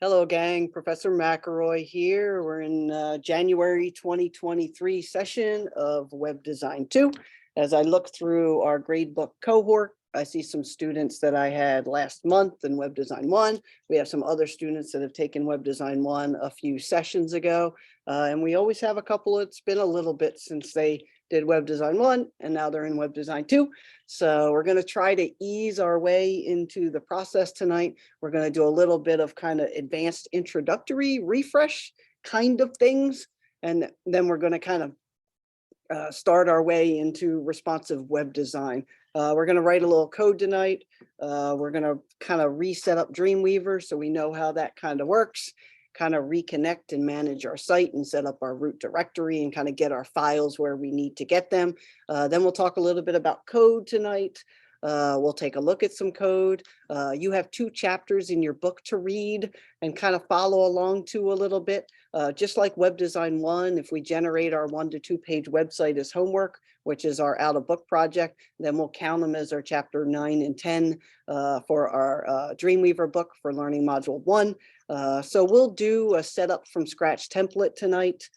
Hello, gang. Professor McElroy here. We're in January 2023 session of Web Design 2. As I look through our gradebook cohort, I see some students that I had last month in Web Design 1. We have some other students that have taken Web Design 1 a few sessions ago. And we always have a couple, it's been a little bit since they did Web Design 1, and now they're in Web Design 2. So we're going to try to ease our way into the process tonight. We're going to do a little bit of kind of advanced introductory refresh kind of things. And then we're going to kind of start our way into responsive web design. We're going to write a little code tonight. We're going to kind of reset up Dreamweaver so we know how that kind of works, kind of reconnect and manage our site and set up our root directory and kind of get our files where we need to get them. Then we'll talk a little bit about code tonight. We'll take a look at some code. You have 2 chapters in your book to read and kind of follow along to a little bit. Just like Web Design 1, if we generate our 1 to 2 page website as homework, which is our out of book project, then we'll count them as our chapter 9 and 10 for our Dreamweaver book for learning module 1. So we'll do a setup from scratch template tonight.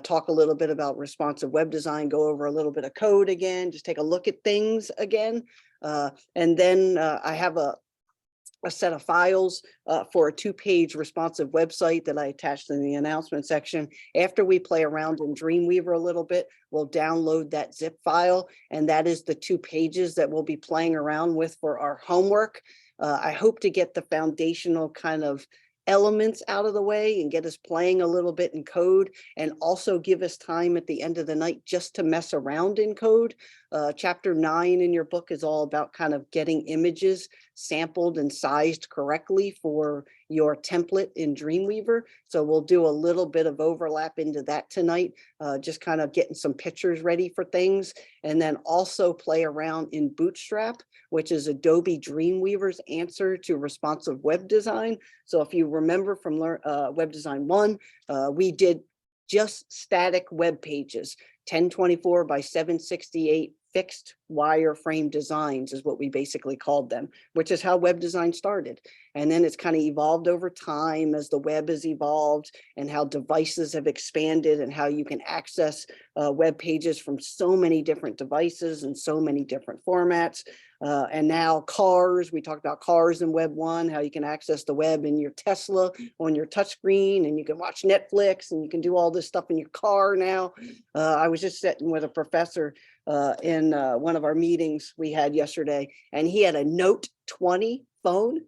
Talk a little bit about responsive web design, go over a little bit of code again, just take a look at things again. And then I have a set of files for a 2-page responsive website that I attached in the announcement section. After we play around in Dreamweaver a little bit, we'll download that zip file, and that is the 2 pages that we'll be playing around with for our homework. I hope to get the foundational kind of elements out of the way and get us playing a little bit in code, and also give us time at the end of the night just to mess around in code. Chapter 9 in your book is all about kind of getting images sampled and sized correctly for your template in Dreamweaver. So we'll do a little bit of overlap into that tonight, just kind of getting some pictures ready for things, and then also play around in Bootstrap, which is Adobe Dreamweaver's answer to responsive web design. So if you remember from Web Design 1, we did just static web pages, 1024 by 768 fixed wireframe designs is what we basically called them, which is how web design started. And then it's kind of evolved over time as the web has evolved and how devices have expanded and how you can access web pages from so many different devices and so many different formats. And now cars, we talked about cars in Web 1, how you can access the web in your Tesla on your touchscreen, and you can watch Netflix, and you can do all this stuff in your car now. I was just sitting with a professor in one of our meetings we had yesterday, and he had a Note 20 phone.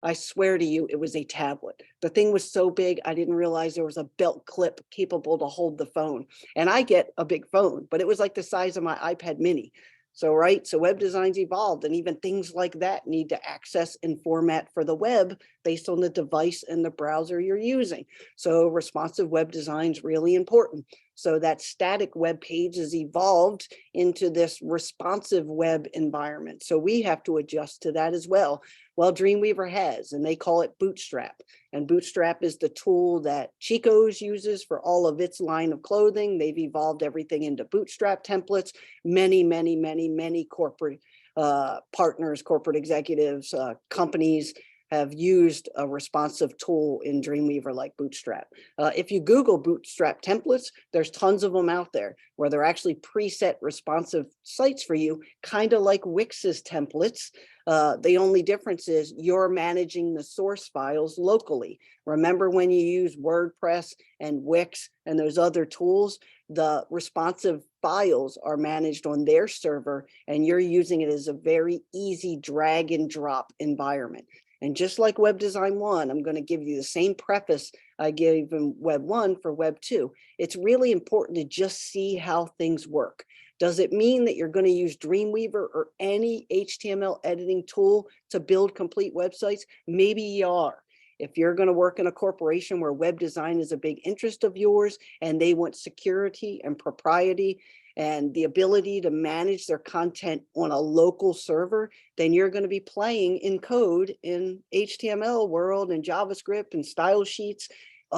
I swear to you, it was a tablet. The thing was so big, I didn't realize there was a belt clip capable to hold the phone. And I get a big phone, but it was like the size of my iPad mini. So, right, so web design's evolved, and even things like that need to access and format for the web based on the device and the browser you're using. So responsive web design is really important. So that static web page has evolved into this responsive web environment. So we have to adjust to that as well. Well, Dreamweaver has, and they call it Bootstrap. And Bootstrap is the tool that Chico's uses for all of its line of clothing. They've evolved everything into Bootstrap templates. Many corporate partners, corporate executives, companies have used a responsive tool in Dreamweaver like Bootstrap. If you Google Bootstrap templates, there's tons of them out there where they're actually preset responsive sites for you, kind of like Wix's templates. The only difference is you're managing the source files locally. Remember when you use WordPress and Wix and those other tools, the responsive files are managed on their server, and you're using it as a very easy drag and drop environment. And just like Web Design 1, I'm going to give you the same preface I gave in Web 1 for Web 2. It's really important to just see how things work. Does it mean that you're going to use Dreamweaver or any HTML editing tool to build complete websites? Maybe you are. If you're going to work in a corporation where web design is a big interest of yours and they want security and propriety and the ability to manage their content on a local server, then you're going to be playing in code in HTML world and JavaScript and style sheets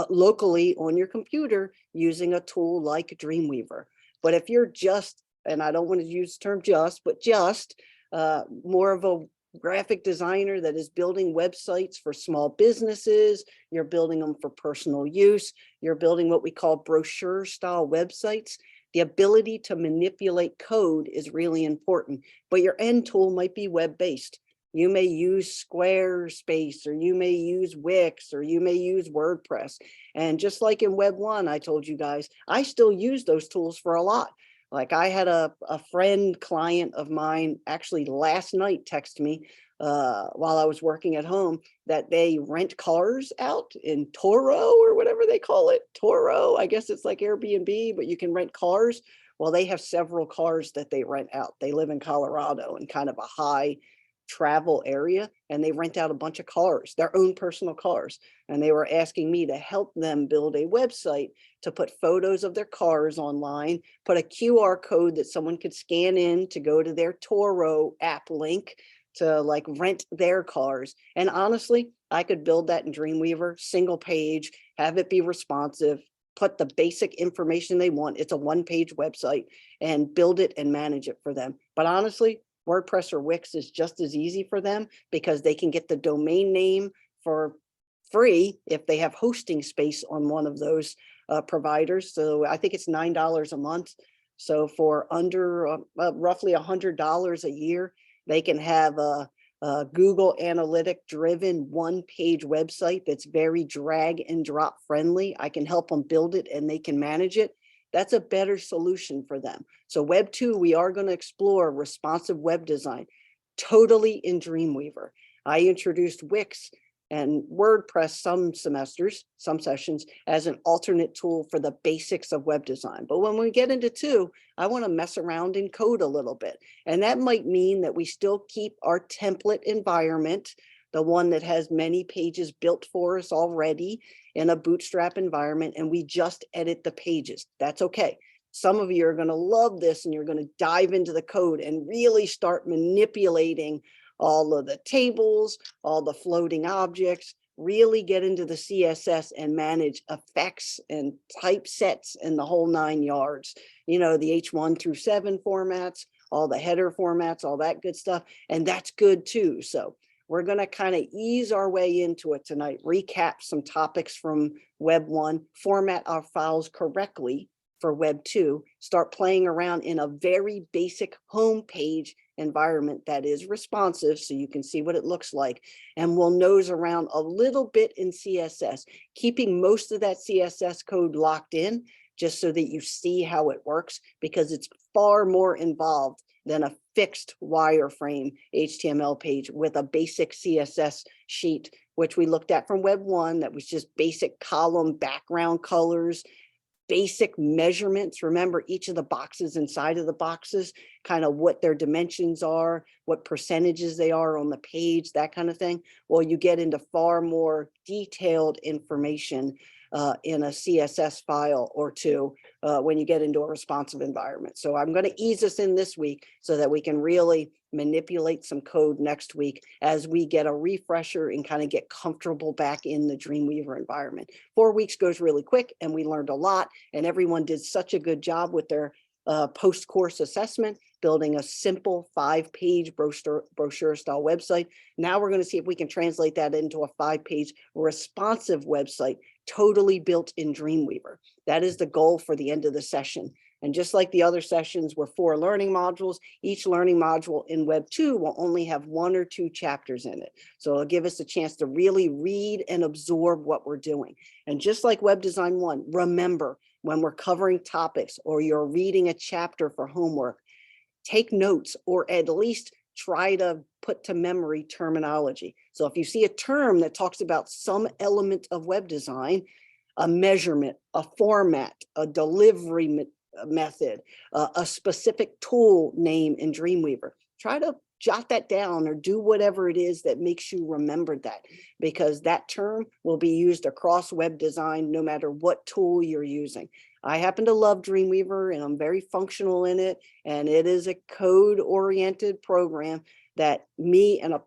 locally on your computer using a tool like Dreamweaver. But if you're just, and I don't want to use the term just, but just more of a graphic designer that is building websites for small businesses, you're building them for personal use, you're building what we call brochure style websites. The ability to manipulate code is really important, but your end tool might be web-based. You may use Squarespace, or you may use Wix, or you may use WordPress. And just like in Web 1, I told you guys, I still use those tools for a lot. Like I had a friend client of mine actually last night text me while I was working at home that they rent cars out in Turo or whatever they call it. Turo, I guess it's like Airbnb, but you can rent cars. Well, they have several cars that they rent out. They live in Colorado in kind of a high travel area, and they rent out a bunch of cars, their own personal cars. And they were asking me to help them build a website to put photos of their cars online, put a QR code that someone could scan in to go to their Turo app link to like rent their cars. And honestly, I could build that in Dreamweaver, single page, have it be responsive, put the basic information they want. It's a one-page website, and build it and manage it for them. But honestly, WordPress or Wix is just as easy for them because they can get the domain name for free if they have hosting space on one of those providers. So I think it's $9 a month. So for under roughly $100 a year, they can have a Google Analytic driven one-page website that's very drag and drop friendly. I can help them build it and they can manage it. That's a better solution for them. So Web 2, we are going to explore responsive web design totally in Dreamweaver. I introduced Wix and WordPress some semesters, some sessions, as an alternate tool for the basics of web design. But when we get into 2, I want to mess around in code a little bit. And that might mean that we still keep our template environment, the one that has many pages built for us already in a Bootstrap environment, and we just edit the pages. That's okay. Some of you are going to love this and you're going to dive into the code and really start manipulating all of the tables, all the floating objects, really get into the CSS and manage effects and typesets and the whole 9 yards. You know, the H1 through 7 formats, all the header formats, all that good stuff. And that's good too. So we're going to kind of ease our way into it tonight, recap some topics from Web 1, format our files correctly for Web 2, start playing around in a very basic home page environment that is responsive so you can see what it looks like. And we'll nose around a little bit in CSS, keeping most of that CSS code locked in just so that you see how it works, because it's far more involved than a fixed wireframe HTML page with a basic CSS sheet, which we looked at from Web 1, that was just basic column background colors, basic measurements. Remember each of the boxes inside of the boxes, kind of what their dimensions are, what percentages they are on the page, that kind of thing. Well, you get into far more detailed information in a CSS file or two when you get into a responsive environment. So I'm going to ease us in this week so that we can really manipulate some code next week as we get a refresher and kind of get comfortable back in the Dreamweaver environment. 4 weeks goes really quick and we learned a lot, and everyone did such a good job with their post-course assessment, building a simple 5-page brochure style website. Now we're going to see if we can translate that into a 5-page responsive website, totally built in Dreamweaver. That is the goal for the end of the session. And just like the other sessions were 4 learning modules, each learning module in Web 2 will only have 1 or 2 chapters in it. So it'll give us a chance to really read and absorb what we're doing. And just like Web Design 1, remember, when we're covering topics or you're reading a chapter for homework, take notes or at least try to put to memory terminology. So if you see a term that talks about some element of web design, a measurement, a format, a delivery method, a specific tool name in Dreamweaver, try to jot that down or do whatever it is that makes you remember that, because that term will be used across web design no matter what tool you're using. I happen to love Dreamweaver and I'm very functional in it, and it is a code-oriented program that me and a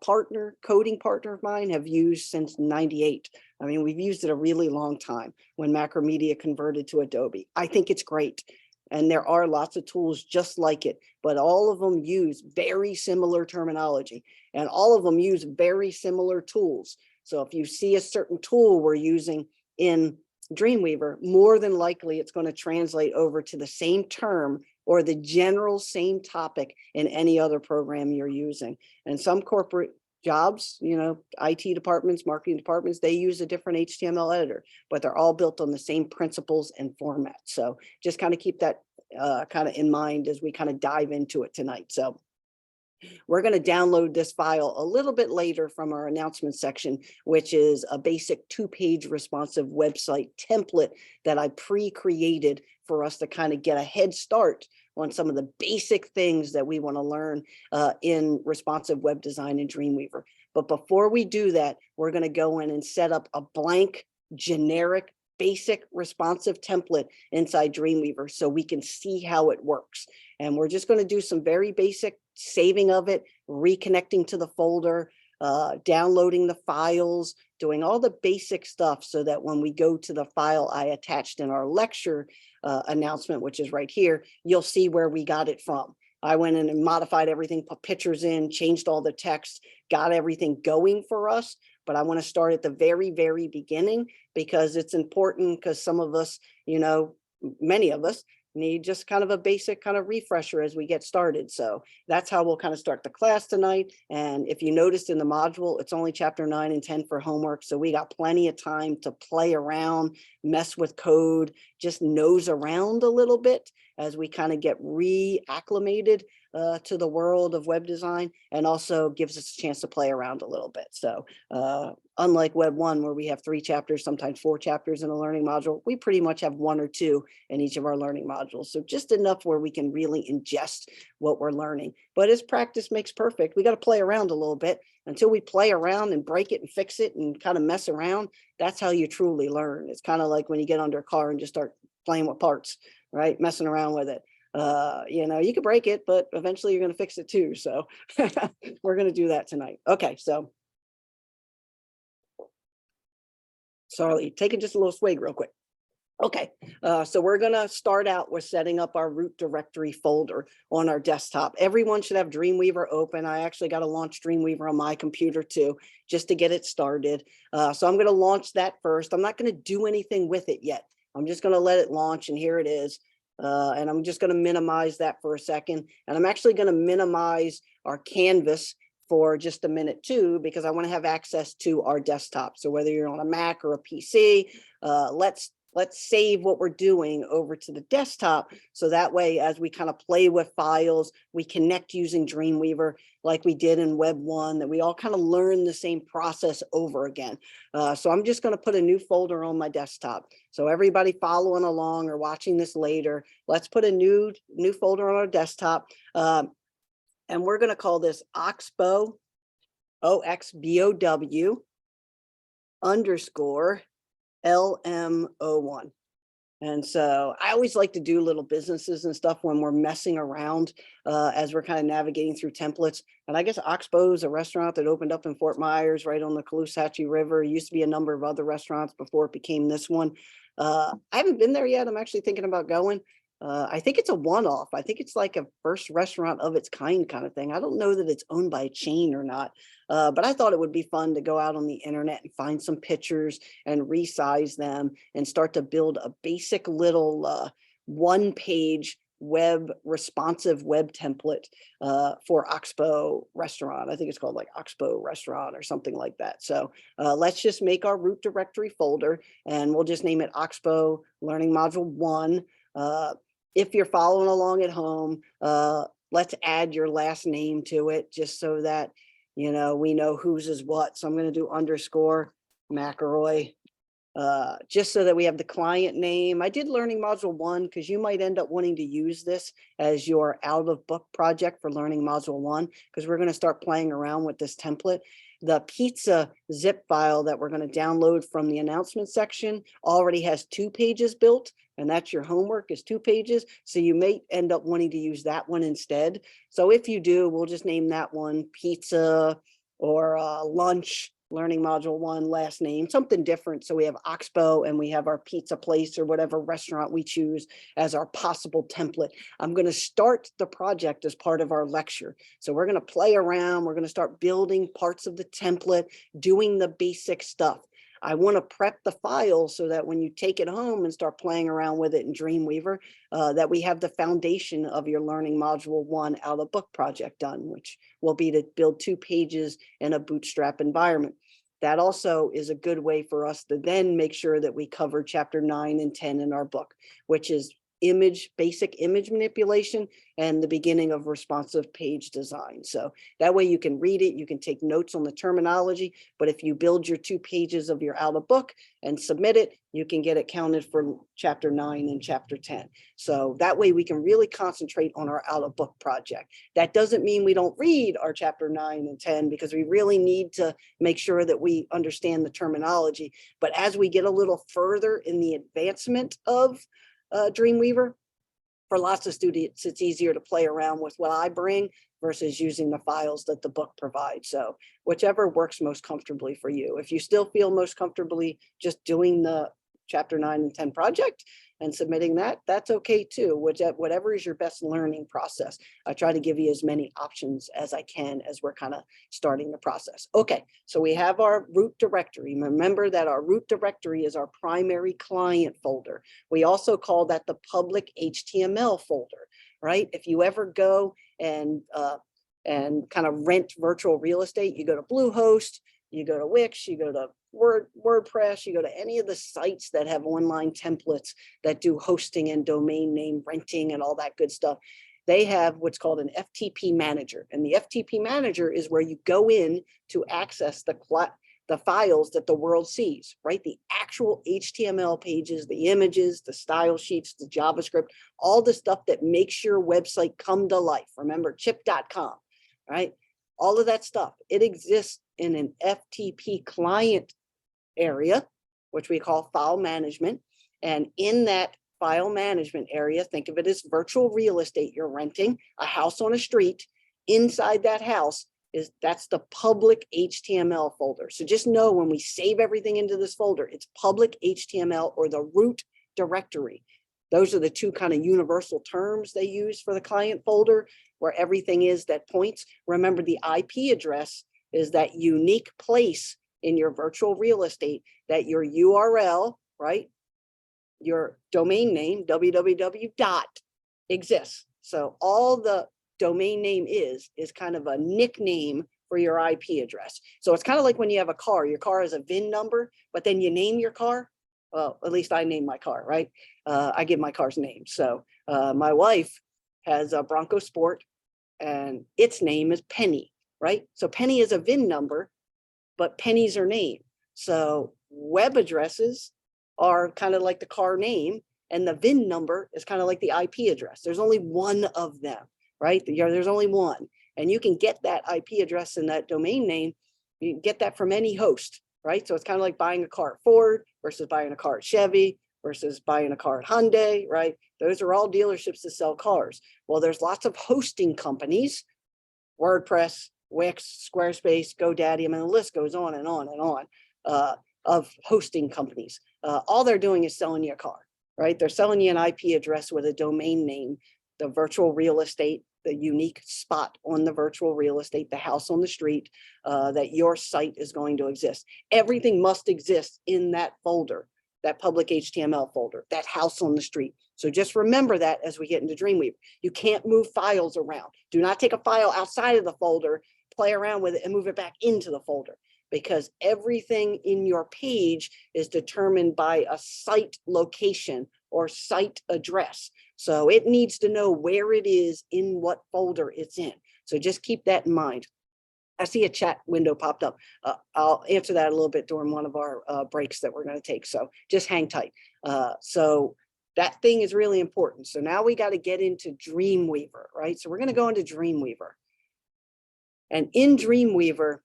coding partner of mine have used since '98. I mean, we've used it a really long time when Macromedia converted to Adobe. I think it's great. And there are lots of tools just like it, but all of them use very similar terminology and all of them use very similar tools. So if you see a certain tool we're using in Dreamweaver, more than likely it's going to translate over to the same term or the general same topic in any other program you're using. And some corporate jobs, you know, IT departments, marketing departments, they use a different HTML editor, but they're all built on the same principles and formats. So just kind of keep that kind of in mind as we kind of dive into it tonight. So we're going to download this file a little bit later from our announcement section, which is a basic 2-page responsive website template that I pre-created for us to kind of get a head start on some of the basic things that we want to learn in responsive web design in Dreamweaver. But before we do that, we're going to go in and set up a blank, generic, basic responsive template inside Dreamweaver so we can see how it works. And we're just going to do some very basic saving of it, reconnecting to the folder, downloading the files, doing all the basic stuff so that when we go to the file I attached in our lecture announcement, which is right here, you'll see where we got it from. I went in and modified everything, put pictures in, changed all the text, got everything going for us. But I want to start at the very, very beginning because it's important because some of us, you know, many of us need just kind of a basic kind of refresher as we get started. So that's how we'll kind of start the class tonight. And if you noticed in the module, it's only chapter 9 and 10 for homework. So we got plenty of time to play around, mess with code, just nose around a little bit as we kind of get reacclimated to the world of web design, and also gives us a chance to play around a little bit. So unlike Web 1, where we have 3 chapters, sometimes 4 chapters in a learning module, we pretty much have 1 or 2 in each of our learning modules. So just enough where we can really ingest what we're learning. But as practice makes perfect, we got to play around a little bit. Until we play around and break it and fix it and kind of mess around, that's how you truly learn. It's kind of like when you get under a car and just start playing with parts, right? Messing around with it. You know, you could break it, but eventually you're going to fix it too. So we're going to do that tonight. Okay, so sorry, taking just a little swig real quick. Okay, so we're going to start out with setting up our root directory folder on our desktop. Everyone should have Dreamweaver open. I actually got to launch Dreamweaver on my computer too, just to get it started. So I'm going to launch that first. I'm not going to do anything with it yet. I'm just going to let it launch, and here it is. And I'm just going to minimize that for a second. And I'm actually going to minimize our canvas for just a minute too, because I want to have access to our desktop. So whether you're on a Mac or a PC, let's save what we're doing over to the desktop. So that way, as we kind of play with files, we connect using Dreamweaver like we did in Web 1, that we all kind of learn the same process over again. So I'm just going to put a new folder on my desktop. So everybody following along or watching this later, let's put a new folder on our desktop. And we're going to call this Oxbow, OXBOW _ LM01. And so I always like to do little businesses and stuff when we're messing around as we're kind of navigating through templates. And I guess Oxbow is a restaurant that opened up in Fort Myers, right on the Caloosahatchee River. It used to be a number of other restaurants before it became this one. I haven't been there yet. I'm actually thinking about going. I think it's a one-off. I think it's like a first restaurant of its kind of thing. I don't know that it's owned by a chain or not, but I thought it would be fun to go out on the internet and find some pictures and resize them and start to build a basic little one-page responsive web template for Oxbow restaurant. I think it's called like Oxbow restaurant or something like that. So let's just make our root directory folder, and we'll just name it Oxbow Learning Module 1. If you're following along at home, let's add your last name to it just so that, you know, we know whose is what. So I'm going to do _McElroy, just so that we have the client name. I did Learning Module 1 because you might end up wanting to use this as your out of book project for Learning Module 1, because we're going to start playing around with this template. The pizza zip file that we're going to download from the announcement section already has 2 pages built, and that's your homework is 2 pages. So you may end up wanting to use that one instead. So if you do, we'll just name that one pizza or lunch learning module 1, last name, something different. So we have Oxbow and we have our pizza place or whatever restaurant we choose as our possible template. I'm going to start the project as part of our lecture. So we're going to play around. We're going to start building parts of the template, doing the basic stuff. I want to prep the file so that when you take it home and start playing around with it in Dreamweaver, that we have the foundation of your learning module 1 out of book project done, which will be to build 2 pages in a Bootstrap environment. That also is a good way for us to then make sure that we cover chapter 9 and 10 in our book, which is basic image manipulation and the beginning of responsive page design. So that way you can read it, you can take notes on the terminology, but if you build your 2 pages of your out of book and submit it, you can get it counted for chapter 9 and chapter 10. So that way we can really concentrate on our out of book project. That doesn't mean we don't read our chapter 9 and 10 because we really need to make sure that we understand the terminology. But as we get a little further in the advancement of Dreamweaver, for lots of students, it's easier to play around with what I bring versus using the files that the book provides. So whichever works most comfortably for you. If you still feel most comfortably just doing the chapter 9 and 10 project and submitting that, that's okay too. Whatever is your best learning process. I try to give you as many options as I can as we're kind of starting the process. Okay, so we have our root directory. Remember that our root directory is our primary client folder. We also call that the public HTML folder, right? If you ever go and kind of rent virtual real estate, you go to Bluehost, you go to Wix, you go to WordPress, you go to any of the sites that have online templates that do hosting and domain name renting and all that good stuff. They have what's called an FTP manager. And the FTP manager is where you go in to access the files that the world sees, right? The actual HTML pages, the images, the style sheets, the JavaScript, all the stuff that makes your website come to life. Remember chip.com, right? All of that stuff, it exists in an FTP client area, which we call file management. And in that file management area, think of it as virtual real estate. You're renting a house on a street. Inside that house that's the public HTML folder. So just know when we save everything into this folder, it's public HTML or the root directory. Those are the 2 kind of universal terms they use for the client folder, where everything is that points. Remember, the IP address is that unique place in your virtual real estate that your URL, right? Your domain name, www. exists. So all the domain name is kind of a nickname for your IP address. So it's kind of like when you have a car, your car has a VIN number, but then you name your car. Well, at least I name my car, right? I give my cars names. So my wife has a Bronco Sport and its name is Penny, right? So Penny is a VIN number, but Penny's her name. So web addresses are kind of like the car name, and the VIN number is kind of like the IP address. There's only one of them, right? There's only one. And you can get that IP address and that domain name, you can get that from any host, right? So it's kind of like buying a car at Ford versus buying a car at Chevy versus buying a car at Hyundai, right? Those are all dealerships that sell cars. Well, there's lots of hosting companies, WordPress, Wix, Squarespace, GoDaddy, I mean, the list goes on and on and on of hosting companies. All they're doing is selling you a car, right? They're selling you an IP address with a domain name, the virtual real estate, the unique spot on the virtual real estate, the house on the street that your site is going to exist. Everything must exist in that folder, that public HTML folder, that house on the street. So just remember that as we get into Dreamweaver. You can't move files around. Do not take a file outside of the folder, play around with it and move it back into the folder, because everything in your page is determined by a site location or site address. So it needs to know where it is in what folder it's in. So just keep that in mind. I see a chat window popped up. I'll answer that a little bit during one of our breaks that we're going to take. So just hang tight. So that thing is really important. So now we got to get into Dreamweaver, right? So we're going to go into Dreamweaver. And in Dreamweaver,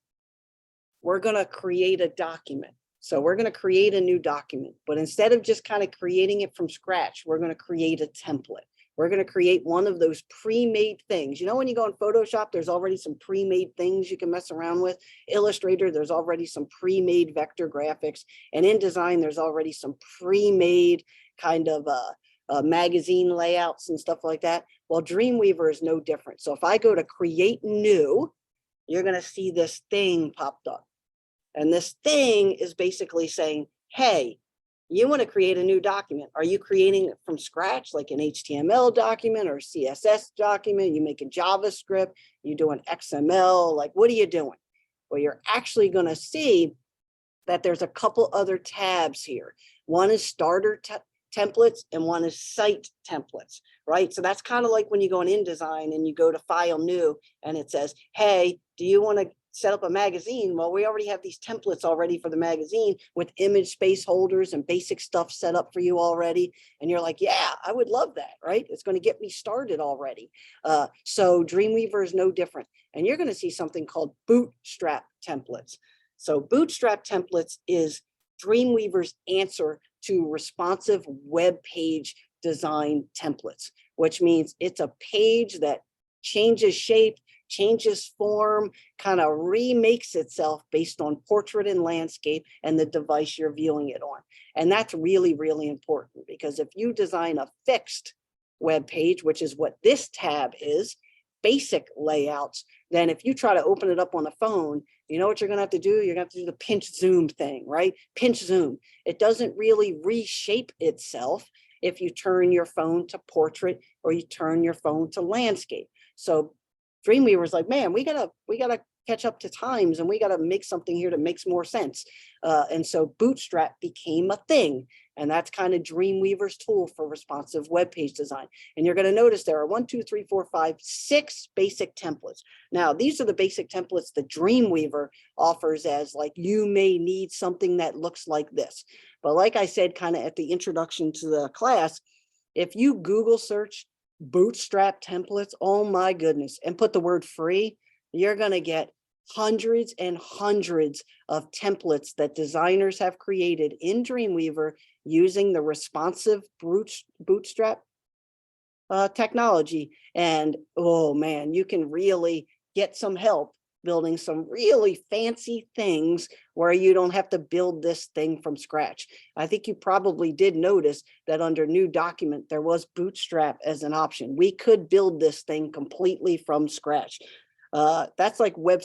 we're going to create a document. So we're going to create a new document, but instead of just kind of creating it from scratch, we're going to create a template. We're going to create one of those pre-made things. You know, when you go in Photoshop, there's already some pre-made things you can mess around with. Illustrator, there's already some pre-made vector graphics. And InDesign, there's already some pre-made kind of magazine layouts and stuff like that. Well, Dreamweaver is no different. So if I go to create new, you're going to see this thing popped up. And this thing is basically saying, hey, you want to create a new document. Are you creating it from scratch, like an HTML document or CSS document? You make a JavaScript, you do an XML, like what are you doing? Well, you're actually going to see that there's a couple other tabs here. One is starter templates and one is site templates, right? So that's kind of like when you go in InDesign and you go to file new and it says, hey, do you want to set up a magazine? Well, we already have these templates already for the magazine with image space holders and basic stuff set up for you already. And you're like, yeah, I would love that, right? It's going to get me started already. So Dreamweaver is no different. And you're going to see something called Bootstrap templates. So Bootstrap templates is Dreamweaver's answer to responsive web page design templates, which means it's a page that changes shape, changes form, kind of remakes itself based on portrait and landscape and the device you're viewing it on. And that's really, really important, because if you design a fixed web page, which is what this tab is, basic layouts, then if you try to open it up on a phone, you know what you're going to have to do? You're going to have to do the pinch zoom thing, right? Pinch zoom. It doesn't really reshape itself if you turn your phone to portrait or you turn your phone to landscape. So Dreamweaver's like, man, we gotta catch up to times, and we gotta make something here that makes more sense. And so Bootstrap became a thing, and that's kind of Dreamweaver's tool for responsive web page design. And you're gonna notice there are 6 basic templates. Now, these are the basic templates that Dreamweaver offers as like, you may need something that looks like this. But like I said, kind of at the introduction to the class, if you Google search Bootstrap templates, oh my goodness, and put the word free, you're going to get hundreds and hundreds of templates that designers have created in Dreamweaver using the responsive Bootstrap technology. And oh man, you can really get some help building some really fancy things where you don't have to build this thing from scratch. I think you probably did notice that under new document, there was Bootstrap as an option. We could build this thing completely from scratch. That's like Web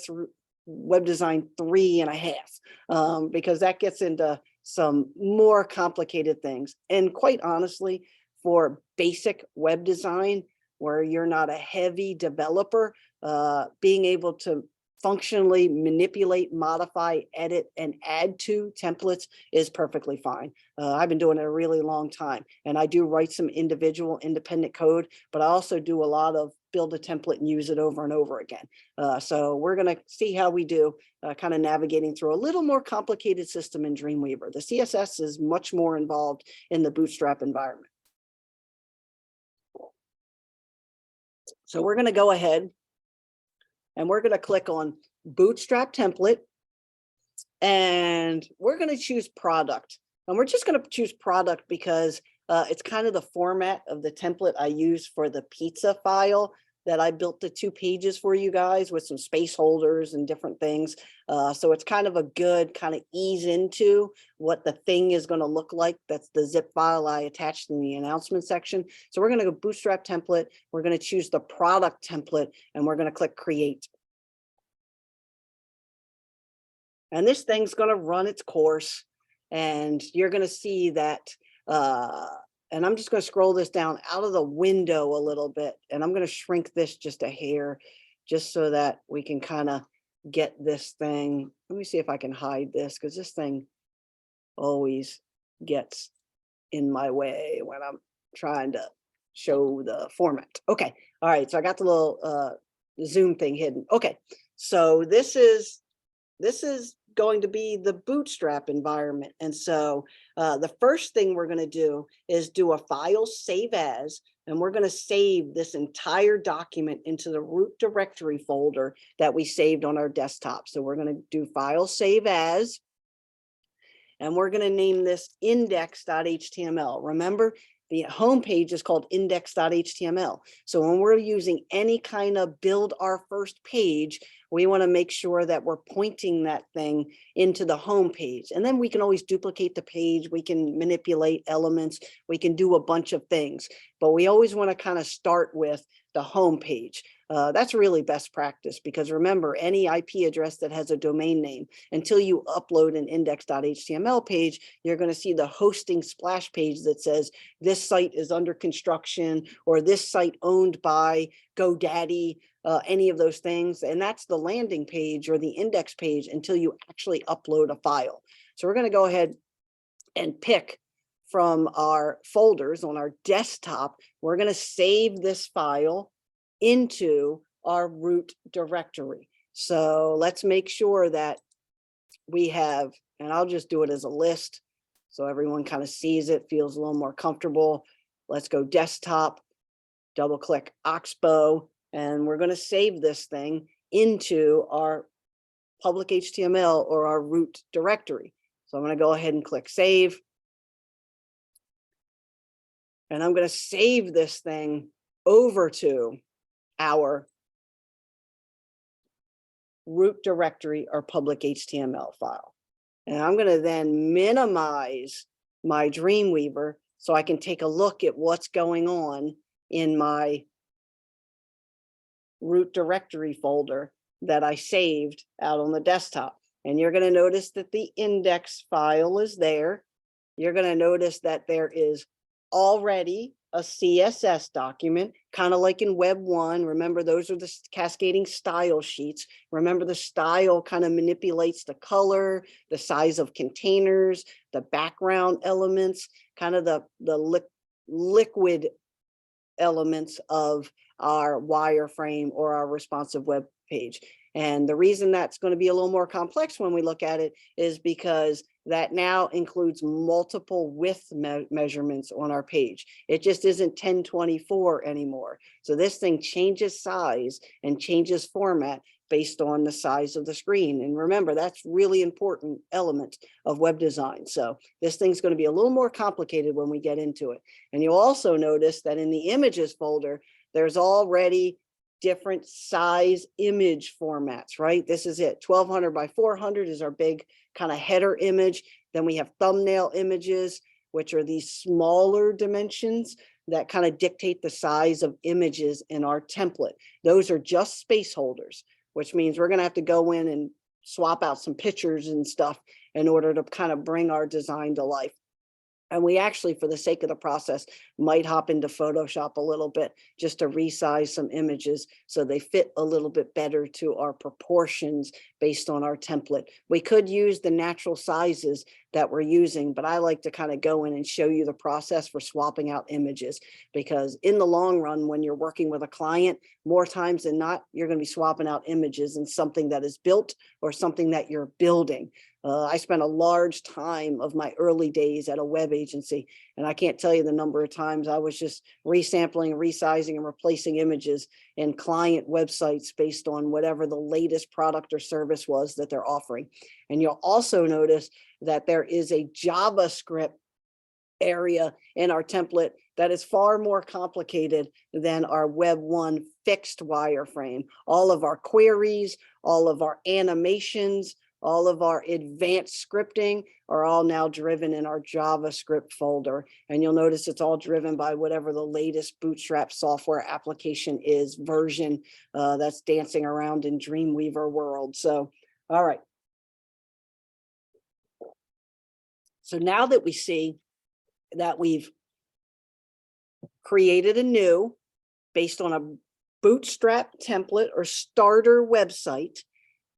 Design 3.5, because that gets into some more complicated things. And quite honestly, for basic web design, where you're not a heavy developer, being able to functionally manipulate, modify, edit, and add to templates is perfectly fine. I've been doing it a really long time, and I do write some individual independent code, but I also do a lot of build a template and use it over and over again. So we're going to see how we do kind of navigating through a little more complicated system in Dreamweaver. The CSS is much more involved in the Bootstrap environment. So we're going to go ahead and we're going to click on Bootstrap template, and we're going to choose product. And we're just going to choose product because it's kind of the format of the template I use for the pizza file that I built the 2 pages for you guys with some space holders and different things. So it's kind of a good kind of ease into what the thing is going to look like. That's the zip file I attached in the announcement section. So we're going to go Bootstrap template. We're going to choose the product template, and we're going to click create. And this thing's going to run its course, and you're going to see that and I'm just going to scroll this down out of the window a little bit, and I'm going to shrink this just a hair, just so that we can kind of get this thing. Let me see if I can hide this, because this thing always gets in my way when I'm trying to show the format. Okay. All right. So I got the little zoom thing hidden. Okay. So this is going to be the Bootstrap environment. And so the first thing we're going to do is do a file save as, and we're going to save this entire document into the root directory folder that we saved on our desktop. So we're going to do file save as, and we're going to name this index.html. Remember, The home page is called index.html. So when we're using any kind of build our first page, we want to make sure that we're pointing that thing into the home page. And then we can always duplicate the page. We can manipulate elements. We can do a bunch of things, but we always want to kind of start with the home page. That's really best practice, because remember, any IP address that has a domain name, until you upload an index.html page, you're going to see the hosting splash page that says this site is under construction, or this site owned by GoDaddy, any of those things. And that's the landing page or the index page until you actually upload a file. So we're going to go ahead and pick from our folders on our desktop. We're going to save this file into our root directory. So let's make sure that we have, and I'll just do it as a list so everyone kind of sees it, feels a little more comfortable. Let's go desktop, double click Oxbow, and we're going to save this thing into our public HTML or our root directory. So I'm going to go ahead and click save. And I'm going to save this thing over to our root directory or public HTML file. And I'm going to then minimize my Dreamweaver so I can take a look at what's going on in my root directory folder that I saved out on the desktop. And you're going to notice that the index file is there. You're going to notice that there is already a CSS document, kind of like in Web 1. Remember, those are the cascading style sheets. Remember, the style kind of manipulates the color, the size of containers, the background elements, kind of the liquid elements of our wireframe or our responsive web page. And the reason that's going to be a little more complex when we look at it is because that now includes multiple width measurements on our page. It just isn't 1024 anymore. So this thing changes size and changes format based on the size of the screen. And remember, that's really important element of web design. So this thing's going to be a little more complicated when we get into it. And you'll also notice that in the images folder, there's already different size image formats, right? This is it. 1200 by 400 is our big kind of header image. Then we have thumbnail images, which are these smaller dimensions that kind of dictate the size of images in our template. Those are just space holders, which means we're going to have to go in and swap out some pictures and stuff in order to kind of bring our design to life. And we actually, for the sake of the process, might hop into Photoshop a little bit just to resize some images so they fit a little bit better to our proportions based on our template. We could use the natural sizes that we're using, but I like to kind of go in and show you the process for swapping out images, because in the long run, when you're working with a client, more times than not, you're going to be swapping out images in something that is built or something that you're building. I spent a large time of my early days at a web agency, and I can't tell you the number of times I was just resampling, resizing, and replacing images in client websites based on whatever the latest product or service was that they're offering. And you'll also notice that there is a JavaScript area in our template that is far more complicated than our Web 1 fixed wireframe. All of our queries, all of our animations, all of our advanced scripting are all now driven in our JavaScript folder. And you'll notice it's all driven by whatever the latest Bootstrap software application is, version that's dancing around in Dreamweaver world. So, all right. So now that we see that we've created a new, based on a Bootstrap template or starter website,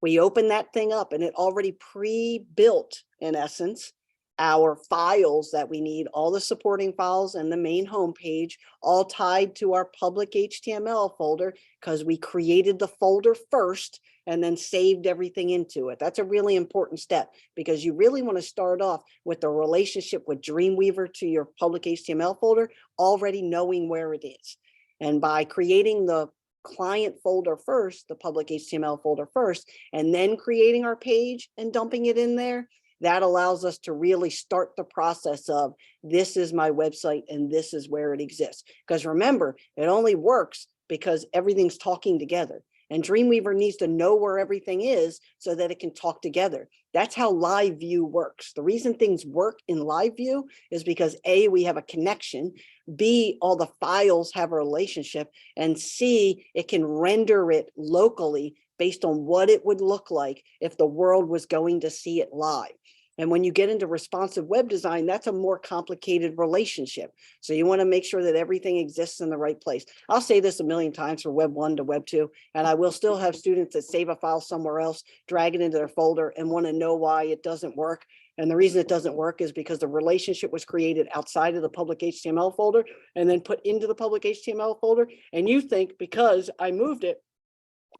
we open that thing up and it already pre-built, in essence, our files that we need, all the supporting files and the main homepage, all tied to our public HTML folder, because we created the folder first and then saved everything into it. That's a really important step, because you really want to start off with the relationship with Dreamweaver to your public HTML folder, already knowing where it is. And by creating the client folder first, the public HTML folder first, and then creating our page and dumping it in there, That allows us to really start the process of, this is my website and this is where it exists. Because remember, it only works because everything's talking together. And Dreamweaver needs to know where everything is so that it can talk together. That's how live view works. The reason things work in live view is because A, we have a connection, B, all the files have a relationship, and C, it can render it locally based on what it would look like if the world was going to see it live. And when you get into responsive web design, that's a more complicated relationship. So you want to make sure that everything exists in the right place. I'll say this a million times for Web 1 to Web 2, and I will still have students that save a file somewhere else, drag it into their folder, and want to know why it doesn't work. And the reason it doesn't work is because the relationship was created outside of the public HTML folder and then put into the public HTML folder. And you think because I moved it,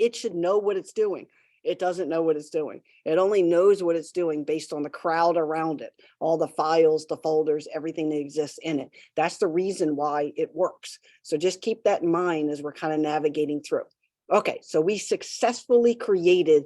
it should know what it's doing. It doesn't know what it's doing. It only knows what it's doing based on the crowd around it, all the files, the folders, everything that exists in it. That's the reason why it works. So just keep that in mind as we're kind of navigating through. Okay, so we successfully created,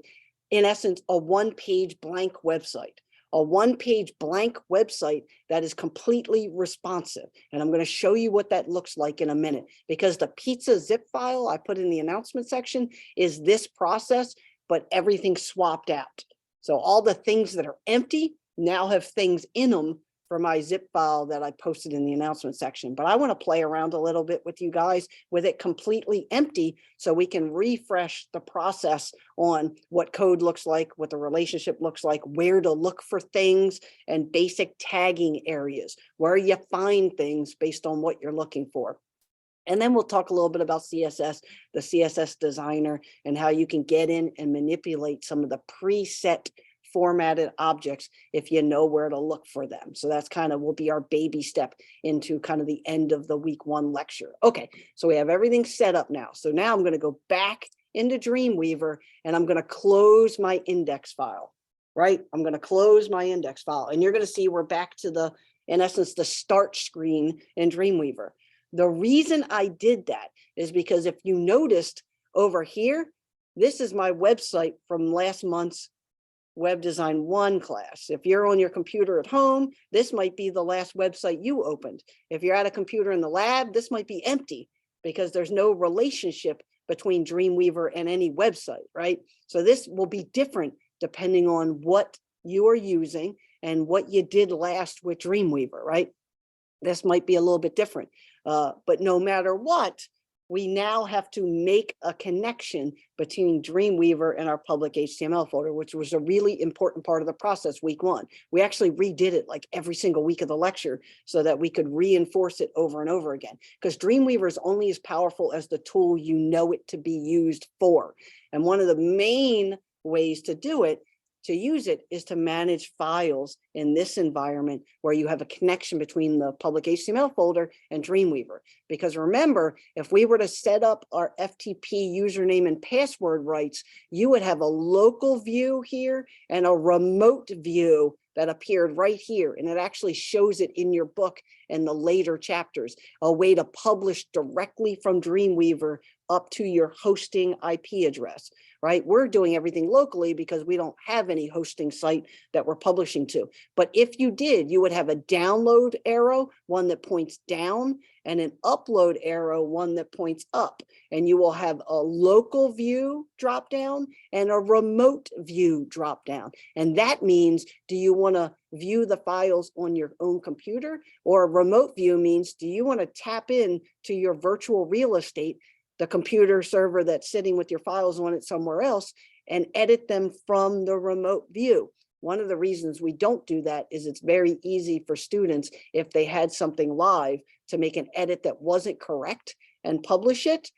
in essence, a one-page blank website. A one-page blank website that is completely responsive. And I'm going to show you what that looks like in a minute, because the pizza zip file I put in the announcement section is this process, but everything swapped out. So all the things that are empty now have things in them for my zip file that I posted in the announcement section. But I want to play around a little bit with you guys with it completely empty so we can refresh the process on what code looks like, what the relationship looks like, where to look for things, and basic tagging areas, where you find things based on what you're looking for. And then we'll talk a little bit about CSS, the CSS designer, and how you can get in and manipulate some of the preset formatted objects if you know where to look for them. So that's kind of will be our baby step into kind of the end of the week 1 lecture. Okay, so we have everything set up now. So now I'm going to go back into Dreamweaver and I'm going to close my index file, right? I'm going to close my index file and you're going to see we're back to the, in essence, the start screen in Dreamweaver. The reason I did that is because if you noticed over here, this is my website from last month's Web Design 1 class. If you're on your computer at home, this might be the last website you opened. If you're at a computer in the lab, this might be empty because there's no relationship between Dreamweaver and any website, right? So this will be different depending on what you are using and what you did last with Dreamweaver, right? This might be a little bit different. But no matter what, we now have to make a connection between Dreamweaver and our public HTML folder, which was a really important part of the process week 1. We actually redid it like every single week of the lecture so that we could reinforce it over and over again. Because Dreamweaver is only as powerful as the tool you know it to be used for. And one of the main ways to do it, to use it, is to manage files in this environment where you have a connection between the public HTML folder and Dreamweaver. Because remember, if we were to set up our FTP username and password rights, you would have a local view here and a remote view that appeared right here. And it actually shows it in your book in the later chapters, a way to publish directly from Dreamweaver up to your hosting IP address, right? We're doing everything locally because we don't have any hosting site that we're publishing to. But if you did, you would have a download arrow, one that points down, and an upload arrow, one that points up. And you will have a local view drop down and a remote view drop down. And that means, do you want to view the files on your own computer? Or a remote view means, do you want to tap in to your virtual real estate, the computer server that's sitting with your files on it somewhere else, and edit them from the remote view? One of the reasons we don't do that is it's very easy for students, if they had something live, to make an edit that wasn't correct and publish it,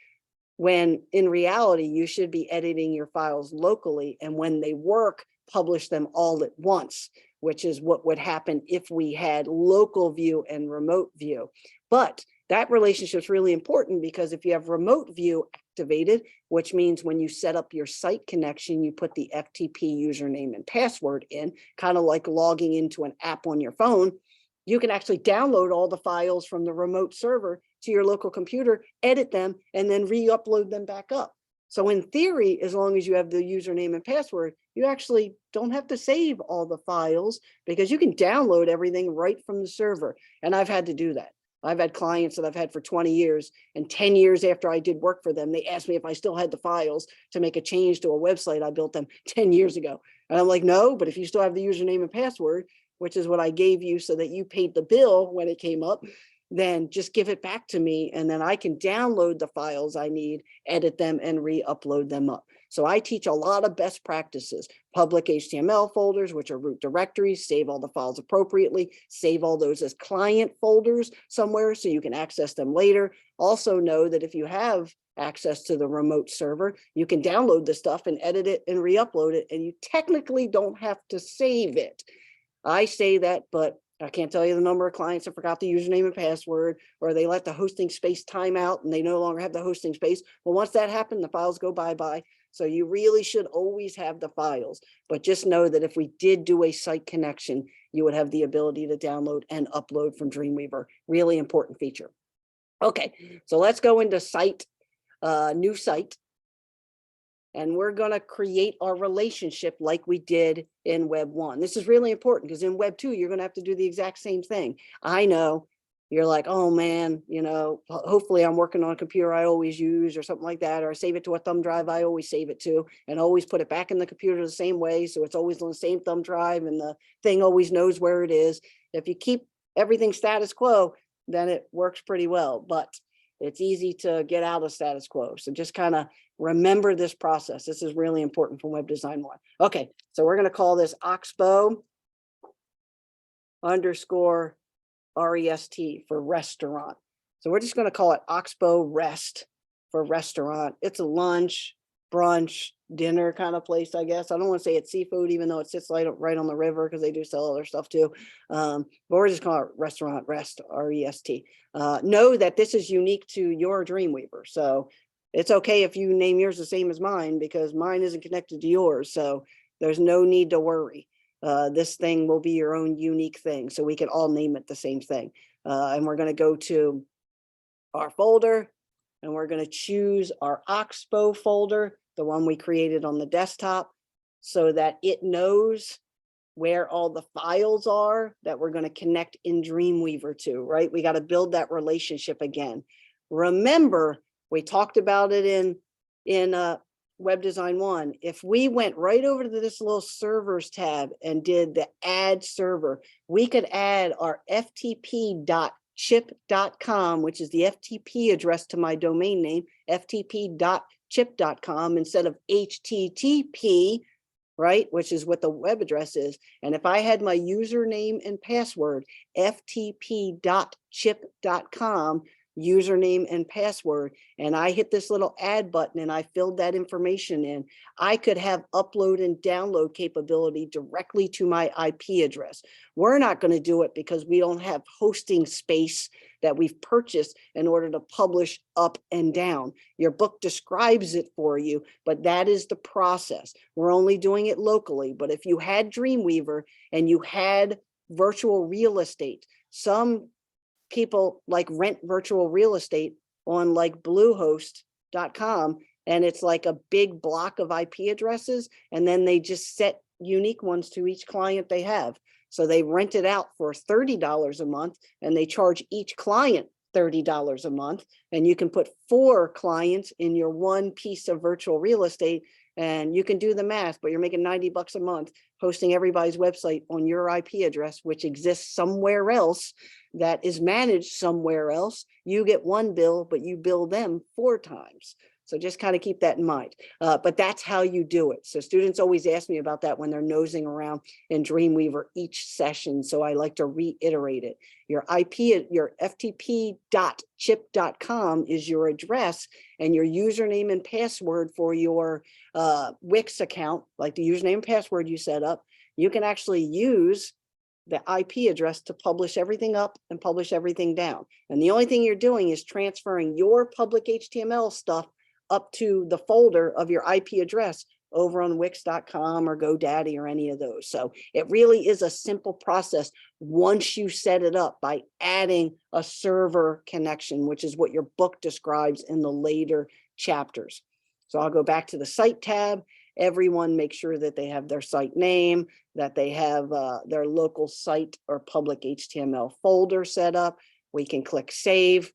when in reality, you should be editing your files locally. And when they work, publish them all at once, which is what would happen if we had local view and remote view. But that relationship is really important because if you have remote view activated, which means when you set up your site connection, you put the FTP username and password in, kind of like logging into an app on your phone, you can actually download all the files from the remote server to your local computer, edit them, and then re-upload them back up. So in theory, as long as you have the username and password, you actually don't have to save all the files because you can download everything right from the server. And I've had to do that. I've had clients that I've had for 20 years, and 10 years after I did work for them, they asked me if I still had the files to make a change to a website I built them 10 years ago. And I'm like, no, but if you still have the username and password, which is what I gave you so that you paid the bill when it came up, then just give it back to me, and then I can download the files I need, edit them, and re-upload them up. So I teach a lot of best practices, public HTML folders, which are root directories, save all the files appropriately, save all those as client folders somewhere so you can access them later. Also know that if you have access to the remote server, you can download the stuff and edit it and re-upload it, and you technically don't have to save it. I say that, but I can't tell you the number of clients that forgot the username and password, or they let the hosting space time out and they no longer have the hosting space. Well, once that happened, the files go bye-bye. So you really should always have the files, but just know that if we did do a site connection, you would have the ability to download and upload from Dreamweaver. Really important feature. Okay, so let's go into site, new site. And we're going to create our relationship like we did in Web 1. This is really important because in Web 2, you're going to have to do the exact same thing. I know you're like, oh man, you know, hopefully I'm working on a computer I always use or something like that, or I save it to a thumb drive I always save it to, and always put it back in the computer the same way. So it's always on the same thumb drive and the thing always knows where it is. If you keep everything status quo, then it works pretty well, but it's easy to get out of status quo. So just kind of remember this process. This is really important for Web Design 1. Okay, so we're going to call this Oxbow _ REST for restaurant. So we're just going to call it Oxbow Rest for restaurant. It's a lunch, brunch, dinner kind of place, I guess. I don't want to say it's seafood, even though it sits right on the river, because they do sell other stuff too. But we're just calling it Restaurant Rest, REST. Know that this is unique to your Dreamweaver. So it's okay if you name yours the same as mine, because mine isn't connected to yours. So there's no need to worry. This thing will be your own unique thing. So we can all name it the same thing. And we're going to go to our folder, and we're going to choose our Oxbow folder, the one we created on the desktop, so that it knows where all the files are that we're going to connect in Dreamweaver to, right? We got to build that relationship again. Remember, we talked about it in Web Design 1. If we went right over to this little servers tab and did the add server, we could add our ftp.chip.com, which is the FTP address to my domain name, ftp.chip.com instead of HTTP, right? Which is what the web address is. And if I had my username and password, ftp.chip.com, username and password, and I hit this little add button and I filled that information in, I could have upload and download capability directly to my IP address. We're not going to do it because we don't have hosting space that we've purchased in order to publish up and down. Your book describes it for you, but that is the process. We're only doing it locally. But if you had Dreamweaver and you had virtual real estate, some people like rent virtual real estate on like bluehost.com, and it's like a big block of IP addresses, and then they just set unique ones to each client they have. So they rent it out for $30 a month, and they charge each client $30 a month, and you can put 4 clients in your one piece of virtual real estate, and you can do the math, but you're making $90 a month hosting everybody's website on your IP address, which exists somewhere else, that is managed somewhere else. You get one bill, but you bill them 4 times. So just kind of keep that in mind. But that's how you do it. So students always ask me about that when they're nosing around in Dreamweaver each session. So I like to reiterate it. Your IP, your ftp.chip.com is your address, and your username and password for your Wix account, like the username and password you set up, you can actually use the IP address to publish everything up and publish everything down. And the only thing you're doing is transferring your public HTML stuff up to the folder of your IP address over on Wix.com or GoDaddy or any of those. So it really is a simple process once you set it up by adding a server connection, which is what your book describes in the later chapters. So I'll go back to the site tab. Everyone make sure that they have their site name, that they have their local site or public HTML folder set up. We can click save.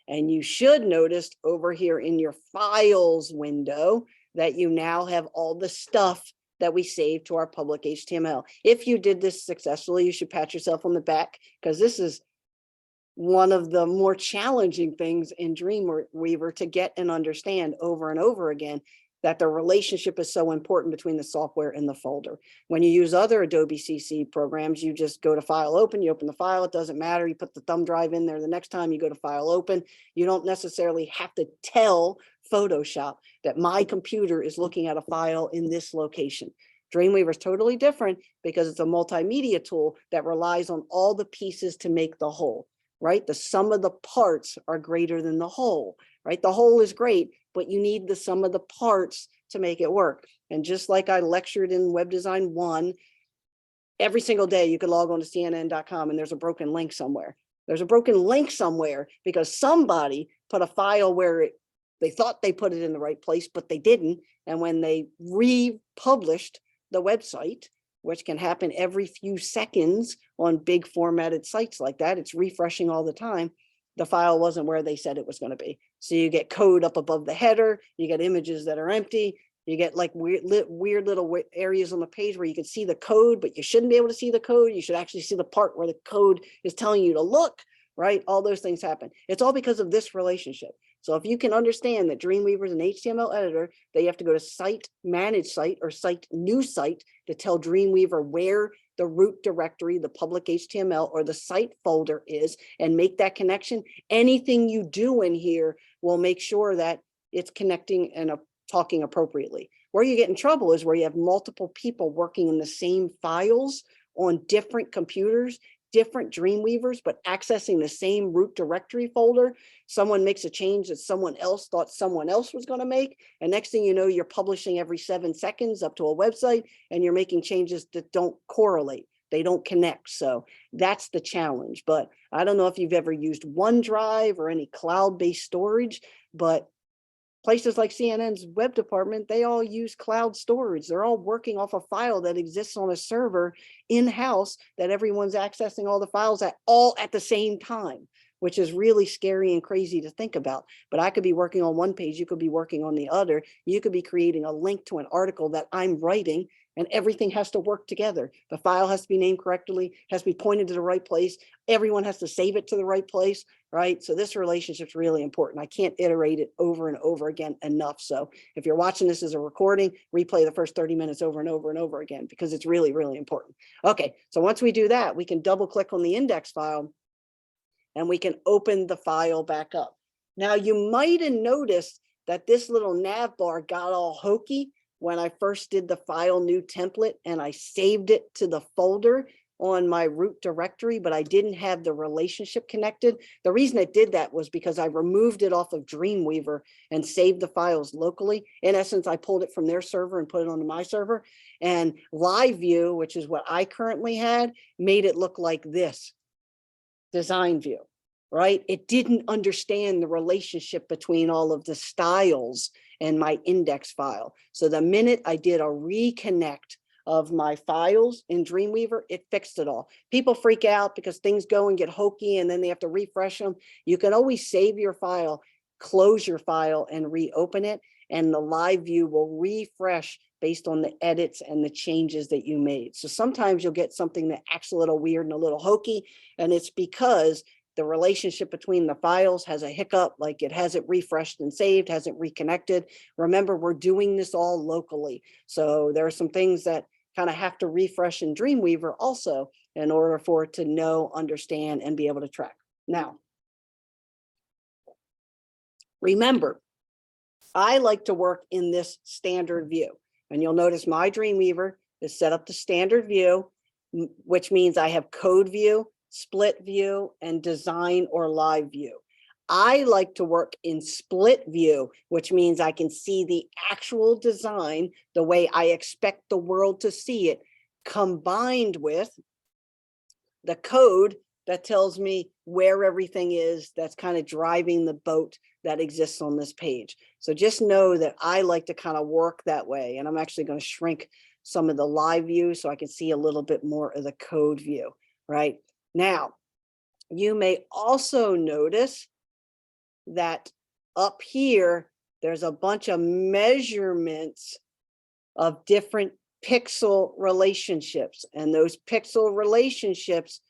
And you should notice over here in your files window that you now have all the stuff that we saved to our public HTML. If you did this successfully, you should pat yourself on the back, because this is one of the more challenging things in Dreamweaver to get and understand over and over again, that the relationship is so important between the software and the folder. When you use other Adobe CC programs, you just go to file open, you open the file, it doesn't matter, you put the thumb drive in there the next time you go to file open. You don't necessarily have to tell Photoshop that my computer is looking at a file in this location. Dreamweaver is totally different because it's a multimedia tool that relies on all the pieces to make the whole, right? The sum of the parts are greater than the whole, right? The whole is great, but you need the sum of the parts to make it work. And just like I lectured in Web Design 1, every single day you can log on to CNN.com and there's a broken link somewhere. There's a broken link somewhere because somebody put a file where they thought they put it in the right place, but they didn't. And when they republished the website, which can happen every few seconds on big formatted sites like that, it's refreshing all the time, the file wasn't where they said it was going to be. So you get code up above the header, you get images that are empty, you get like weird little areas on the page where you can see the code, but you shouldn't be able to see the code. You should actually see the part where the code is telling you to look, right? All those things happen. It's all because of this relationship. So if you can understand that Dreamweaver is an HTML editor, that you have to go to site, manage site, or site new site to tell Dreamweaver where the root directory, the public HTML, or the site folder is, and make that connection. Anything you do in here will make sure that it's connecting and talking appropriately. Where you get in trouble is where you have multiple people working in the same files on different computers, different Dreamweavers, but accessing the same root directory folder. Someone makes a change that someone else thought someone else was going to make. And next thing you know, you're publishing every 7 seconds up to a website, and you're making changes that don't correlate. They don't connect. So that's the challenge. But I don't know if you've ever used OneDrive or any cloud-based storage, but places like CNN's web department, they all use cloud storage. They're all working off a file that exists on a server in-house that everyone's accessing all the files at all at the same time, which is really scary and crazy to think about. But I could be working on one page, you could be working on the other. You could be creating a link to an article that I'm writing, and everything has to work together. The file has to be named correctly, has to be pointed to the right place. Everyone has to save it to the right place, right? So this relationship is really important. I can't iterate it over and over again enough. So if you're watching this as a recording, replay the first 30 minutes over and over and over again, because it's really, really important. Okay, so once we do that, we can double click on the index file and we can open the file back up. Now you might have noticed that this little nav bar got all hokey when I first did the file new template and I saved it to the folder on my root directory, but I didn't have the relationship connected. The reason I did that was because I removed it off of Dreamweaver and saved the files locally. In essence, I pulled it from their server and put it onto my server. And Live View, which is what I currently had, made it look like this. Design View, right? It didn't understand the relationship between all of the styles and my index file. So the minute I did a reconnect of my files in Dreamweaver, it fixed it all. People freak out because things go and get hokey and then they have to refresh them. You can always save your file, close your file, and reopen it, and the Live View will refresh based on the edits and the changes that you made. So sometimes you'll get something that acts a little weird and a little hokey, and it's because the relationship between the files has a hiccup, like it hasn't refreshed and saved, hasn't reconnected. Remember, we're doing this all locally. So there are some things that kind of have to refresh in Dreamweaver also in order for it to know, understand, and be able to track. Now, remember, I like to work in this standard view. And you'll notice my Dreamweaver is set up to standard view, which means I have code view, split view, and design or live view. I like to work in split view, which means I can see the actual design the way I expect the world to see it, combined with the code that tells me where everything is that's kind of driving the boat that exists on this page. So just know that I like to kind of work that way. And I'm actually going to shrink some of the live view so I can see a little bit more of the code view, right? Now, you may also notice that up here, there's a bunch of measurements of different pixel relationships, and those pixel relationships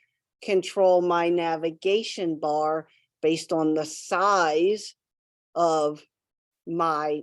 control my navigation bar based on the size of my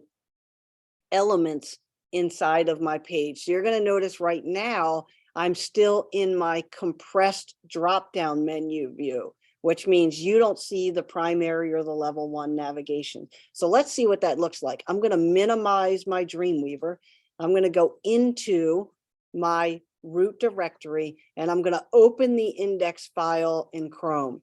elements inside of my page. So you're going to notice right now, I'm still in my compressed drop-down menu view, which means you don't see the primary or the level 1 navigation. So let's see what that looks like. I'm going to minimize my Dreamweaver. I'm going to go into my root directory, and I'm going to open the index file in Chrome.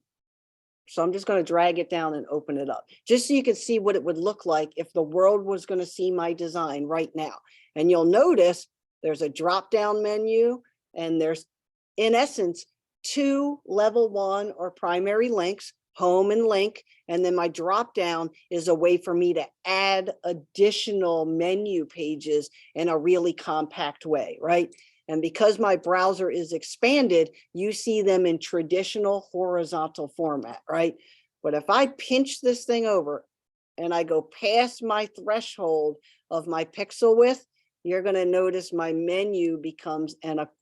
So I'm just going to drag it down and open it up, just so you can see what it would look like if the world was going to see my design right now. And you'll notice there's a drop-down menu, and there's, in essence, 2 level 1 or primary links, home and link, and then my drop-down is a way for me to add additional menu pages in a really compact way, right? And because my browser is expanded, you see them in traditional horizontal format, right? But if I pinch this thing over and I go past my threshold of my pixel width, you're going to notice my menu becomes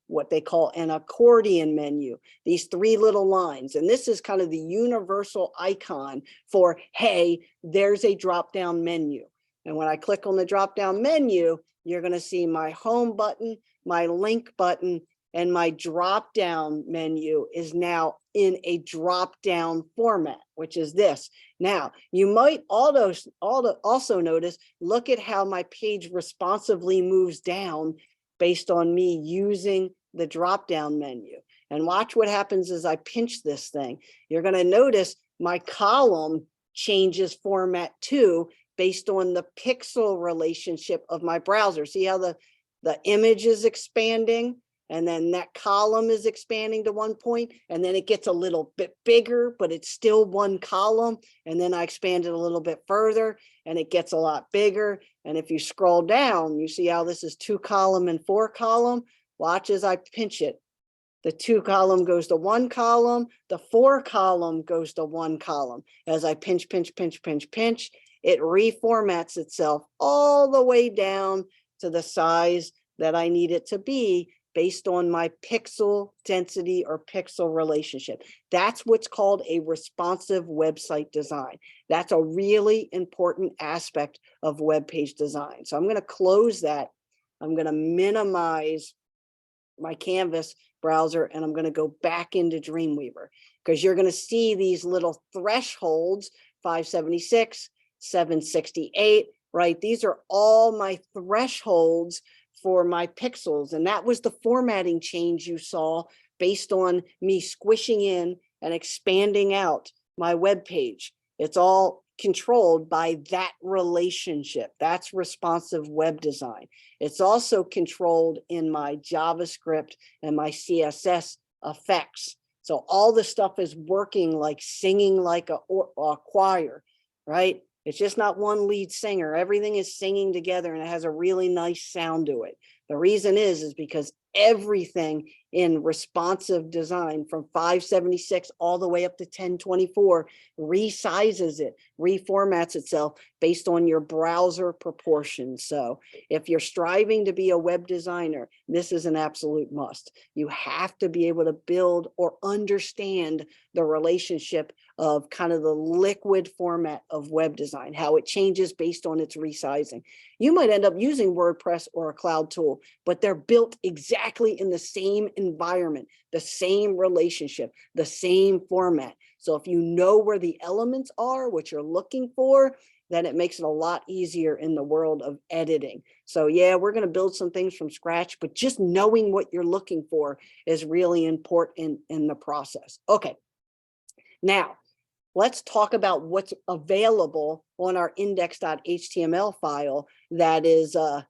what they call an accordion menu, these 3 little lines. And this is kind of the universal icon for, hey, there's a drop-down menu. And when I click on the drop-down menu, you're going to see my home button, my link button, and my drop-down menu is now in a drop-down format, which is this. Now, you might also notice, look at how my page responsively moves down based on me using the drop-down menu. And watch what happens as I pinch this thing. You're going to notice my column changes format too, based on the pixel relationship of my browser. See how the image is expanding, and then that column is expanding to one point, and then it gets a little bit bigger, but it's still one column. And then I expand it a little bit further, and it gets a lot bigger. And if you scroll down, you see how this is 2 column and 4 column. Watch as I pinch it. The 2 column goes to 1 column. The 4 column goes to 1 column. As I pinch, pinch, pinch, pinch, pinch, it reformats itself all the way down to the size that I need it to be based on my pixel density or pixel relationship. That's what's called a responsive website design. That's a really important aspect of web page design. So I'm going to close that. I'm going to minimize my Canvas browser, and I'm going to go back into Dreamweaver, because you're going to see these little thresholds, 576, 768, right? These are all my thresholds for my pixels. And that was the formatting change you saw based on me squishing in and expanding out my web page. It's all controlled by that relationship. That's responsive web design. It's also controlled in my JavaScript and my CSS effects. So all the stuff is working like singing like a choir, right? It's just not one lead singer. Everything is singing together, and it has a really nice sound to it. The reason is because everything in responsive design from 576 all the way up to 1024 resizes it, reformats itself based on your browser proportions. So if you're striving to be a web designer, this is an absolute must. You have to be able to build or understand the relationship of kind of the liquid format of web design, how it changes based on its resizing. You might end up using WordPress or a cloud tool, but they're built exactly in the same environment, the same relationship, the same format. So if you know where the elements are, what you're looking for, then it makes it a lot easier in the world of editing. So yeah, we're going to build some things from scratch, but just knowing what you're looking for is really important in the process. Okay, now let's talk about what's available on our index.html file that is the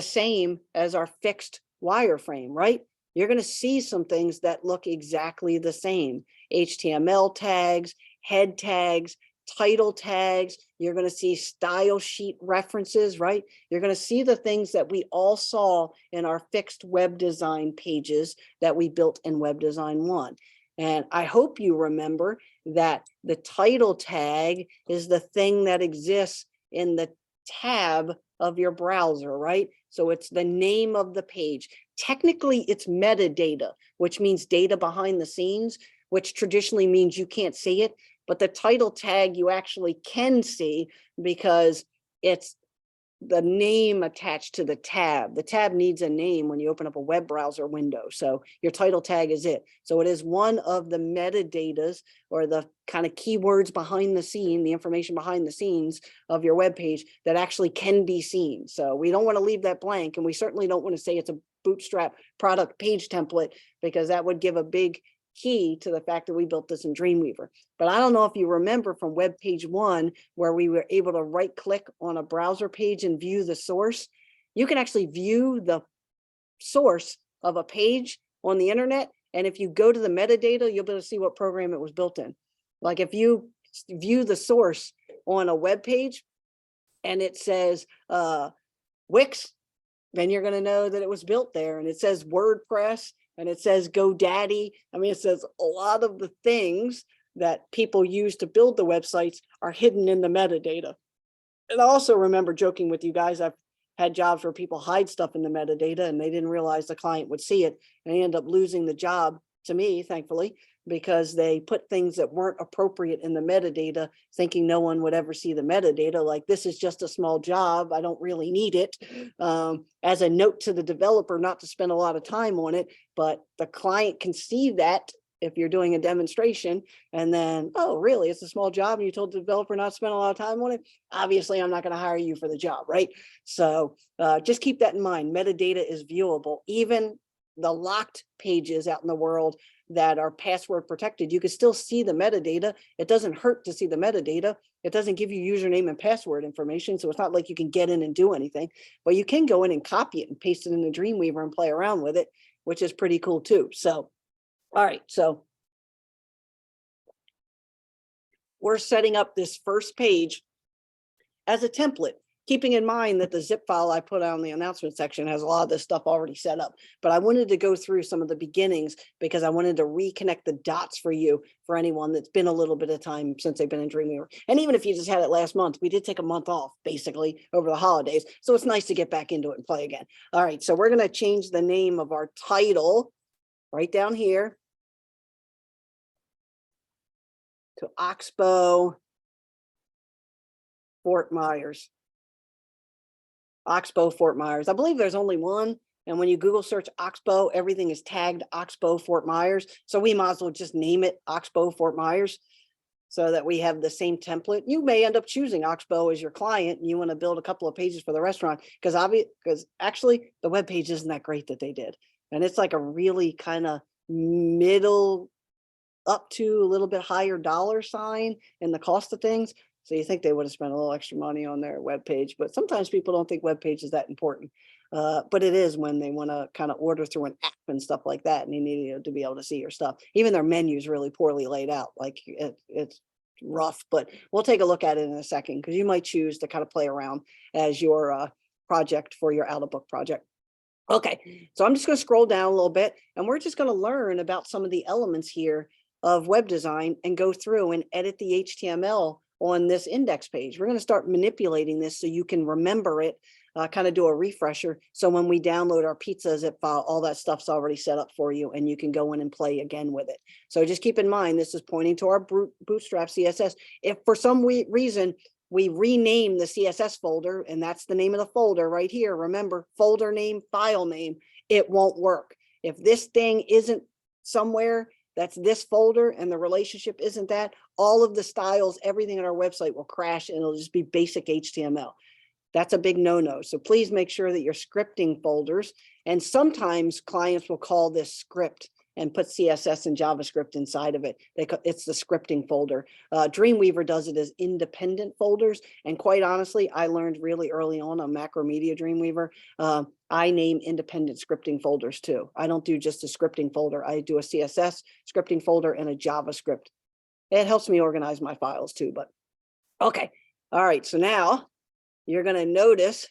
same as our fixed wireframe, right? You're going to see some things that look exactly the same. HTML tags, head tags, title tags, you're going to see style sheet references, right? You're going to see the things that we all saw in our fixed web design pages that we built in Web Design 1. And I hope you remember that the title tag is the thing that exists in the tab of your browser, right? So it's the name of the page. Technically, it's metadata, which means data behind the scenes, which traditionally means you can't see it. But the title tag you actually can see because it's the name attached to the tab. The tab needs a name when you open up a web browser window. So your title tag is it. So it is one of the metadatas or the kind of keywords behind the scene, the information behind the scenes of your web page that actually can be seen. So we don't want to leave that blank, and we certainly don't want to say it's a Bootstrap product page template, because that would give a big key to the fact that we built this in Dreamweaver. But I don't know if you remember from web page 1, where we were able to right click on a browser page and view the source. You can actually view the source of a page on the internet. And if you go to the metadata, you'll be able to see what program it was built in. Like if you view the source on a web page and it says Wix, then you're going to know that it was built there. And it says WordPress, and it says GoDaddy. I mean, it says a lot of the things that people use to build the websites are hidden in the metadata. And I also remember joking with you guys, I've had jobs where people hide stuff in the metadata and they didn't realize the client would see it, and they end up losing the job to me, thankfully, because they put things that weren't appropriate in the metadata, thinking no one would ever see the metadata. Like, this is just a small job, I don't really need it. As a note to the developer not to spend a lot of time on it, but the client can see that if you're doing a demonstration, and then, oh, really, it's a small job and you told the developer not to spend a lot of time on it? Obviously, I'm not going to hire you for the job, right? So just keep that in mind. Metadata is viewable. Even the locked pages out in the world that are password protected, you can still see the metadata. It doesn't hurt to see the metadata. It doesn't give you username and password information, so it's not like you can get in and do anything, but you can go in and copy it and paste it in the Dreamweaver and play around with it, which is pretty cool too. So, all right, so we're setting up this first page as a template, keeping in mind that the zip file I put on the announcement section has a lot of this stuff already set up. But I wanted to go through some of the beginnings because I wanted to reconnect the dots for you, for anyone that's been a little bit of time since they've been in Dreamweaver. And even if you just had it last month, we did take a month off basically over the holidays. So it's nice to get back into it and play again. All right, so we're going to change the name of our title right down here to Oxbow Fort Myers. Oxbow Fort Myers. I believe there's only one. And when you Google search Oxbow, everything is tagged Oxbow Fort Myers. So we might as well just name it Oxbow Fort Myers so that we have the same template. You may end up choosing Oxbow as your client and you want to build a couple of pages for the restaurant, because actually the web page isn't that great that they did. And it's like a really kind of middle up to a little bit higher dollar sign in the cost of things. So you think they would have spent a little extra money on their web page, but sometimes people don't think web page is that important. But it is when they want to kind of order through an app and stuff like that, and you need to be able to see your stuff. Even their menu is really poorly laid out. Like it's rough, but we'll take a look at it in a second, because you might choose to kind of play around as your project for your out of book project. Okay, so I'm just going to scroll down a little bit, and we're just going to learn about some of the elements here of web design and go through and edit the HTML on this index page. We're going to start manipulating this so you can remember it, kind of do a refresher. So when we download our pizza zip file, all that stuff's already set up for you and you can go in and play again with it. So just keep in mind, this is pointing to our Bootstrap CSS. If for some reason we rename the CSS folder, and that's the name of the folder right here, remember, folder name, file name, it won't work. If this thing isn't somewhere that's this folder and the relationship isn't that, all of the styles, everything on our website will crash and it'll just be basic HTML. That's a big no-no. So please make sure that you're scripting folders. And sometimes clients will call this script and put CSS and JavaScript inside of it. It's the scripting folder. Dreamweaver does it as independent folders. And quite honestly, I learned really early on Macromedia Dreamweaver, I name independent scripting folders too. I don't do just a scripting folder. I do a CSS scripting folder and a JavaScript. It helps me organize my files too, but Okay, all right, so now you're going to notice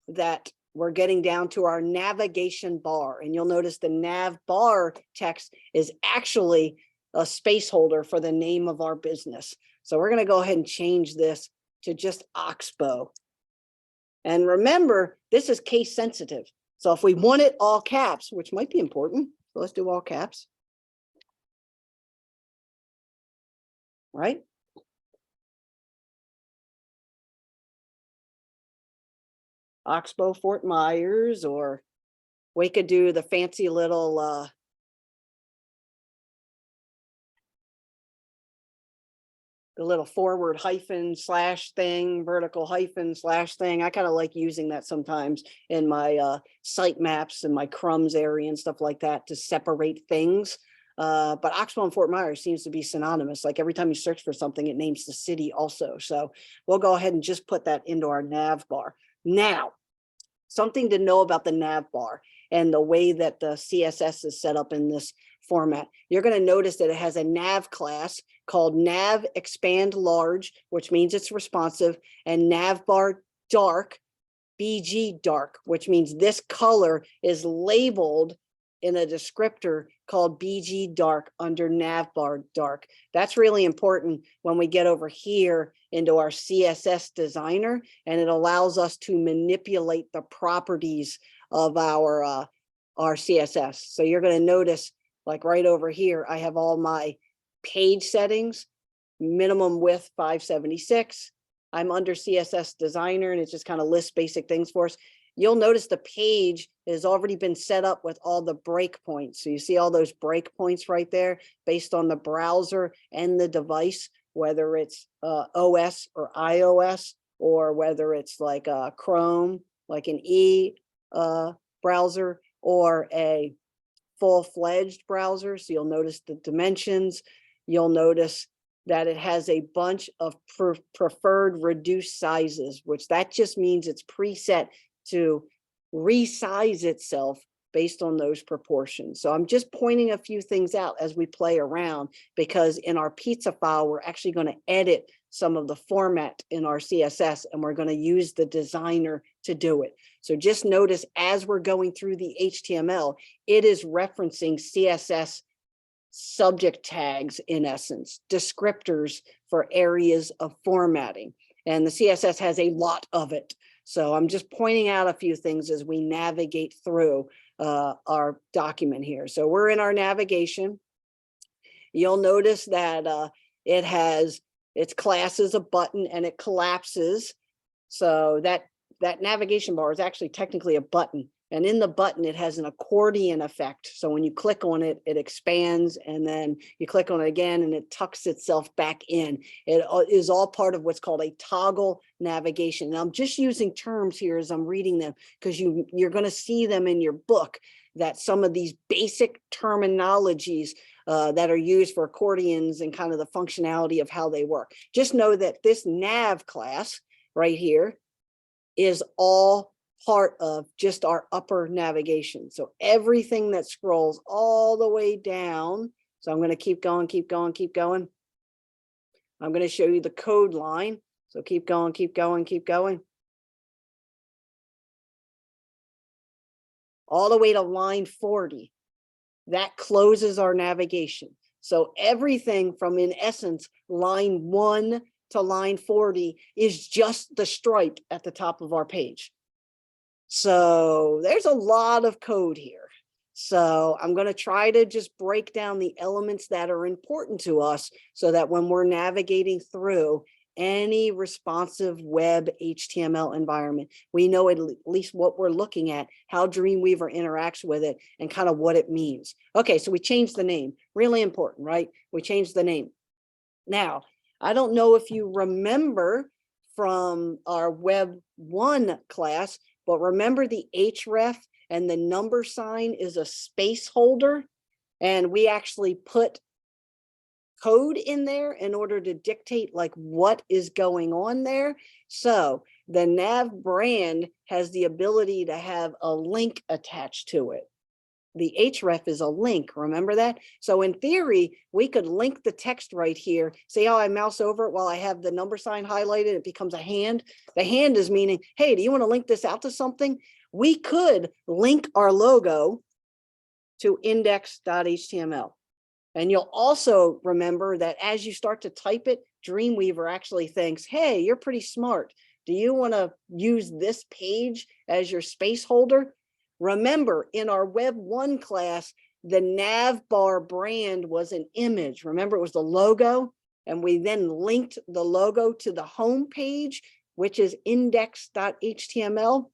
that we're getting down to our navigation bar, and you'll notice the nav bar text is actually a space holder for the name of our business. So we're going to go ahead and change this to just Oxbow. And remember, this is case sensitive. So if we want it all caps, which might be important, so let's do all caps. Right? Oxbow Fort Myers, or we could do the fancy little the little forward hyphen slash thing, vertical hyphen slash thing. I kind of like using that sometimes in my site maps and my crumbs area and stuff like that to separate things. But Oxbow and Fort Myers seems to be synonymous. Like every time you search for something, it names the city also. So we'll go ahead and just put that into our nav bar. Now, something to know about the nav bar and the way that the CSS is set up in this format. You're going to notice that it has a nav class called nav expand large, which means it's responsive, and nav bar dark, BG dark, which means this color is labeled in a descriptor called BG dark under navbar dark. That's really important when we get over here into our CSS designer, and it allows us to manipulate the properties of our CSS. So you're going to notice, like right over here, I have all my page settings, minimum width 576. I'm under CSS designer, and it just kind of lists basic things for us. You'll notice the page has already been set up with all the breakpoints. So you see all those breakpoints right there based on the browser and the device, whether it's OS or iOS, or whether it's like Chrome, like an E browser, or a full-fledged browser. So you'll notice the dimensions. You'll notice that it has a bunch of preferred reduced sizes, which that just means it's preset to resize itself based on those proportions. So I'm just pointing a few things out as we play around, because in our pizza file, we're actually going to edit some of the format in our CSS, and we're going to use the designer to do it. So just notice as we're going through the HTML, it is referencing CSS subject tags, in essence, descriptors for areas of formatting. And the CSS has a lot of it. So I'm just pointing out a few things as we navigate through our document here. So we're in our navigation. You'll notice that it has its class is a button, and it collapses. So that navigation bar is actually technically a button. And in the button, it has an accordion effect. So when you click on it, it expands, and then you click on it again and it tucks itself back in. It is all part of what's called a toggle navigation. And I'm just using terms here as I'm reading them, because you're going to see them in your book, that some of these basic terminologies that are used for accordions and kind of the functionality of how they work. Just know that this nav class right here is all part of just our upper navigation. So everything that scrolls all the way down. So I'm going to keep going, keep going, keep going. I'm going to show you the code line. So keep going, keep going, keep going. All the way to line 40. That closes our navigation. So everything from, in essence, line 1 to line 40 is just the stripe at the top of our page. So there's a lot of code here. So I'm going to try to just break down the elements that are important to us, so that when we're navigating through any responsive web HTML environment, we know at least what we're looking at, how Dreamweaver interacts with it, and kind of what it means. Okay, so we changed the name. Really important, right? We changed the name. Now, I don't know if you remember from our Web 1 class, but remember the href and the number sign is a space holder, and we actually put code in there in order to dictate like what is going on there. So the nav brand has the ability to have a link attached to it. The href is a link, remember that? So in theory, we could link the text right here. See how I mouse over it while I have the number sign highlighted, it becomes a hand. The hand is meaning, hey, do you want to link this out to something? We could link our logo to index.html. And you'll also remember that as you start to type it, Dreamweaver actually thinks, hey, you're pretty smart. Do you want to use this page as your space holder? Remember, in our Web 1 class, the navbar brand was an image. Remember, it was the logo, and we then linked the logo to the home page, which is index.html.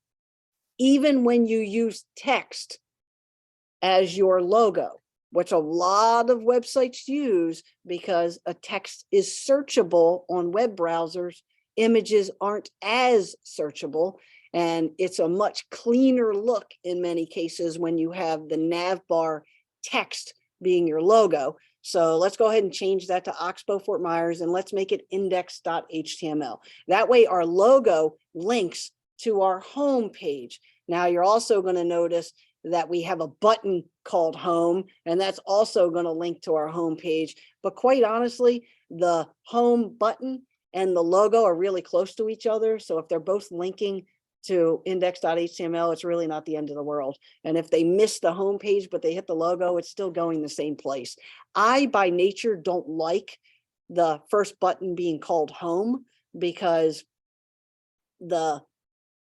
Even when you use text as your logo, which a lot of websites use because a text is searchable on web browsers, images aren't as searchable. And it's a much cleaner look in many cases when you have the navbar text being your logo. So let's go ahead and change that to Oxbow Fort Myers, and let's make it index.html. That way our logo links to our home page. Now you're also going to notice that we have a button called home, and that's also going to link to our home page. But quite honestly, the home button and the logo are really close to each other. So if they're both linking to index.html, it's really not the end of the world. And if they miss the home page, but they hit the logo, it's still going the same place. I, by nature, don't like the first button being called home because the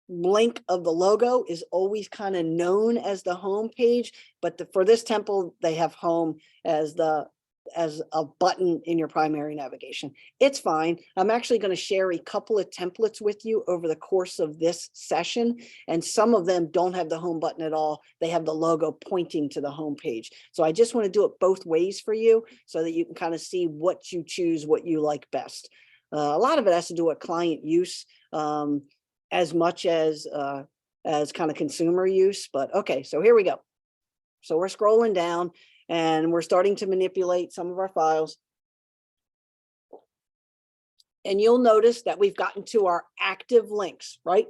link of the logo is always kind of known as the home page, but for this temple, they have home as a button in your primary navigation. It's fine. I'm actually going to share a couple of templates with you over the course of this session, and some of them don't have the home button at all. They have the logo pointing to the home page. So I just want to do it both ways for you so that you can kind of see what you choose, what you like best. A lot of it has to do with client use, as much as kind of consumer use, but okay, so here we go. So we're scrolling down and we're starting to manipulate some of our files. And you'll notice that we've gotten to our active links, right?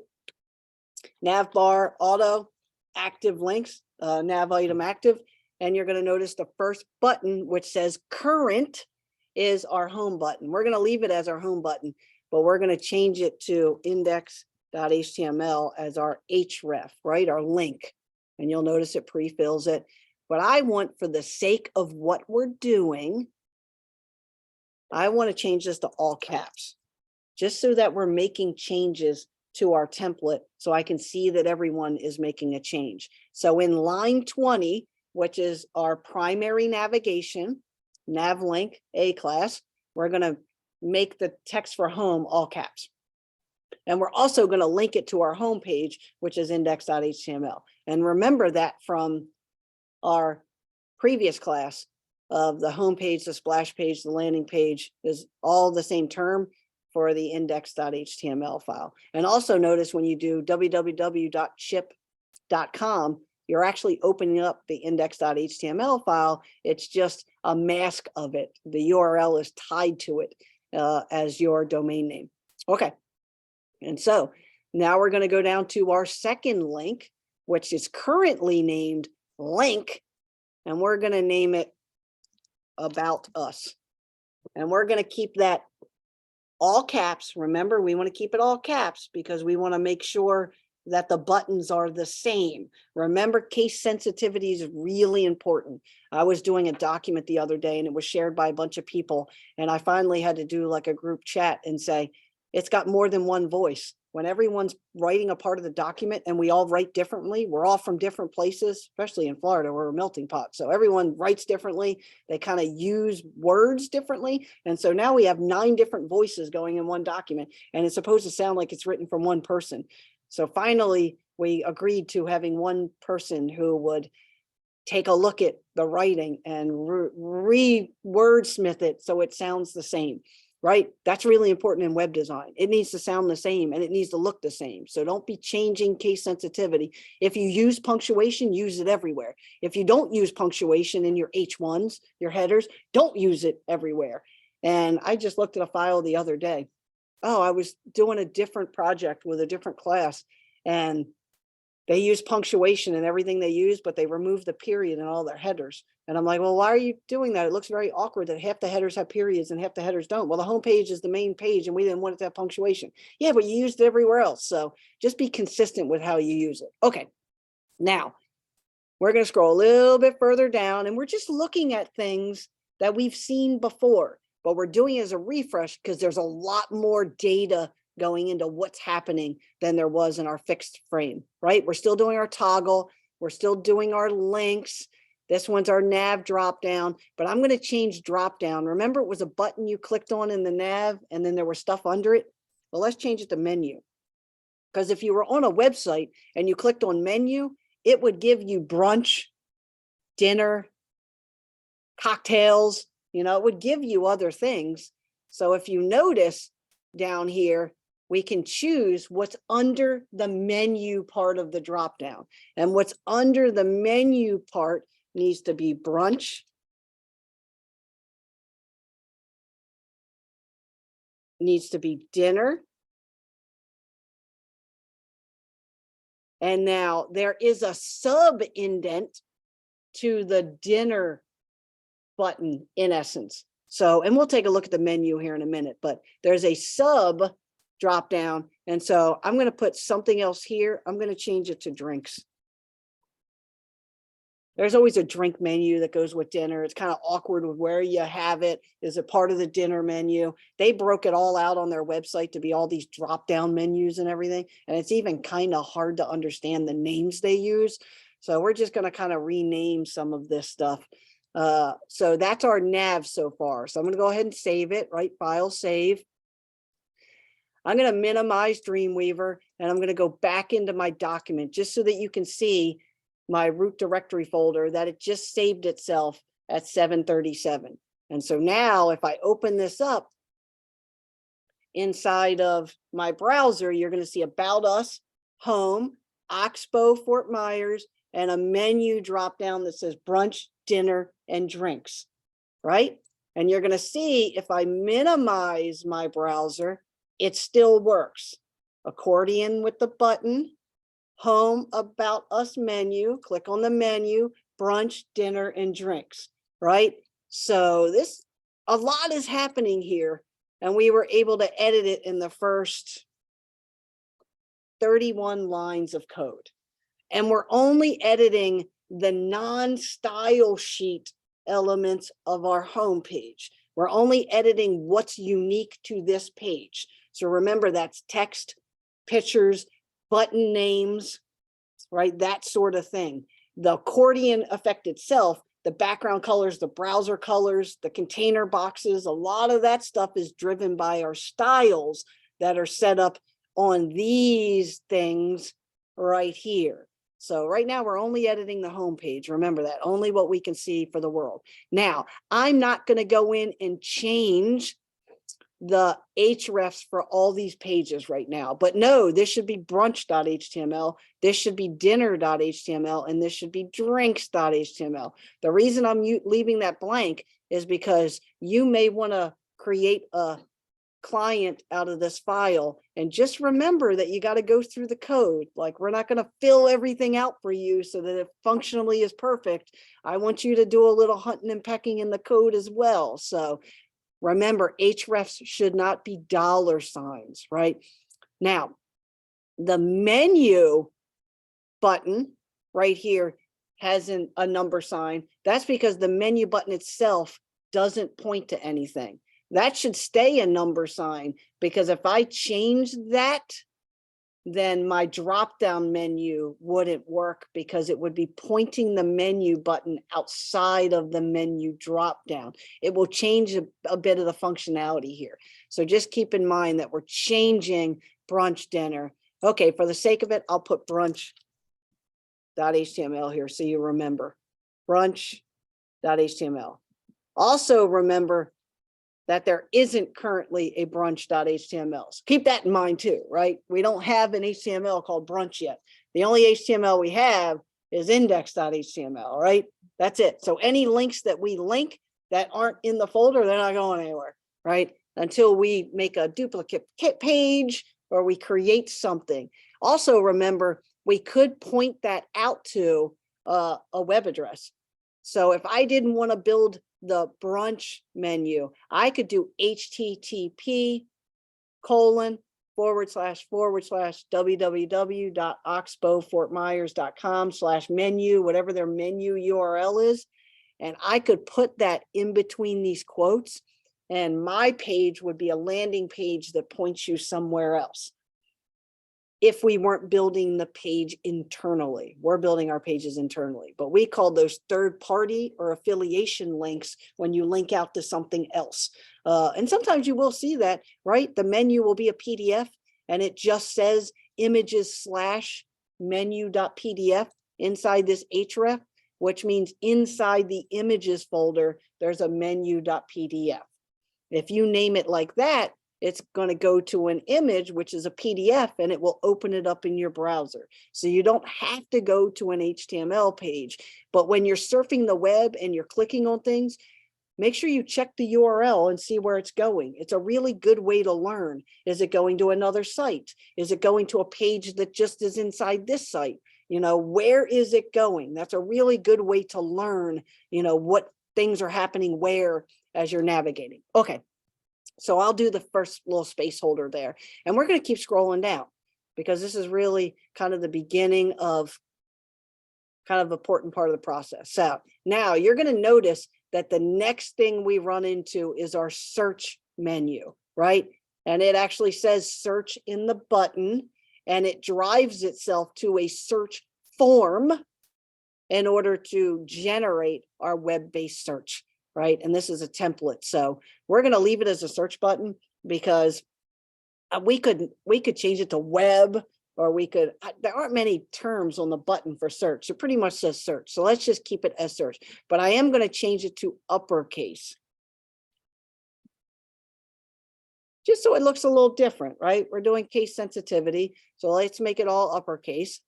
Navbar, auto, active links, nav item active. And you're going to notice the first button, which says current, is our home button. We're going to leave it as our home button, but we're going to change it to index.html as our href, right? Our link. And you'll notice it pre-fills it. But I want, for the sake of what we're doing, I want to change this to all caps, just so that we're making changes to our template so I can see that everyone is making a change. So in line 20, which is our primary navigation, nav link, A class, we're going to make the text for home all caps. And we're also going to link it to our home page, which is index.html. And remember that from our previous class of the home page, the splash page, the landing page is all the same term for the index.html file. And also notice when you do www.chip.com, you're actually opening up the index.html file. It's just a mask of it. The URL is tied to it as your domain name. Okay. And so now we're going to go down to our second link, which is currently named link, and we're going to name it about us. And we're going to keep that all caps. Remember, we want to keep it all caps because we want to make sure that the buttons are the same. Remember, case sensitivity is really important. I was doing a document the other day and it was shared by a bunch of people. And I finally had to do like a group chat and say, it's got more than one voice. When everyone's writing a part of the document and we all write differently, we're all from different places, especially in Florida, we're a melting pot. So everyone writes differently. They kind of use words differently. And so now we have 9 different voices going in one document, and it's supposed to sound like it's written from one person. So finally, we agreed to having one person who would take a look at the writing and re-wordsmith it so it sounds the same. Right? That's really important in web design. It needs to sound the same and it needs to look the same. So don't be changing case sensitivity. If you use punctuation, use it everywhere. If you don't use punctuation in your H1s, your headers, don't use it everywhere. And I just looked at a file the other day. Oh, I was doing a different project with a different class, and They use punctuation in everything they use, but they remove the period in all their headers. And I'm like, well, why are you doing that? It looks very awkward that half the headers have periods and half the headers don't. Well, the home page is the main page and we didn't want it to have punctuation. Yeah, but you used it everywhere else. So just be consistent with how you use it. Okay, now we're going to scroll a little bit further down and we're just looking at things that we've seen before, but we're doing it as a refresh because there's a lot more data going into what's happening than there was in our fixed frame, right? We're still doing our toggle. We're still doing our links. This one's our nav drop down, but I'm going to change drop down. Remember, it was a button you clicked on in the nav and then there was stuff under it. Well, let's change it to menu. Because if you were on a website and you clicked on menu, it would give you brunch, dinner, cocktails, it would give you other things. So if you notice down here, we can choose what's under the menu part of the drop down. And what's under the menu part needs to be brunch, needs to be dinner. And now there is a sub indent to the dinner button in essence. So, and we'll take a look at the menu here in a minute, but there's a sub drop down. And so I'm going to put something else here. I'm going to change it to drinks. There's always a drink menu that goes with dinner. It's kind of awkward with where you have it. Is it part of the dinner menu? They broke it all out on their website to be all these drop down menus and everything. And it's even kind of hard to understand the names they use. So we're just going to kind of rename some of this stuff. So that's our nav so far. So I'm going to go ahead and save it, right? File, save. I'm going to minimize Dreamweaver and I'm going to go back into my document just so that you can see my root directory folder that it just saved itself at 737. And so now if I open this up inside of my browser, you're going to see About Us, Home, Oxbow, Fort Myers, and a menu drop down that says brunch, dinner, and drinks, right? And you're going to see if I minimize my browser, it still works. Accordion with the button, Home, About Us menu, click on the menu, brunch, dinner, and drinks, right? So a lot is happening here, and we were able to edit it in the first 31 lines of code. And we're only editing the non-style sheet elements of our home page. We're only editing what's unique to this page. So remember, that's text, pictures, button names, right? That sort of thing. The accordion effect itself, the background colors, the browser colors, the container boxes, a lot of that stuff is driven by our styles that are set up on these things right here. So right now we're only editing the home page. Remember that, only what we can see for the world. Now, I'm not going to go in and change the hrefs for all these pages right now, but no, this should be brunch.html, this should be dinner.html, and this should be drinks.html. The reason I'm leaving that blank is because you may want to create a client out of this file, and just remember that you got to go through the code. Like, we're not going to fill everything out for you so that it functionally is perfect. I want you to do a little hunting and pecking in the code as well. So remember, hrefs should not be $signs, right? Now, the menu button right here has a number sign. That's because the menu button itself doesn't point to anything. That should stay a number sign, because if I change that, then my drop-down menu wouldn't work, because it would be pointing the menu button outside of the menu drop-down. It will change a bit of the functionality here. So just keep in mind that we're changing brunch, dinner. Okay, for the sake of it, I'll put brunch.html here so you remember. Brunch.html. Also remember that there isn't currently a brunch.html. So keep that in mind too, right? We don't have an HTML called brunch yet. The only HTML we have is index.html, right? That's it. So any links that we link that aren't in the folder, they're not going anywhere, right? Until we make a duplicate page or we create something. Also remember, we could point that out to a web address. So if I didn't want to build the brunch menu, I could do http://www.oxbow-fortmyers.com/menu, whatever their menu URL is. And I could put that in between these quotes, and my page would be a landing page that points you somewhere else. If we weren't building the page internally, we're building our pages internally, but we call those third party or affiliation links when you link out to something else. And sometimes you will see that, right? The menu will be a PDF and it just says images/menu.pdf inside this href, which means inside the images folder, there's a menu.pdf. If you name it like that, it's going to go to an image, which is a PDF, and it will open it up in your browser. So you don't have to go to an HTML page. But when you're surfing the web and you're clicking on things, make sure you check the URL and see where it's going. It's a really good way to learn. Is it going to another site? Is it going to a page that just is inside this site? You know, where is it going? That's a really good way to learn, you know, what things are happening where as you're navigating. Okay. So I'll do the first little space holder there, and we're going to keep scrolling down because this is really kind of the beginning of kind of important part of the process. So now you're going to notice that the next thing we run into is our search menu, right? And it actually says search in the button, and it drives itself to a search form in order to generate our web-based search. Right? And this is a template. So we're going to leave it as a search button because we could change it to web, or we could, there aren't many terms on the button for search. It pretty much says search. So let's just keep it as search, but I am going to change it to uppercase. Just so it looks a little different, right? We're doing case sensitivity. So let's make it all uppercase.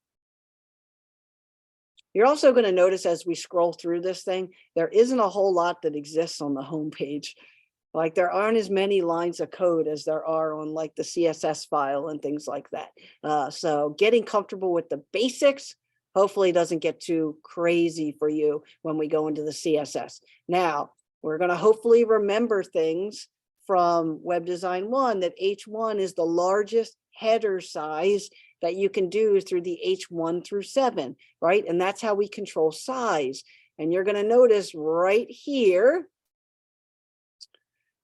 You're also going to notice as we scroll through this thing, there isn't a whole lot that exists on the home page. Like there aren't as many lines of code as there are on like the CSS file and things like that. So getting comfortable with the basics hopefully doesn't get too crazy for you when we go into the CSS. Now, we're going to hopefully remember things from Web Design 1 that H1 is the largest header size that you can do through the H1 through 7, right? And that's how we control size. And you're going to notice right here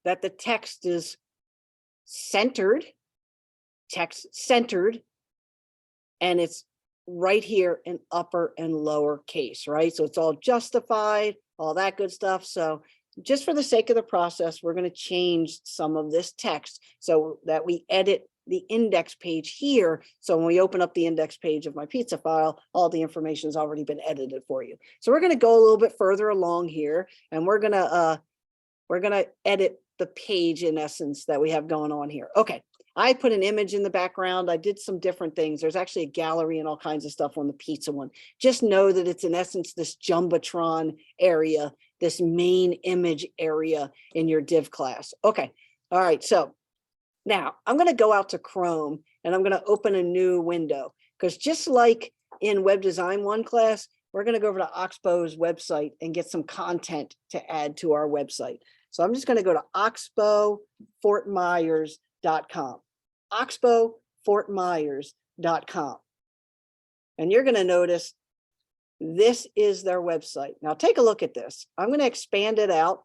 that the text is centered, text centered, and it's right here in upper and lower case, right? So it's all justified, all that good stuff. So just for the sake of the process, we're going to change some of this text so that we edit the index page here. So when we open up the index page of my pizza file, all the information has already been edited for you. So we're going to go a little bit further along here, and we're going to edit the page in essence that we have going on here. Okay. I put an image in the background. I did some different things. There's actually a gallery and all kinds of stuff on the pizza one. Just know that it's in essence this Jumbotron area, this main image area in your div class. Okay. All right. So now I'm going to go out to Chrome and I'm going to open a new window, because just like in Web Design 1 class, we're going to go over to Oxbow's website and get some content to add to our website. So I'm just going to go to oxbowfortmyers.com, oxbowfortmyers.com. And you're going to notice this is their website. Now take a look at this. I'm going to expand it out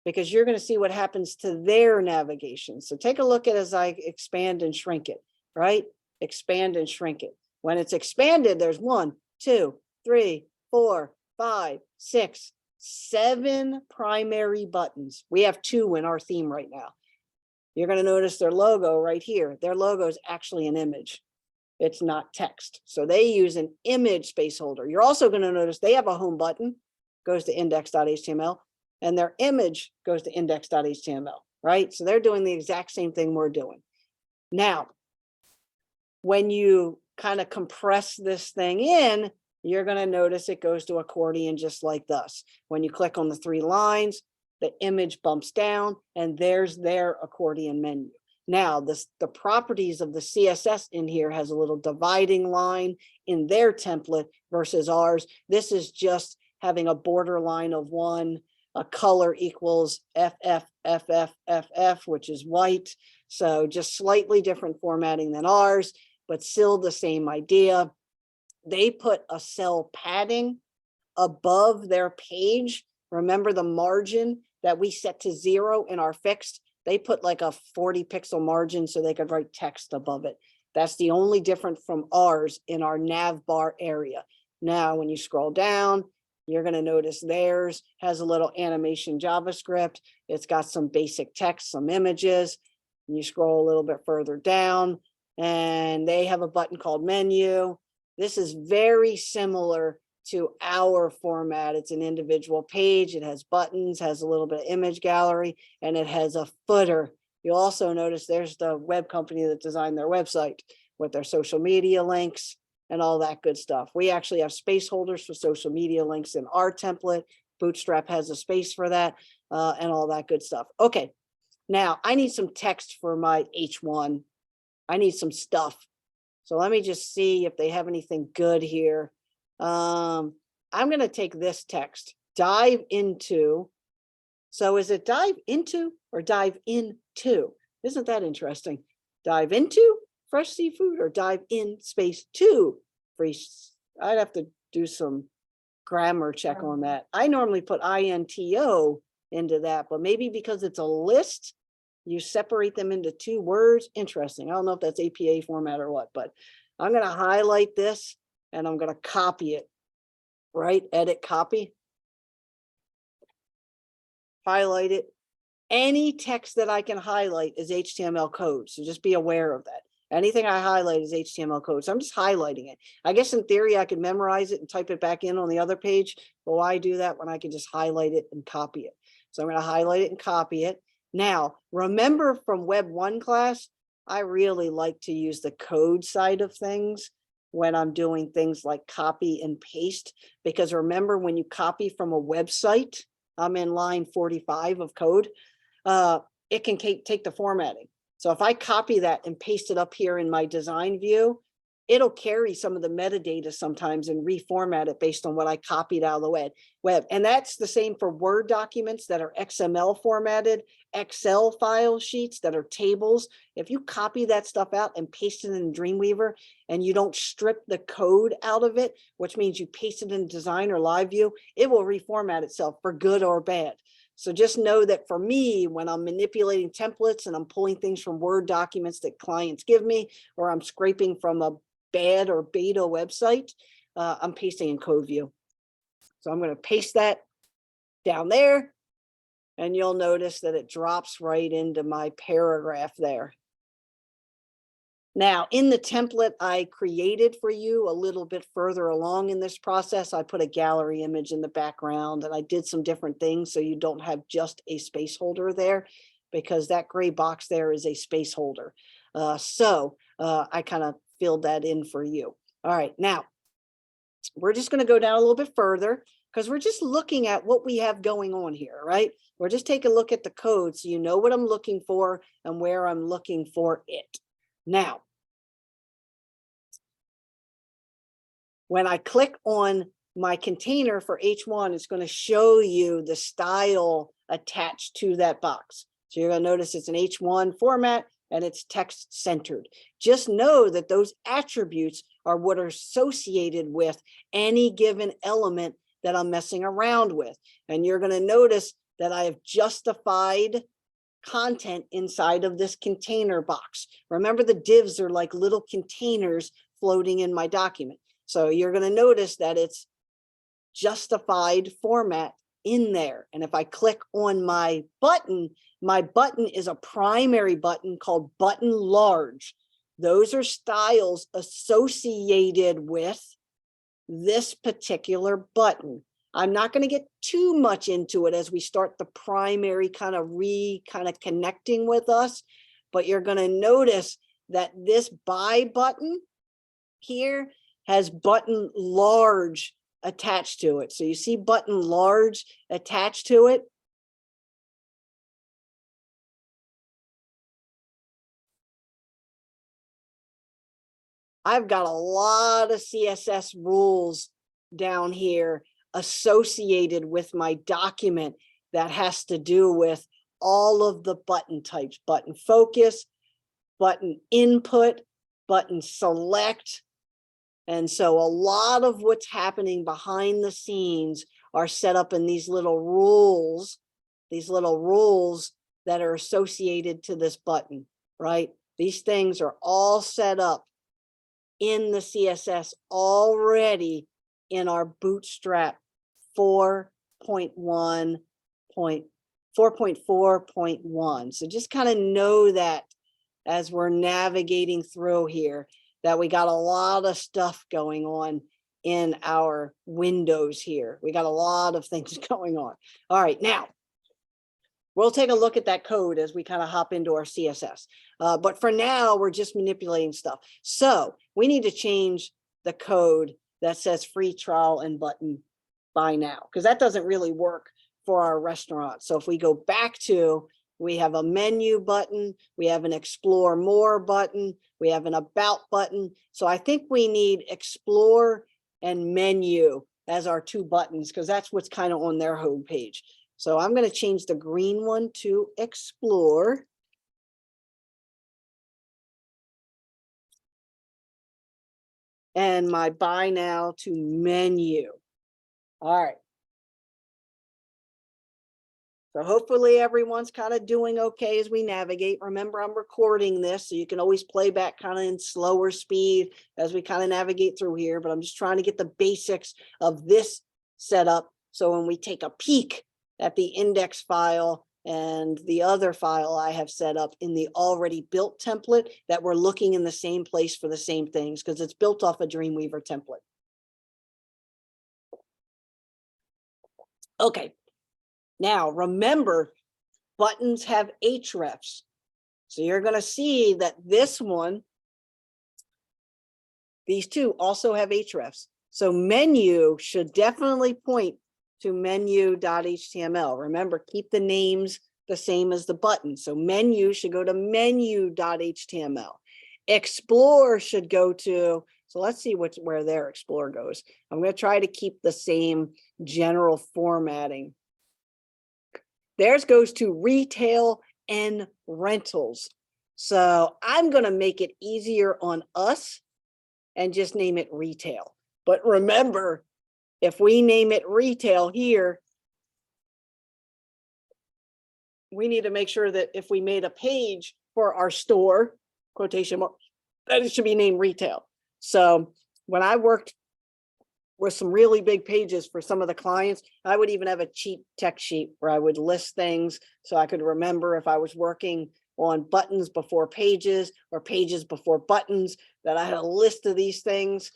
because you're going to see what happens to their navigation. So take a look at as I expand and shrink it, right? Expand and shrink it. When it's expanded, there's 1, 2, 3, 4, 5, 6, 7 primary buttons. We have 2 in our theme right now. You're going to notice their logo right here. Their logo is actually an image. It's not text. So they use an image space holder. You're also going to notice they have a home button, goes to index.html, and their image goes to index.html, right? So they're doing the exact same thing we're doing. Now, when you kind of compress this thing in, you're going to notice it goes to accordion just like this. When you click on the 3 lines, the image bumps down and there's their accordion menu. Now, the properties of the CSS in here has a little dividing line in their template versus ours. This is just having a borderline of one, a color equals FF, which is white. So just slightly different formatting than ours, but still the same idea. They put a cell padding above their page. Remember the margin that we set to 0 in our fixed? They put like a 40 pixel margin so they could write text above it. That's the only difference from ours in our nav bar area. Now, when you scroll down, you're going to notice theirs has a little animation JavaScript. It's got some basic text, some images. And you scroll a little bit further down, and they have a button called menu. This is very similar to our format. It's an individual page. It has buttons, has a little bit of image gallery, and it has a footer. You'll also notice there's the web company that designed their website with their social media links and all that good stuff. We actually have space holders for social media links in our template. Bootstrap has a space for that and all that good stuff. Okay, now I need some text for my H1. I need some stuff. So let me just see if they have anything good here. I'm going to take this text, dive into. So is it dive into or dive into? Isn't that interesting? Dive into fresh seafood or dive in space to free. I'd have to do some grammar check on that. I normally put INTO into that, but maybe because it's a list, you separate them into 2 words. Interesting. I don't know if that's APA format or what, but I'm going to highlight this and I'm going to copy it, right? Edit, copy. Highlight it. Any text that I can highlight is HTML code. So just be aware of that. Anything I highlight is HTML code. So I'm just highlighting it. I guess in theory, I could memorize it and type it back in on the other page. But why do that when I can just highlight it and copy it? So I'm going to highlight it and copy it. Now, remember from Web 1 class, I really like to use the code side of things when I'm doing things like copy and paste, because remember when you copy from a website, I'm in line 45 of code, it can take the formatting. So if I copy that and paste it up here in my design view, it'll carry some of the metadata sometimes and reformat it based on what I copied out of the web. And that's the same for Word documents that are XML formatted, Excel file sheets that are tables. If you copy that stuff out and paste it in Dreamweaver and you don't strip the code out of it, which means you paste it in Design or Live View, it will reformat itself for good or bad. So just know that for me, when I'm manipulating templates and I'm pulling things from Word documents that clients give me, or I'm scraping from a bad or beta website, I'm pasting in code view. So I'm going to paste that down there, and you'll notice that it drops right into my paragraph there. Now, in the template I created for you a little bit further along in this process, I put a gallery image in the background and I did some different things so you don't have just a space holder there, because that gray box there is a space holder. I kind of filled that in for you. All right, now we're just going to go down a little bit further because we're just looking at what we have going on here, right? We're just taking a look at the code so you know what I'm looking for and where I'm looking for it. Now, when I click on my container for H1, it's going to show you the style attached to that box. So you're going to notice it's an H1 format and it's text centered. Just know that those attributes are what are associated with any given element that I'm messing around with. And you're going to notice that I have justified content inside of this container box. Remember, the divs are like little containers floating in my document. So you're going to notice that it's justified format in there. And if I click on my button is a primary button called button large. Those are styles associated with this particular button. I'm not going to get too much into it as we start the primary kind of connecting with us, but you're going to notice that this buy button here has button large attached to it. So you see button large attached to it. I've got a lot of CSS rules down here associated with my document that has to do with all of the button types, button focus, button input, button select. And so a lot of what's happening behind the scenes are set up in these little rules that are associated to this button, right? These things are all set up in the CSS already in our Bootstrap 4.4.1. So just kind of know that as we're navigating through here, that we got a lot of stuff going on in our windows here. We got a lot of things going on. All right, now we'll take a look at that code as we kind of hop into our CSS. But for now, we're just manipulating stuff. So we need to change the code that says free trial and button buy now, because that doesn't really work for our restaurant. So if we go back to, we have a menu button, we have an explore more button, we have an about button. So I think we need explore and menu as our two buttons, because that's what's kind of on their home page. So I'm going to change the green one to explore. And my buy now to menu. All right. So hopefully everyone's kind of doing okay as we navigate. Remember, I'm recording this, so you can always play back kind of in slower speed as we kind of navigate through here. But I'm just trying to get the basics of this setup. So when we take a peek at the index file and the other file I have set up in the already built template, that we're looking in the same place for the same things, because it's built off a Dreamweaver template. Okay. Now, remember, buttons have hrefs. So you're going to see that this one, these two also have hrefs. So menu should definitely point to menu.html. Remember, keep the names the same as the button. So menu should go to menu.html. Explore should go to, so let's see where their explore goes. I'm going to try to keep the same general formatting. Theirs goes to retail and rentals. So I'm going to make it easier on us and just name it retail. But remember, if we name it retail here, we need to make sure that if we made a page for our store, quotation mark, that it should be named retail. So when I worked with some really big pages for some of the clients, I would even have a cheap text sheet where I would list things so I could remember if I was working on buttons before pages or pages before buttons, that I had a list of these things.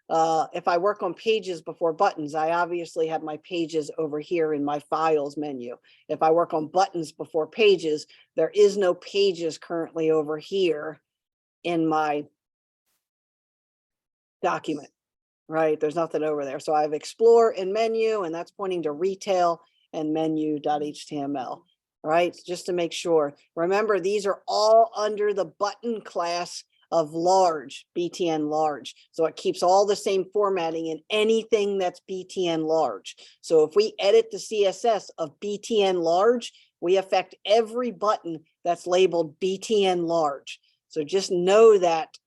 If I work on pages before buttons, I obviously have my pages over here in my files menu. If I work on buttons before pages, there is no pages currently over here in my document. Right, there's nothing over there. So I have explore and menu, and that's pointing to retail and menu.html. Right, just to make sure. Remember, these are all under the button class of large, BTN large. So it keeps all the same formatting in anything that's BTN large. So if we edit the CSS of BTN large, we affect every button that's labeled BTN large. So just know that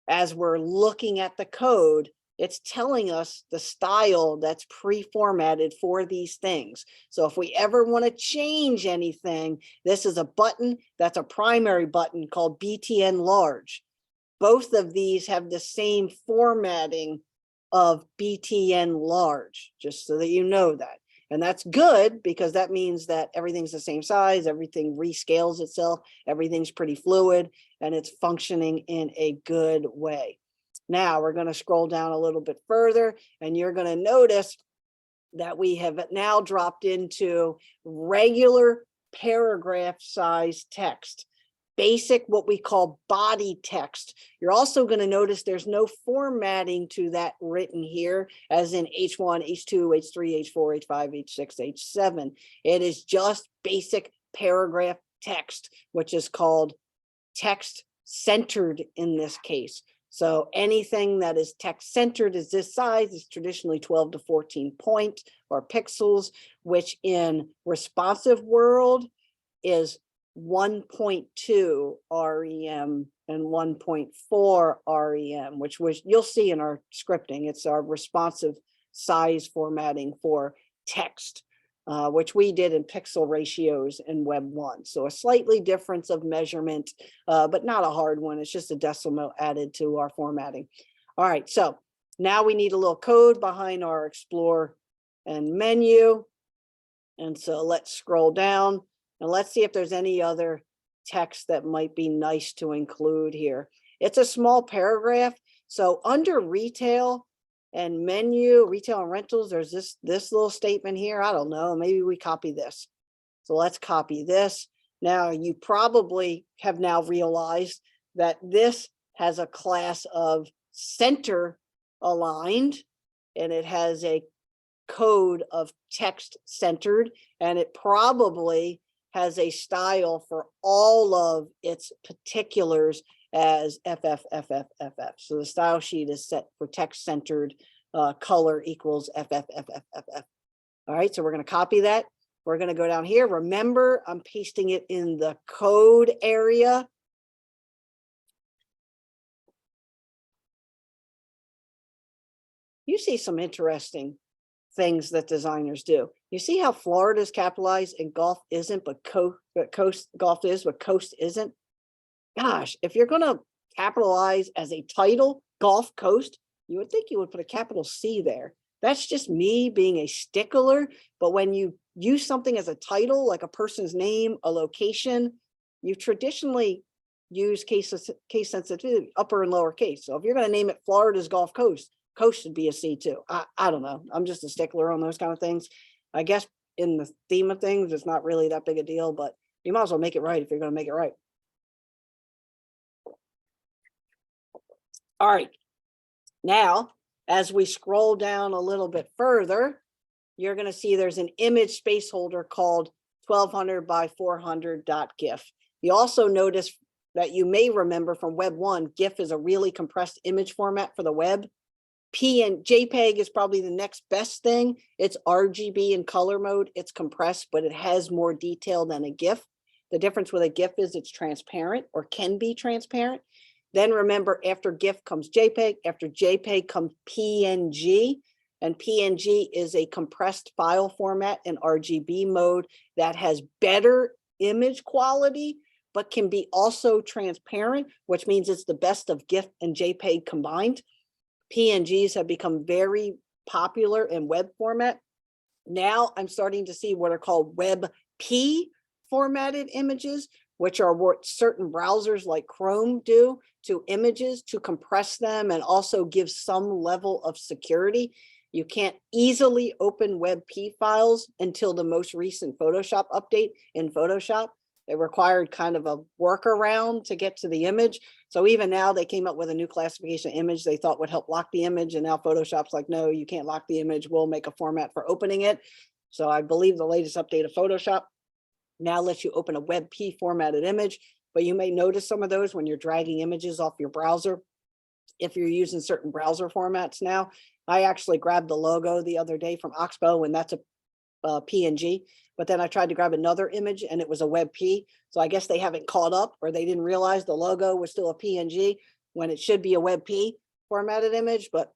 as we're looking at the code, it's telling us the style that's pre-formatted for these things. So if we ever want to change anything, this is a button that's a primary button called BTN large. Both of these have the same formatting of BTN large, just so that you know that. And that's good, because that means that everything's the same size, everything rescales itself, everything's pretty fluid, and it's functioning in a good way. Now we're going to scroll down a little bit further, and you're going to notice that we have now dropped into regular paragraph size text. Basic, what we call body text. You're also going to notice there's no formatting to that written here, as in H1, H2, H3, H4, H5, H6, H7. It is just basic paragraph text, which is called text centered in this case. So anything that is text centered is this size is traditionally 12 to 14 point or pixels, which in responsive world is 1.2 REM and 1.4 REM, which you'll see in our scripting. It's our responsive size formatting for text, which we did in pixel ratios in Web 1. So a slightly difference of measurement, but not a hard one. It's just a decimal added to our formatting. All right, so now we need a little code behind our Explore and menu. And so let's scroll down and let's see if there's any other text that might be nice to include here. It's a small paragraph. So under retail and menu, retail and rentals, there's this little statement here. I don't know, maybe we copy this. So let's copy this. Now you probably have now realized that this has a class of center aligned, and it has a code of text centered, and it probably has a style for all of its particulars as FFFFFF. So the style sheet is set for text centered, color equals FFFFFF. All right, so we're going to copy that. We're going to go down here. Remember, I'm pasting it in the code area. You see some interesting things that designers do. You see how Florida is capitalized and golf isn't, but coast golf is, but coast isn't. Gosh, if you're going to capitalize as a title, Gulf Coast, you would think you would put a capital C there. That's just me being a stickler. But when you use something as a title, like a person's name, a location, you traditionally use case sensitivity, upper and lower case. So if you're going to name it Florida's Gulf Coast, coast should be a C too. I don't know. I'm just a stickler on those kind of things. I guess in the theme of things, it's not really that big a deal, but you might as well make it right if you're going to make it right. All right. Now, as we scroll down a little bit further, you're going to see there's an image space holder called 1200 by 400.gif. You also notice that you may remember from Web 1, GIF is a really compressed image format for the web. JPEG is probably the next best thing. It's RGB in color mode. It's compressed, but it has more detail than a GIF. The difference with a GIF is it's transparent or can be transparent. Then remember, after GIF comes JPEG, after JPEG comes PNG, and PNG is a compressed file format in RGB mode that has better image quality, but can be also transparent, which means it's the best of GIF and JPEG combined. PNGs have become very popular in web format. Now I'm starting to see what are called WebP formatted images, which are what certain browsers like Chrome do to images to compress them and also give some level of security. You can't easily open WebP files until the most recent Photoshop update in Photoshop. It required kind of a workaround to get to the image. So even now they came up with a new classification image they thought would help lock the image. And now Photoshop's like, no, you can't lock the image. We'll make a format for opening it. So I believe the latest update of Photoshop now lets you open a WebP formatted image, but you may notice some of those when you're dragging images off your browser. If you're using certain browser formats now, I actually grabbed the logo the other day from Oxbow, and that's a PNG, but then I tried to grab another image and it was a WebP. So I guess they haven't caught up, or they didn't realize the logo was still a PNG when it should be a WebP formatted image. But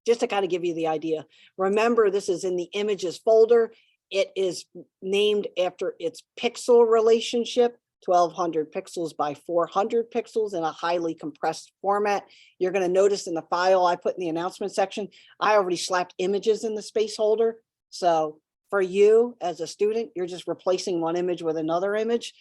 just to kind of give you the idea, remember this is in the images folder. It is named after its pixel relationship, 1200 pixels by 400 pixels in a highly compressed format. You're going to notice in the file I put in the announcement section, I already slapped images in the space holder. So for you as a student, you're just replacing one image with another image.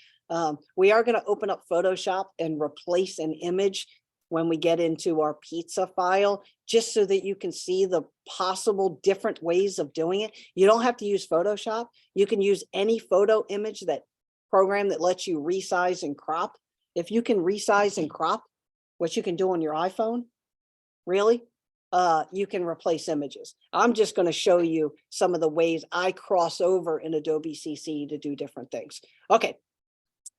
We are going to open up Photoshop and replace an image when we get into our pizza file, just so that you can see the possible different ways of doing it. You don't have to use Photoshop. You can use any photo image that program that lets you resize and crop. If you can resize and crop, what you can do on your iPhone, really, you can replace images. I'm just going to show you some of the ways I cross over in Adobe CC to do different things. Okay.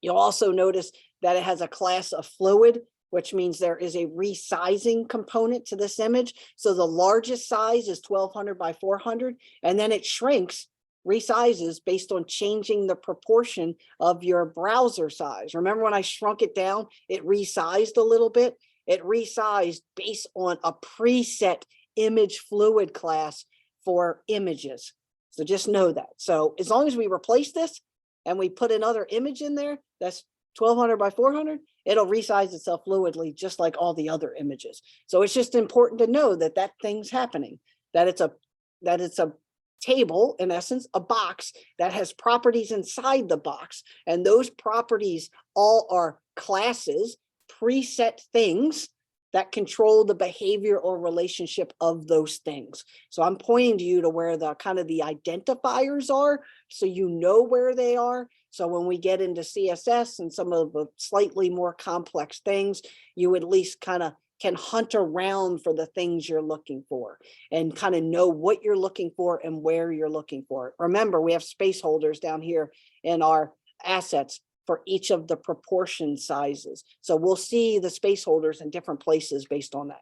You'll also notice that it has a class of fluid, which means there is a resizing component to this image. So the largest size is 1200 by 400, and then it shrinks, resizes based on changing the proportion of your browser size. Remember when I shrunk it down, it resized a little bit? It resized based on a preset image fluid class for images. So just know that. So as long as we replace this and we put another image in there, that's 1200 by 400, it'll resize itself fluidly, just like all the other images. So it's just important to know that that thing's happening, that it's a table, in essence, a box that has properties inside the box. And those properties all are classes, preset things that control the behavior or relationship of those things. So I'm pointing to you to where the kind of the identifiers are, so you know where they are. So when we get into CSS and some of the slightly more complex things, you at least kind of can hunt around for the things you're looking for and kind of know what you're looking for and where you're looking for it. Remember, we have space holders down here in our assets for each of the proportion sizes. So we'll see the space holders in different places based on that.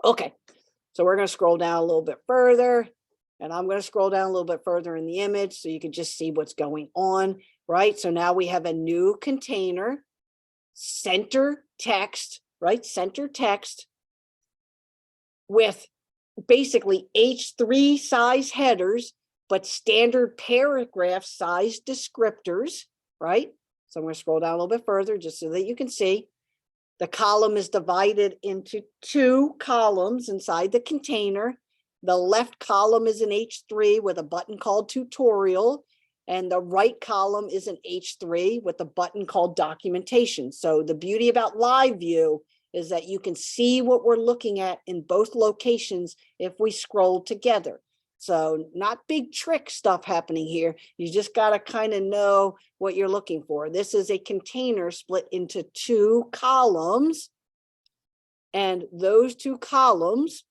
Okay, so we're going to scroll down a little bit further, and I'm going to scroll down a little bit further in the image so you can just see what's going on, right? So now we have a new container, center text, right? Center text with basically H3 size headers, but standard paragraph size descriptors, right? So I'm going to scroll down a little bit further just so that you can see. The column is divided into 2 columns inside the container. The left column is an H3 with a button called tutorial, and the right column is an H3 with a button called documentation. So the beauty about live view is that you can see what we're looking at in both locations if we scroll together. So not big trick stuff happening here. You just got to kind of know what you're looking for. This is a container split into 2 columns, and those 2 columns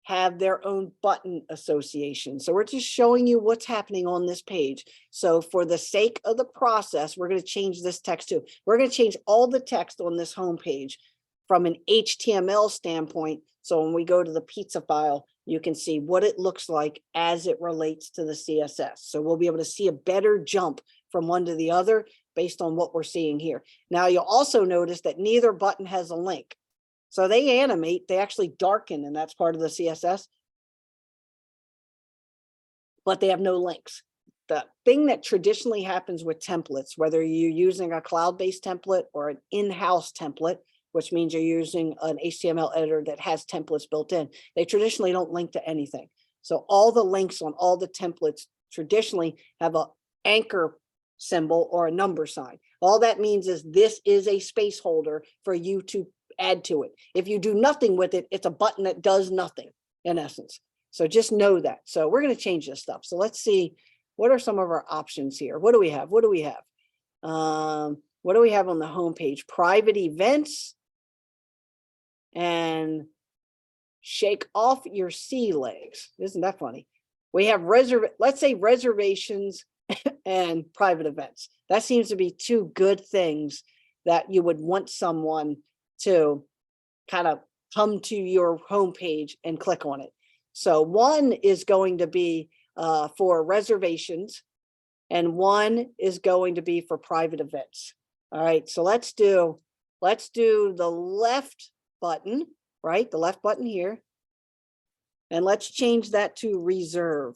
have their own button association. So we're just showing you what's happening on this page. So for the sake of the process, we're going to change this text too. We're going to change all the text on this home page from an HTML standpoint. So when we go to the pizza file, you can see what it looks like as it relates to the CSS. So we'll be able to see a better jump from one to the other based on what we're seeing here. Now you'll also notice that neither button has a link. So they animate, they actually darken, and that's part of the CSS, but they have no links. The thing that traditionally happens with templates, whether you're using a cloud-based template or an in-house template, which means you're using an HTML editor that has templates built in, they traditionally don't link to anything. So all the links on all the templates traditionally have an anchor symbol or a number sign. All that means is this is a space holder for you to add to it. If you do nothing with it, it's a button that does nothing in essence. So just know that. So we're going to change this stuff. So let's see, what are some of our options here? What do we have? What do we have? What do we have on the home page? Private events and shake off your sea legs. Isn't that funny? We have let's say reservations and private events. That seems to be 2 good things that you would want someone to kind of come to your homepage and click on it. So one is going to be for reservations, and one is going to be for private events. All right, so let's do the left button, right? The left button here. And let's change that to reserve.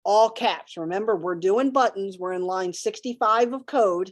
All caps. Remember, we're doing buttons. We're in line 65 of code.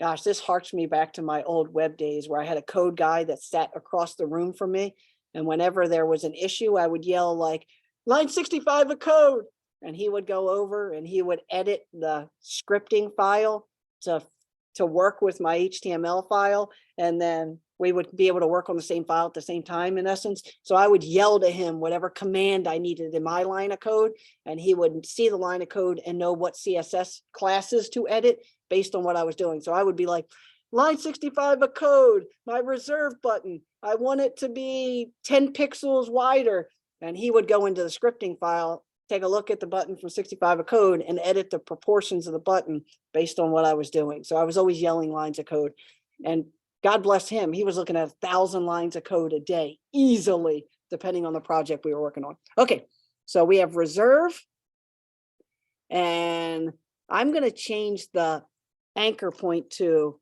Gosh, this harks me back to my old web days where I had a code guy that sat across the room from me. And whenever there was an issue, I would yell like, line 65 of code. And he would go over and he would edit the scripting file to work with my HTML file. And then we would be able to work on the same file at the same time, in essence. So I would yell to him whatever command I needed in my line of code, and he would see the line of code and know what CSS classes to edit based on what I was doing. So I would be like, line 65 of code, my reserve button, I want it to be 10 pixels wider. And he would go into the scripting file, take a look at the button from 65 of code and edit the proportions of the button based on what I was doing. So I was always yelling lines of code. And God bless him, he was looking at 1,000 lines of code a day, easily, depending on the project we were working on. Okay, so we have reserve. And I'm going to change the anchor point to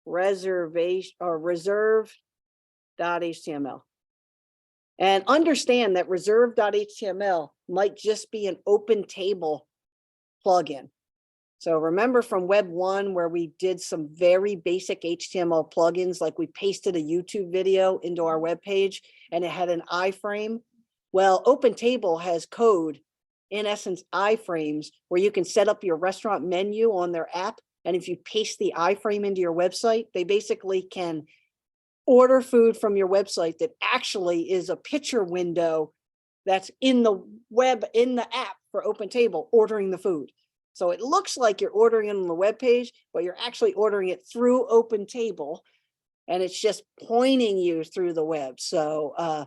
reservation or reserve.html. And understand that reserve.html might just be an open table plugin. So remember from Web 1 where we did some very basic HTML plugins, like we pasted a YouTube video into our web page and it had an iframe. Well, OpenTable has code, in essence, iframes, where you can set up your restaurant menu on their app. And if you paste the iframe into your website, they basically can order food from your website that actually is a picture window that's in the web, in the app for OpenTable, ordering the food. So it looks like you're ordering it on the web page, but you're actually ordering it through OpenTable, and it's just pointing you through the web. So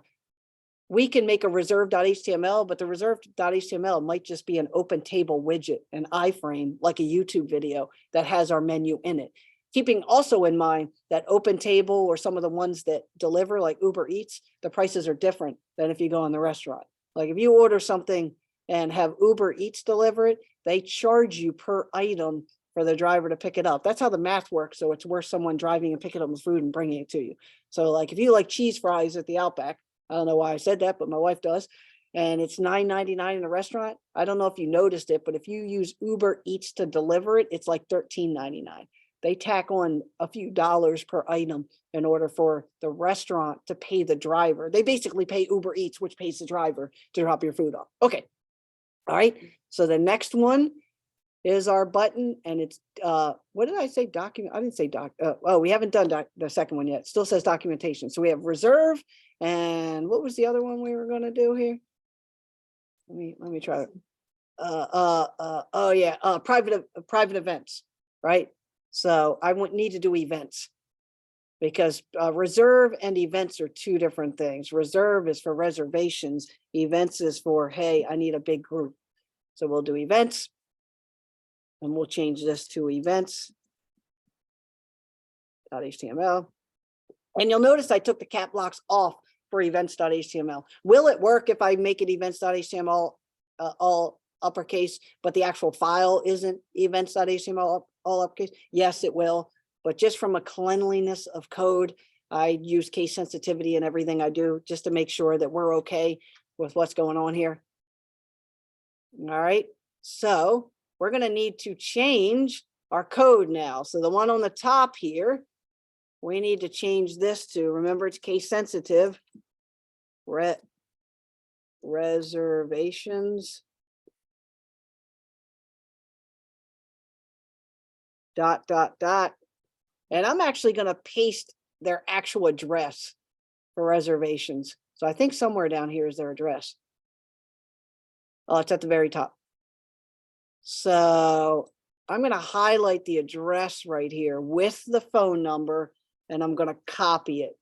we can make a reserve.html, but the reserve.html might just be an OpenTable widget, an iframe, like a YouTube video that has our menu in it. Keeping also in mind that OpenTable or some of the ones that deliver, like Uber Eats, the prices are different than if you go in the restaurant. Like if you order something and have Uber Eats deliver it, they charge you per item for the driver to pick it up. That's how the math works. So it's worth someone driving and picking up the food and bringing it to you. So like if you like cheese fries at the Outback, I don't know why I said that, but my wife does, and it's $9.99 in the restaurant. I don't know if you noticed it, but if you use Uber Eats to deliver it, it's like $13.99. They tack on a few dollars per item in order for the restaurant to pay the driver. They basically pay Uber Eats, which pays the driver to drop your food off. Okay. All right. So the next one is our button, and it's what did I say? Document. I didn't say doc. Oh, we haven't done the second one yet. It still says documentation. So we have reserve, and what was the other one we were going to do here? Let me try it. Oh yeah, private events, right? So I wouldn't need to do events, because reserve and events are two different things. Reserve is for reservations. Events is for, hey, I need a big group. So we'll do events, and we'll change this to events.html. And you'll notice I took the cap blocks off for events.html. Will it work if I make it events.html all uppercase, but the actual file isn't events.html all uppercase? Yes, it will. But just from a cleanliness of code, I use case sensitivity in everything I do just to make sure that we're okay with what's going on here. All right, so we're going to need to change our code now. So the one on the top here, we need to change this to, remember it's case sensitive, reservations ... And I'm actually going to paste their actual address for reservations. So I think somewhere down here is their address. Oh, it's at the very top. So I'm going to highlight the address right here with the phone number, and I'm going to copy it.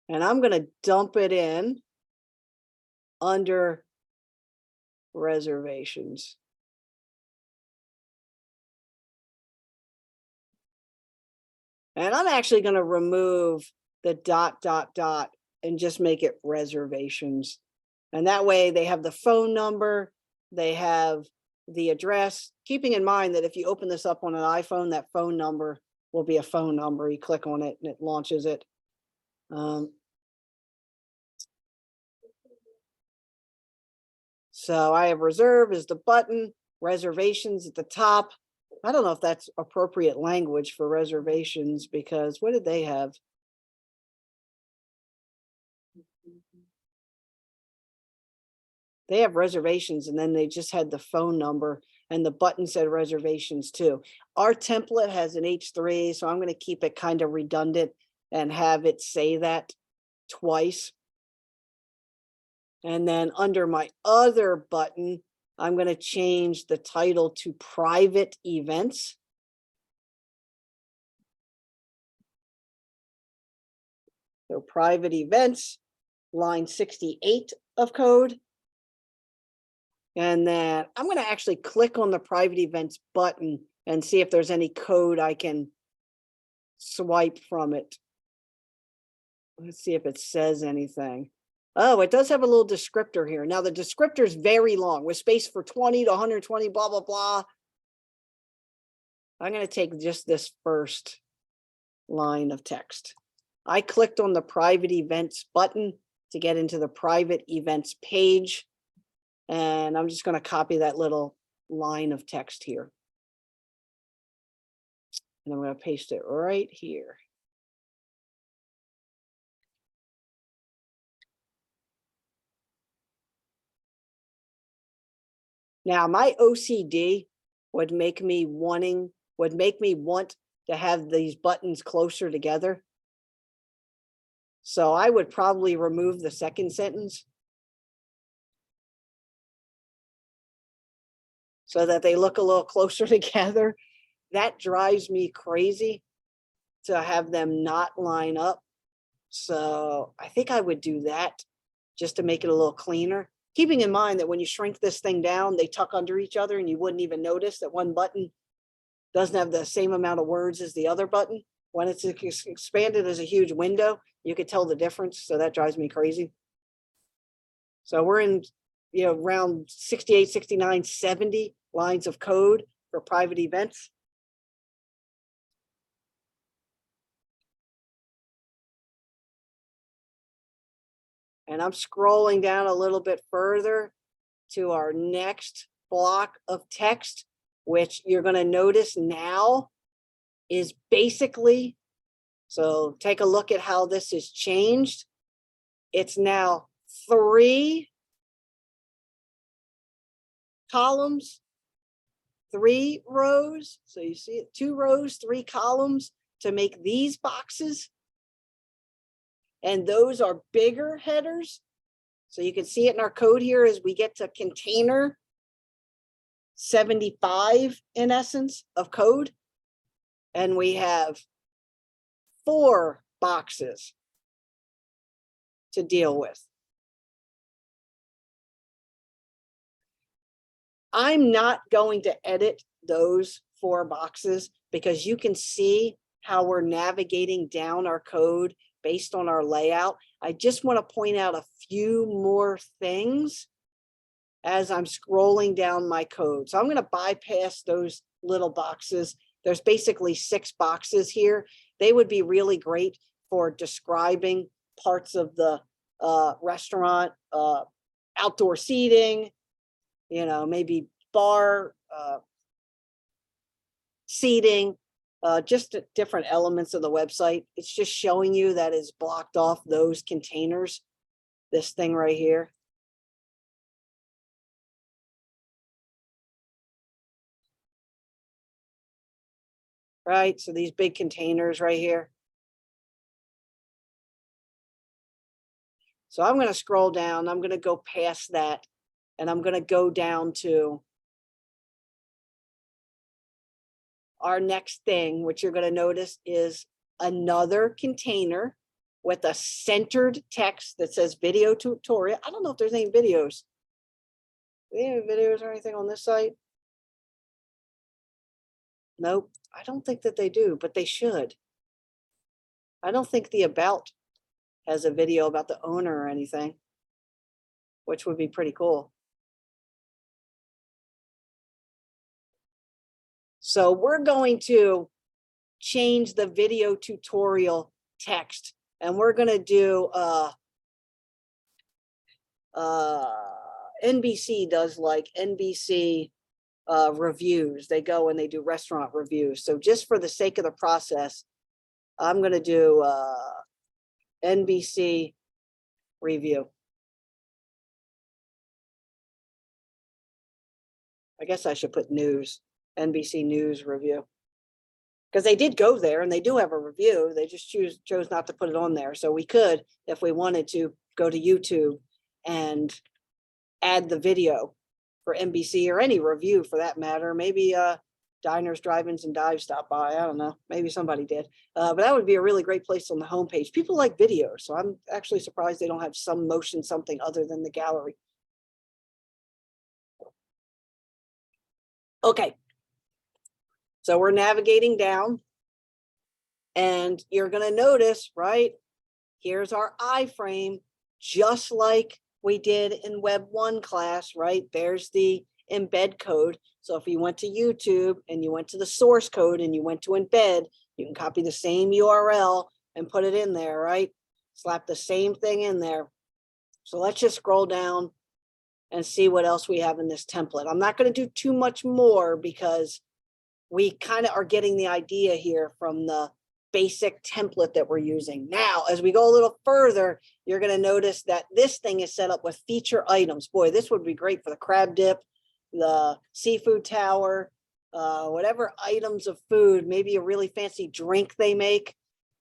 And I'm going to dump it in under reservations. And I'm actually going to remove the ... and just make it reservations. And that way they have the phone number, they have the address, keeping in mind that if you open this up on an iPhone, that phone number will be a phone number. You click on it and it launches it. So I have reserve as the button, reservations at the top. I don't know if that's appropriate language for reservations, because what did they have? They have reservations, and then they just had the phone number, and the button said reservations too. Our template has an H3, so I'm going to keep it kind of redundant and have it say that twice. And then under my other button, I'm going to change the title to private events. So private events, line 68 of code. And then I'm going to actually click on the private events button and see if there's any code I can swipe from it. Let's see if it says anything. Oh, it does have a little descriptor here. Now the descriptor is very long with space for 20 to 120, blah, blah, blah. I'm going to take just this first line of text. I clicked on the private events button to get into the private events page. And I'm just going to copy that little line of text here. And I'm going to paste it right here. Now, my OCD would make me want to have these buttons closer together. So I would probably remove the second sentence so that they look a little closer together. That drives me crazy to have them not line up. So I think I would do that just to make it a little cleaner. Keeping in mind that when you shrink this thing down, they tuck under each other and you wouldn't even notice that one button doesn't have the same amount of words as the other button. When it's expanded as a huge window, you could tell the difference. So that drives me crazy. So we're in, around 68, 69, 70 lines of code for private events. And I'm scrolling down a little bit further to our next block of text, which you're going to notice now is basically, so take a look at how this has changed. It's now 3 columns, 3 rows. So you see it, 2 rows, 3 columns to make these boxes. And those are bigger headers. So you can see it in our code here as we get to container 75 in essence of code. And we have 4 boxes to deal with. I'm not going to edit those 4 boxes because you can see how we're navigating down our code based on our layout. I just want to point out a few more things as I'm scrolling down my code. So I'm going to bypass those little boxes. There's basically 6 boxes here. They would be really great for describing parts of the restaurant, outdoor seating, maybe bar seating, just different elements of the website. It's just showing you that it's blocked off those containers, this thing right here. Right, so these big containers right here. So I'm going to scroll down. I'm going to go past that, and I'm going to go down to our next thing, which you're going to notice is another container with a centered text that says video tutorial. I don't know if there's any videos. Do they have videos or anything on this site? Nope, I don't think that they do, but they should. I don't think the about has a video about the owner or anything, which would be pretty cool. So we're going to change the video tutorial text, and we're going to do NBC does like NBC reviews. They go and they do restaurant reviews. So just for the sake of the process, I'm going to do NBC review. I guess I should put news, NBC News review. Because they did go there and they do have a review. They just chose not to put it on there. So we could, if we wanted to, go to YouTube and add the video for NBC or any review for that matter. Maybe Diners, Drive-Ins, and Dives stop by. I don't know. Maybe somebody did. But that would be a really great place on the homepage. People like videos. So I'm actually surprised they don't have some motion something other than the gallery. Okay. So we're navigating down, and you're going to notice, right? Here's our iframe, just like we did in Web 1 class, right? There's the embed code. So if you went to YouTube and you went to the source code and you went to embed, you can copy the same URL and put it in there, right? Slap the same thing in there. So let's just scroll down and see what else we have in this template. I'm not going to do too much more because we kind of are getting the idea here from the basic template that we're using. Now, as we go a little further, you're going to notice that this thing is set up with feature items. Boy, this would be great for the crab dip, the seafood tower, whatever items of food, maybe a really fancy drink they make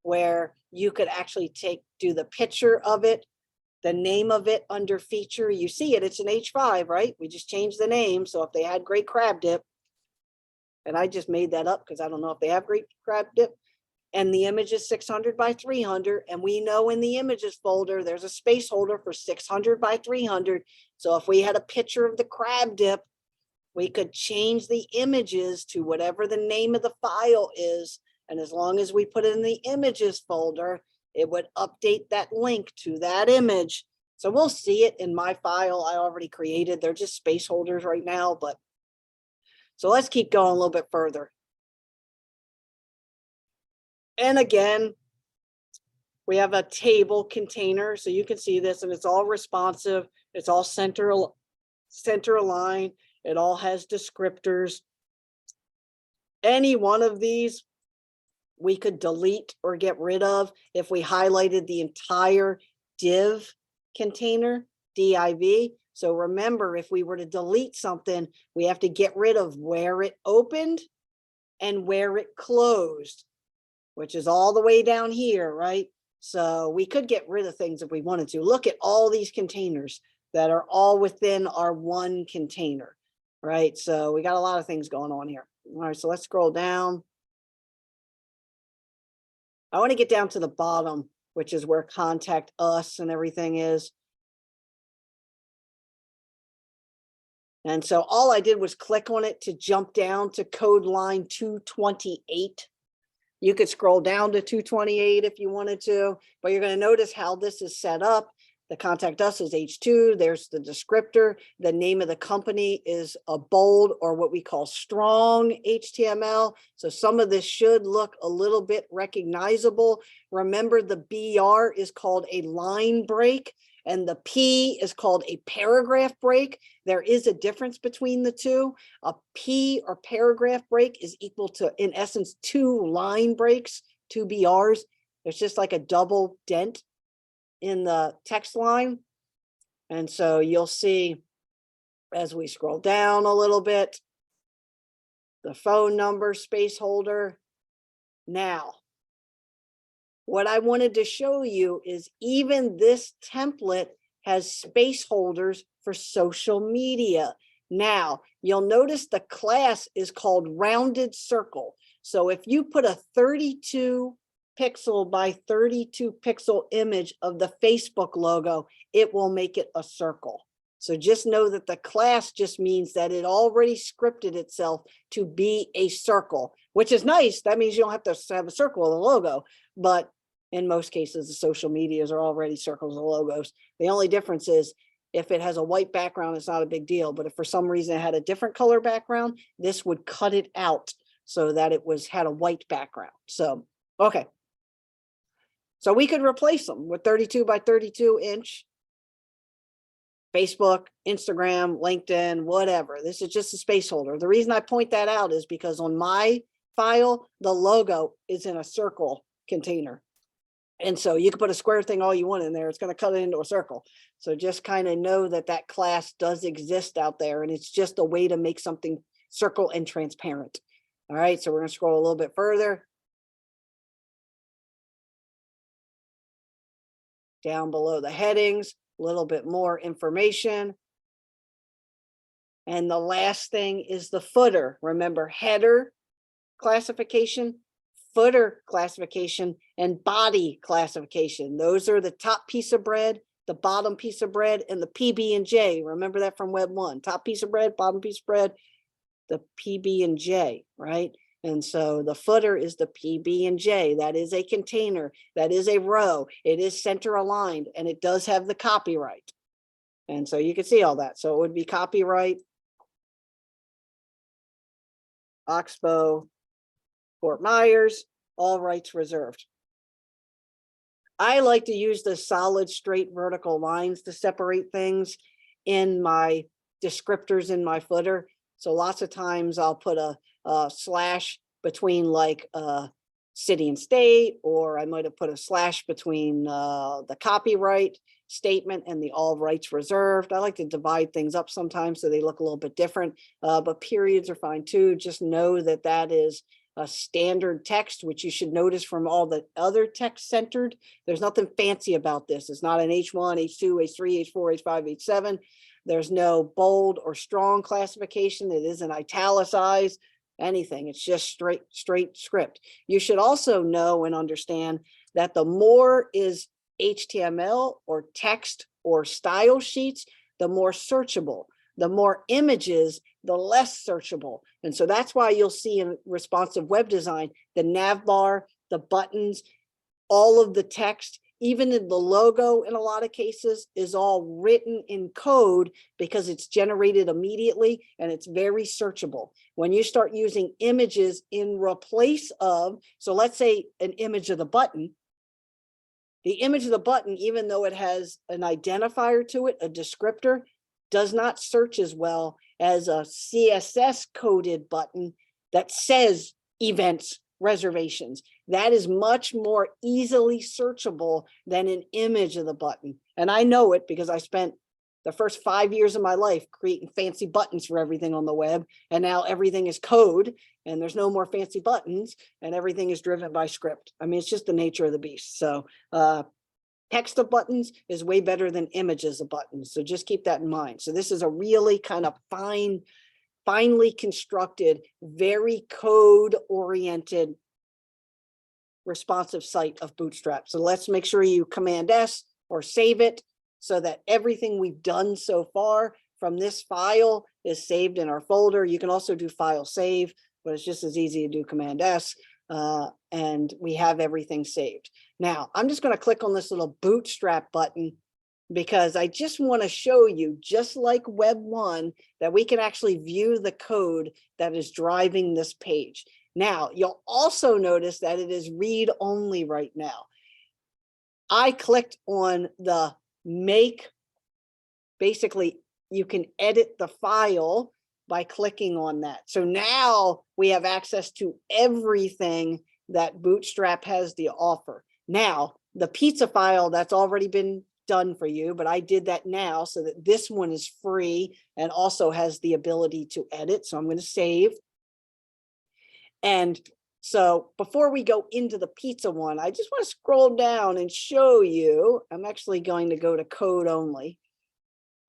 where you could actually do the picture of it, the name of it under feature. You see it, it's an H5, right? We just changed the name. So if they had great crab dip, and I just made that up because I don't know if they have great crab dip, and the image is 600 by 300. And we know in the images folder, there's a space holder for 600 by 300. So if we had a picture of the crab dip, we could change the images to whatever the name of the file is. And as long as we put it in the images folder, it would update that link to that image. So we'll see it in my file I already created. They're just space holders right now, but so let's keep going a little bit further. And again, we have a table container. So you can see this, and it's all responsive. It's all center aligned. It all has descriptors. Any one of these we could delete or get rid of if we highlighted the entire div container, div. So remember, if we were to delete something, we have to get rid of where it opened and where it closed, which is all the way down here, right? So we could get rid of things if we wanted to. Look at all these containers that are all within our one container, right? So we got a lot of things going on here. All right, so let's scroll down. I want to get down to the bottom, which is where contact us and everything is. And so all I did was click on it to jump down to code line 228. You could scroll down to 228 if you wanted to, but you're going to notice how this is set up. The contact us is H2. There's the descriptor. The name of the company is a bold, or what we call strong HTML. So some of this should look a little bit recognizable. Remember, the BR is called a line break, and the P is called a paragraph break. There is a difference between the two. A P or paragraph break is equal to, in essence, 2 line breaks, 2 BRs. It's just like a double dent in the text line. And so you'll see as we scroll down a little bit, the phone number space holder. Now, what I wanted to show you is even this template has space holders for social media. Now, you'll notice the class is called rounded circle. So if you put a 32 pixel by 32 pixel image of the Facebook logo, it will make it a circle. So just know that the class just means that it already scripted itself to be a circle, which is nice. That means you don't have to have a circle of the logo, but in most cases, the social medias are already circles of logos. The only difference is if it has a white background, it's not a big deal. But if for some reason it had a different color background, this would cut it out so that it had a white background. So, okay. So we could replace them with 32 by 32 inch Facebook, Instagram, LinkedIn, whatever. This is just a space holder. The reason I point that out is because on my file, the logo is in a circle container. And so you can put a square thing all you want in there. It's going to cut it into a circle. So just kind of know that that class does exist out there, and it's just a way to make something circle and transparent. All right, so we're going to scroll a little bit further. Down below the headings, a little bit more information. And the last thing is the footer. Remember, header classification, footer classification, and body classification. Those are the top piece of bread, the bottom piece of bread, and the PB&J. Remember that from Web 1. Top piece of bread, bottom piece of bread, the PB&J, right? And so the footer is the PB and J. That is a container. That is a row. It is center aligned, and it does have the copyright. And so you can see all that. So it would be copyright Oxbow, Fort Myers, all rights reserved. I like to use the solid straight vertical lines to separate things in my descriptors in my footer. So lots of times I'll put a slash between like city and state, or I might have put a slash between the copyright statement and the all rights reserved. I like to divide things up sometimes so they look a little bit different, but periods are fine too. Just know that that is a standard text, which you should notice from all the other text centered. There's nothing fancy about this. It's not an H1, H2, H3, H4, H5, H7. There's no bold or strong classification. It isn't italicized, anything. It's just straight script. You should also know and understand that the more is HTML or text or style sheets, the more searchable. The more images, the less searchable. And so that's why you'll see in responsive web design, the nav bar, the buttons, all of the text, even in the logo in a lot of cases is all written in code because it's generated immediately and it's very searchable. When you start using images in replace of, so let's say an image of the button, the image of the button, even though it has an identifier to it, a descriptor, does not search as well as a CSS coded button that says events, reservations. That is much more easily searchable than an image of the button. And I know it because I spent the first 5 years of my life creating fancy buttons for everything on the web. And now everything is code and there's no more fancy buttons and everything is driven by script. I mean, it's just the nature of the beast. So text of buttons is way better than images of buttons. So just keep that in mind. So this is a really kind of finely constructed, very code oriented responsive site of Bootstrap. So let's make sure you Command S or save it so that everything we've done so far from this file is saved in our folder. You can also do file save, but it's just as easy to do Command S. And we have everything saved. Now, I'm just going to click on this little Bootstrap button because I just want to show you, just like Web 1, that we can actually view the code that is driving this page. Now, you'll also notice that it is read only right now. I clicked on the make, basically, you can edit the file by clicking on that. So now we have access to everything that Bootstrap has to offer. Now, the pizza file, that's already been done for you, but I did that now so that this one is free and also has the ability to edit. So I'm going to save. And so before we go into the pizza one, I just want to scroll down and show you, I'm actually going to go to code only,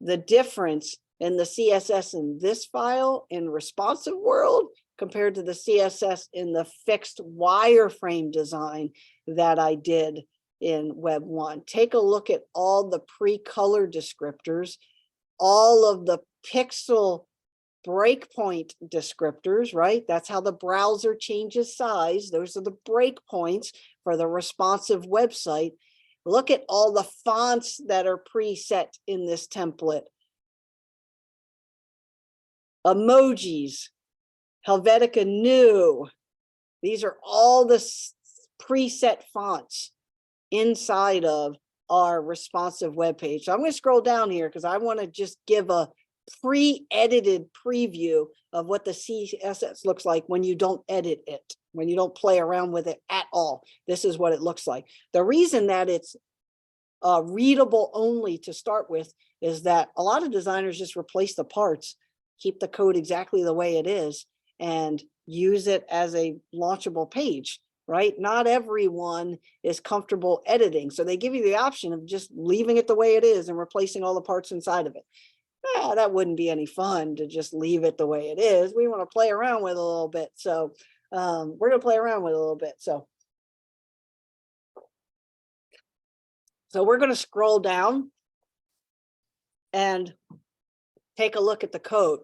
the difference in the CSS in this file in responsive world compared to the CSS in the fixed wireframe design that I did in Web 1. Take a look at all the pre-color descriptors, all of the pixel breakpoint descriptors, right? That's how the browser changes size. Those are the breakpoints for the responsive website. Look at all the fonts that are preset in this template. Emojis, Helvetica New. These are all the preset fonts inside of our responsive web page. So I'm going to scroll down here because I want to just give a pre-edited preview of what the CSS looks like when you don't edit it, when you don't play around with it at all. This is what it looks like. The reason that it's readable only to start with is that a lot of designers just replace the parts, keep the code exactly the way it is, and use it as a launchable page, right? Not everyone is comfortable editing. So they give you the option of just leaving it the way it is and replacing all the parts inside of it. That wouldn't be any fun to just leave it the way it is. We want to play around with it a little bit. So we're going to play around with it a little bit. So we're going to scroll down and take a look at the code.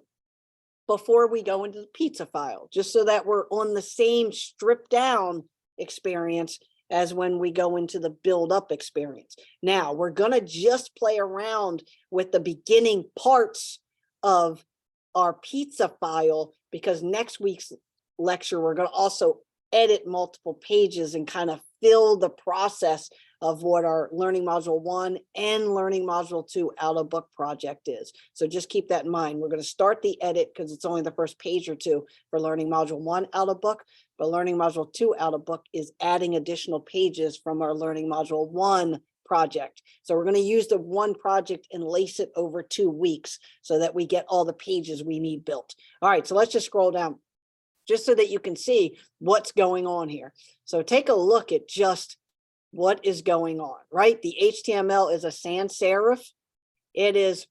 before we go into the pizza file, just so that we're on the same stripped down experience as when we go into the build up experience. Now we're gonna just play around with the beginning parts of our pizza file, because next week's lecture, we're gonna also edit multiple pages and kind of fill the process of what our Learning Module 1 and Learning Module 2 out of book project is. So just keep that in mind. We're going to start the edit because it's only the first page or two for Learning Module 1 out of book, but Learning Module 2 out of book is adding additional pages from our Learning Module 1 project. So we're going to use the one project and lace it over 2 weeks so that we get all the pages we need built. All right, so let's just scroll down just so that you can see what's going on here. So take a look at just what is going on, right? The HTML is a sans serif. It is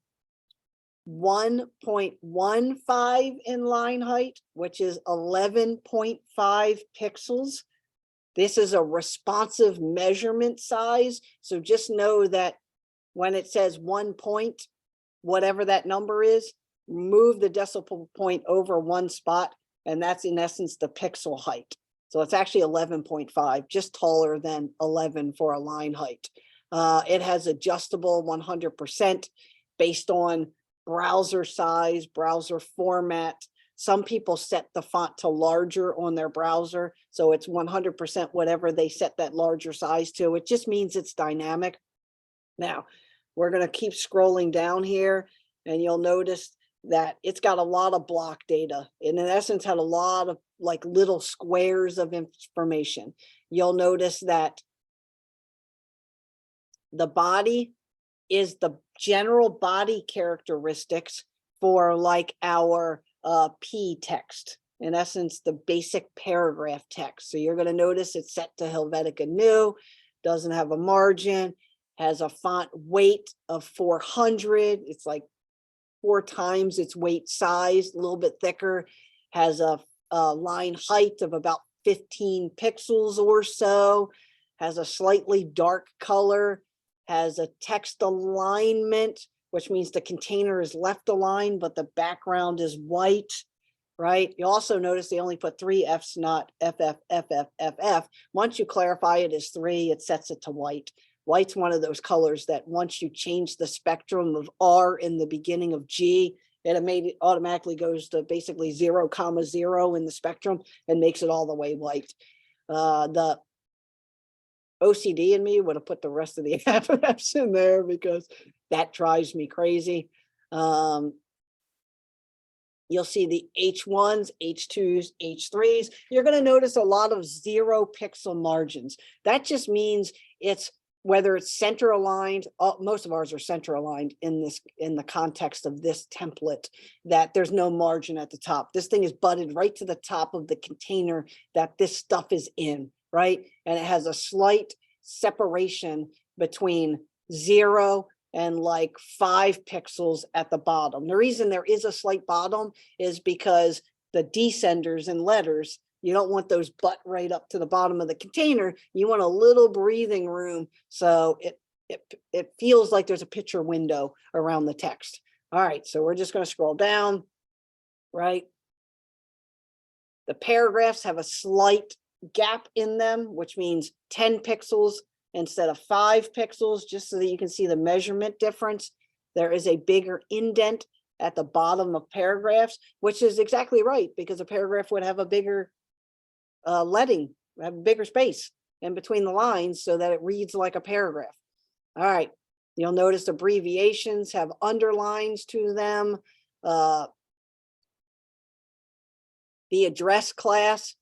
1.15 in line height, which is 11.5 pixels. This is a responsive measurement size. So just know that when it says 1 point, whatever that number is, move the decimal point over one spot, and that's in essence the pixel height. So it's actually 11.5, just taller than 11 for a line height. It has adjustable 100% based on browser size, browser format. Some people set the font to larger on their browser, so it's 100% whatever they set that larger size to. It just means it's dynamic. Now, we're going to keep scrolling down here, and you'll notice that it's got a lot of block data, and in essence had a lot of like little squares of information. You'll notice that the body is the general body characteristics for like our P text, in essence the basic paragraph text. So you're going to notice it's set to Helvetica Neue, doesn't have a margin, has a font weight of 400. It's like 4 times its weight size, a little bit thicker, has a line height of about 15 pixels or so, has a slightly dark color, has a text alignment, which means the container is left aligned, but the background is white, right? You also notice they only put 3 Fs, not FF. Once you clarify it as 3, it sets it to white. White's one of those colors that once you change the spectrum of R in the beginning of G, it automatically goes to basically 0,0 in the spectrum and makes it all the way white. The OCD in me would have put the rest of the FFs in there because that drives me crazy. You'll see the H1s, H2s, H3s. You're going to notice a lot of 0 pixel margins. That just means it's whether it's center aligned, most of ours are center aligned in the context of this template, that there's no margin at the top. This thing is butted right to the top of the container that this stuff is in, right? And it has a slight separation between 0 and like 5 pixels at the bottom. The reason there is a slight bottom is because the descenders and letters, you don't want those butt right up to the bottom of the container. You want a little breathing room so it feels like there's a picture window around the text. All right, so we're just going to scroll down, right? The paragraphs have a slight gap in them, which means 10 pixels instead of 5 pixels, just so that you can see the measurement difference. There is a bigger indent at the bottom of paragraphs, which is exactly right, because a paragraph would have a bigger leading, have a bigger space in between the lines so that it reads like a paragraph. All right, you'll notice abbreviations have underlines to them. The address class,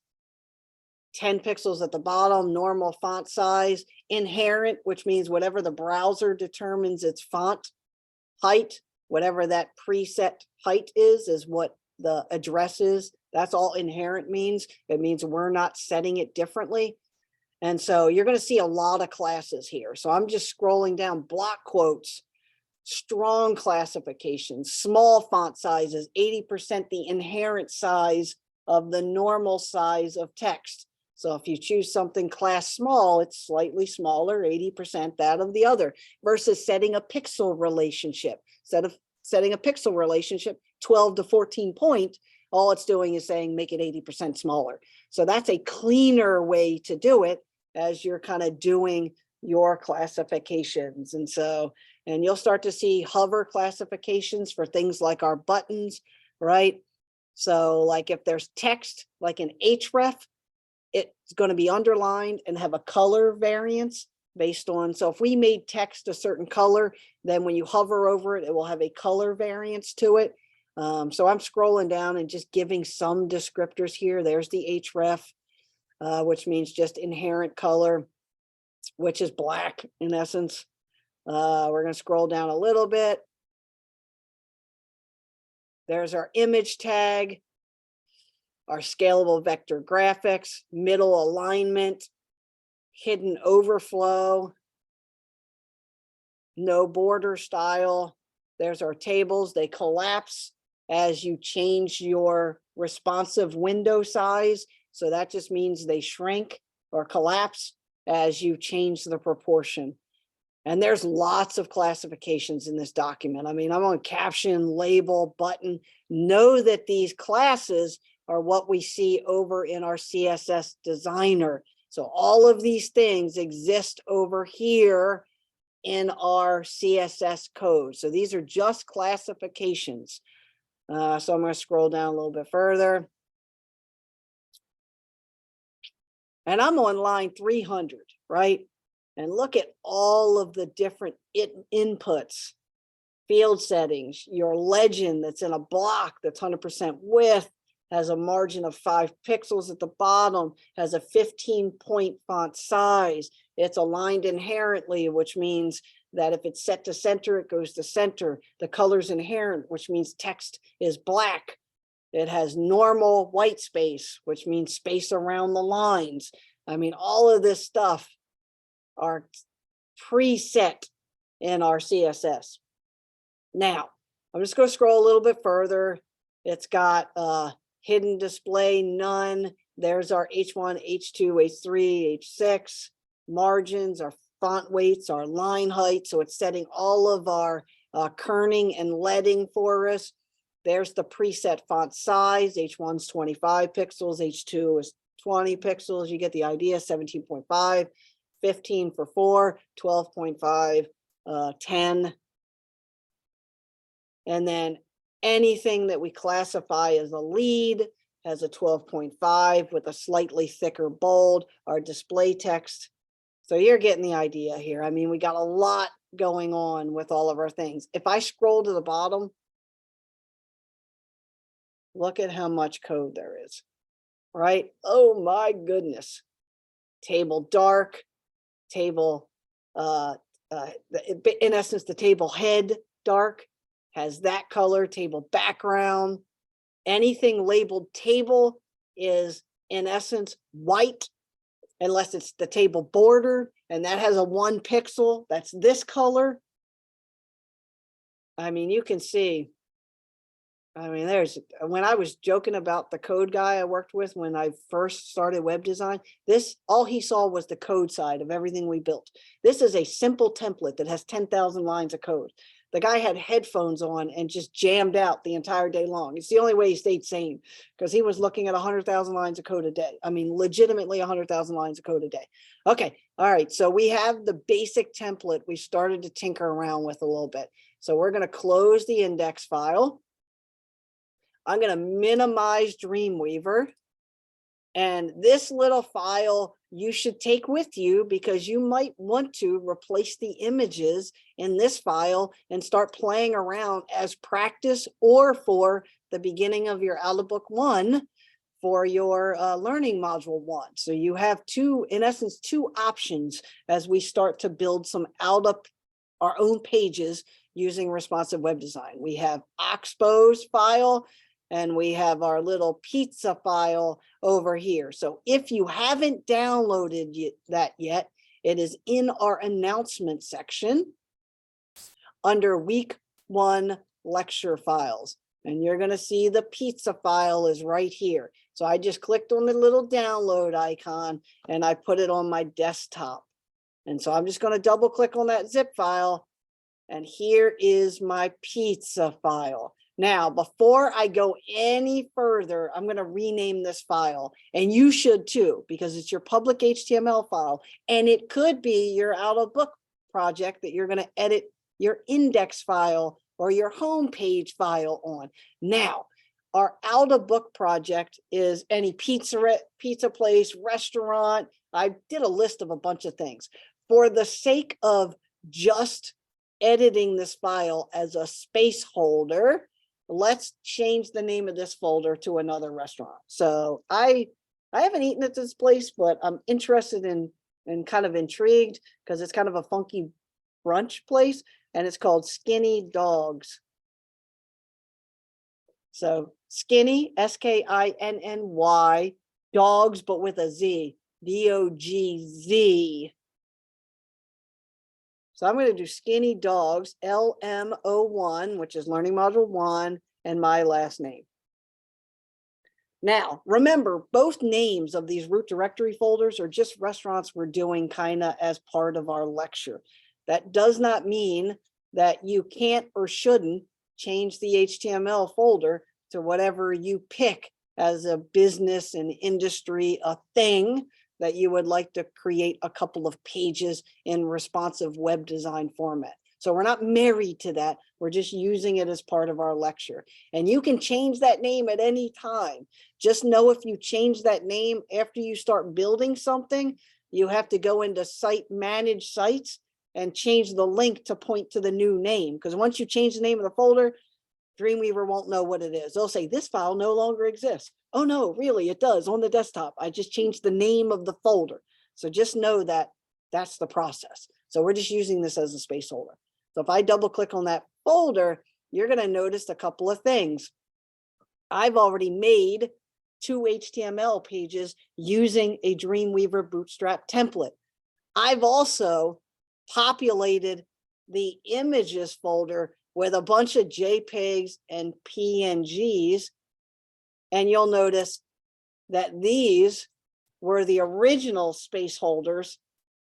10 pixels at the bottom, normal font size, inherent, which means whatever the browser determines its font height, whatever that preset height is what the address is. That's all inherent means. It means we're not setting it differently. And so you're going to see a lot of classes here. So I'm just scrolling down. Block quotes, strong classifications, small font sizes, 80% the inherent size of the normal size of text. So if you choose something class small, it's slightly smaller, 80% that of the other, versus setting a pixel relationship. Instead of setting a pixel relationship, 12 to 14 point, all it's doing is saying make it 80% smaller. So that's a cleaner way to do it as you're kind of doing your classifications. And so, and you'll start to see hover classifications for things like our buttons, right? So like if there's text, like an href, it's going to be underlined and have a color variance based on, so if we made text a certain color, then when you hover over it, it will have a color variance to it. So I'm scrolling down and just giving some descriptors here. There's the href, which means just inherent color, which is black in essence. We're going to scroll down a little bit. There's our image tag, our scalable vector graphics, middle alignment, hidden overflow, no border style. There's our tables. They collapse as you change your responsive window size. So that just means they shrink or collapse as you change the proportion. And there's lots of classifications in this document. I mean, I'm on caption, label, button. Know that these classes are what we see over in our CSS designer. So all of these things exist over here in our CSS code. So these are just classifications. So I'm going to scroll down a little bit further. And I'm on line 300, right? And look at all of the different inputs, field settings, your legend that's in a block that's 100% width, has a margin of 5 pixels at the bottom, has a 15-point font size. It's aligned inherently, which means that if it's set to center, it goes to center. The color's inherent, which means text is black. It has normal white space, which means space around the lines. I mean, all of this stuff are preset in our CSS. Now, I'm just going to scroll a little bit further. It's got hidden display, none. There's our H1, H2, H3, H6, margins, our font weights, our line height. So it's setting all of our kerning and leading for us. There's the preset font size. H1's 25 pixels, H2 is 20 pixels. You get the idea, 17.5, 15 for 4, 12.5, 10. And then anything that we classify as a lead has a 12.5 with a slightly thicker bold, our display text. So you're getting the idea here. I mean, we got a lot going on with all of our things. If I scroll to the bottom, look at how much code there is, right? Oh my goodness. Table dark, table, in essence, the table head dark has that color, table background. Anything labeled table is in essence white, unless it's the table border, and that has a 1 pixel. That's this color. I mean, you can see, I mean, there's, when I was joking about the code guy I worked with when I first started web design, this, all he saw was the code side of everything we built. This is a simple template that has 10,000 lines of code. The guy had headphones on and just jammed out the entire day long. It's the only way he stayed sane, because he was looking at 100,000 lines of code a day. I mean, legitimately 100,000 lines of code a day. Okay, all right, so we have the basic template we started to tinker around with a little bit. So we're going to close the index file. I'm going to minimize Dreamweaver. And this little file you should take with you, because you might want to replace the images in this file and start playing around as practice, or for the beginning of your Outlook 1 for your learning module 1. So you have two, in essence, two options as we start to build some Outlook, our own pages using responsive web design. We have Oxbows file, and we have our little pizza file over here. So if you haven't downloaded that yet, it is in our announcement section under week 1 lecture files. And you're going to see the pizza file is right here. So I just clicked on the little download icon and I put it on my desktop. And so I'm just going to double click on that zip file. And here is my pizza file. Now, before I go any further, I'm going to rename this file, and you should too, because it's your public HTML file, and it could be your out of book project that you're going to edit your index file or your home page file on. Now, our out of book project is any pizza place, restaurant. I did a list of a bunch of things. For the sake of just editing this file as a space holder, let's change the name of this folder to another restaurant. So I haven't eaten at this place, but I'm interested in and kind of intrigued because it's kind of a funky brunch place, and it's called Skinny Dogs. So Skinny, SKINNY, dogs, but with a Z, DOGZ. So I'm going to do Skinny Dogs, LM01, which is Learning Module 1, and my last name. Now, remember, both names of these root directory folders are just restaurants we're doing kind of as part of our lecture. That does not mean that you can't or shouldn't change the HTML folder to whatever you pick as a business and industry, a thing that you would like to create a couple of pages in responsive web design format. So we're not married to that. We're just using it as part of our lecture. And you can change that name at any time. Just know if you change that name after you start building something, you have to go into Site Manage Sites and change the link to point to the new name. Because once you change the name of the folder, Dreamweaver won't know what it is. They'll say, this file no longer exists. Oh no, really, it does on the desktop. I just changed the name of the folder. So just know that that's the process. So we're just using this as a space holder. So if I double click on that folder, you're going to notice a couple of things. I've already made 2 HTML pages using a Dreamweaver Bootstrap template. I've also populated the images folder with a bunch of JPEGs and PNGs. And you'll notice that these were the original space holders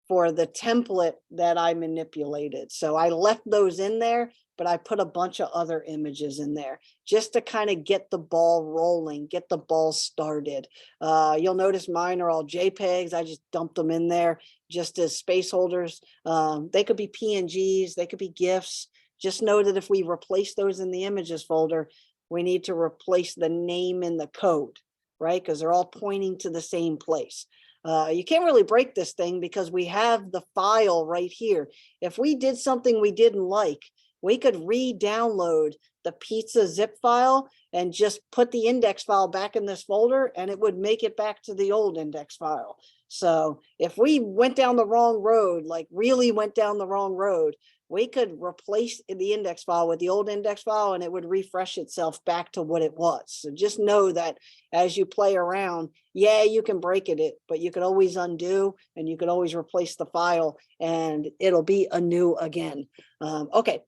for the template that I manipulated. So I left those in there, but I put a bunch of other images in there just to kind of get the ball rolling, get the ball started. You'll notice mine are all JPEGs. I just dumped them in there just as space holders. They could be PNGs, they could be GIFs. Just know that if we replace those in the images folder, we need to replace the name in the code, right? Because they're all pointing to the same place. You can't really break this thing because we have the file right here. If we did something we didn't like, we could re-download the pizza zip file and just put the index file back in this folder, and it would make it back to the old index file. So if we went down the wrong road, like really went down the wrong road, we could replace the index file with the old index file and it would refresh itself back to what it was. So just know that as you play around, yeah, you can break it, but you could always undo and you could always replace the file and it'll be anew again. Okay.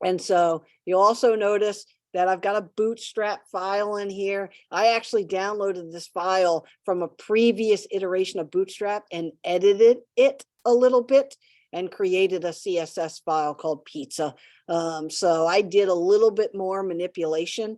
And so you'll also notice that I've got a Bootstrap file in here. I actually downloaded this file from a previous iteration of Bootstrap and edited it a little bit and created a CSS file called pizza. So I did a little bit more manipulation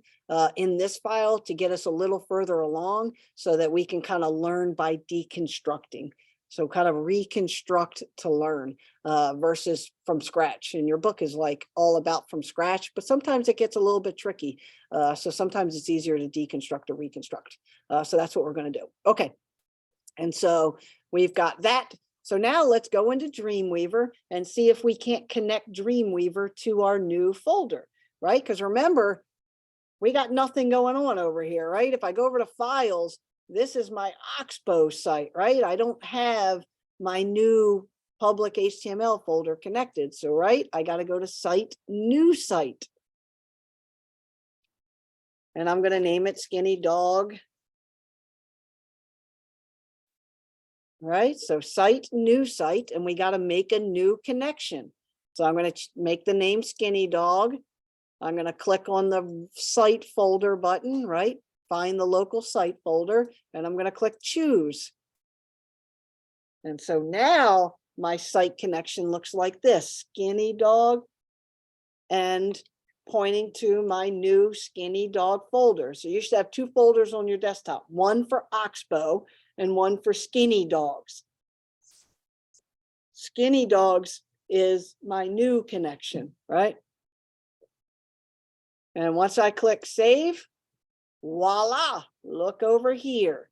in this file to get us a little further along so that we can kind of learn by deconstructing. So kind of reconstruct to learn versus from scratch. And your book is like all about from scratch, but sometimes it gets a little bit tricky. So sometimes it's easier to deconstruct or reconstruct. So that's what we're going to do. Okay. And so we've got that. So now let's go into Dreamweaver and see if we can't connect Dreamweaver to our new folder, right? Because remember, we got nothing going on over here, right? If I go over to files, this is my Oxbow site, right? I don't have my new public HTML folder connected. So, right, I got to go to Site, New Site. And I'm going to name it Skinny Dog. Right, so Site, New Site, and we got to make a new connection. So I'm going to make the name Skinny Dog. I'm going to click on the site folder button, right? Find the local site folder, and I'm going to click choose. And so now my site connection looks like this, Skinny Dog and pointing to my new Skinny Dog folder. So you should have two folders on your desktop, one for Oxbow and one for Skinny Dogs. Skinny Dogs is my new connection, right? And once I click save, voila, look over here.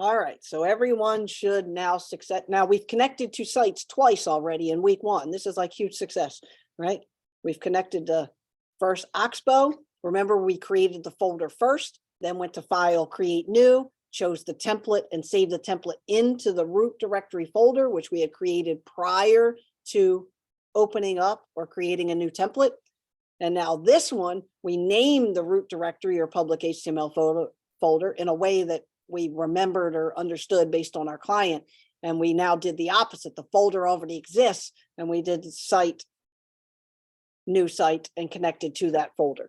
All right, so everyone should now success. Now we've connected to sites twice already in week one. This is like huge success, right? We've connected to first Oxbow. Remember, we created the folder first, then went to File, Create New, chose the template and saved the template into the root directory folder, which we had created prior to opening up or creating a new template. And now this one, we named the root directory or public HTML folder in a way that we remembered or understood based on our client. And we now did the opposite. The folder already exists and we did the site, new site, and connected to that folder,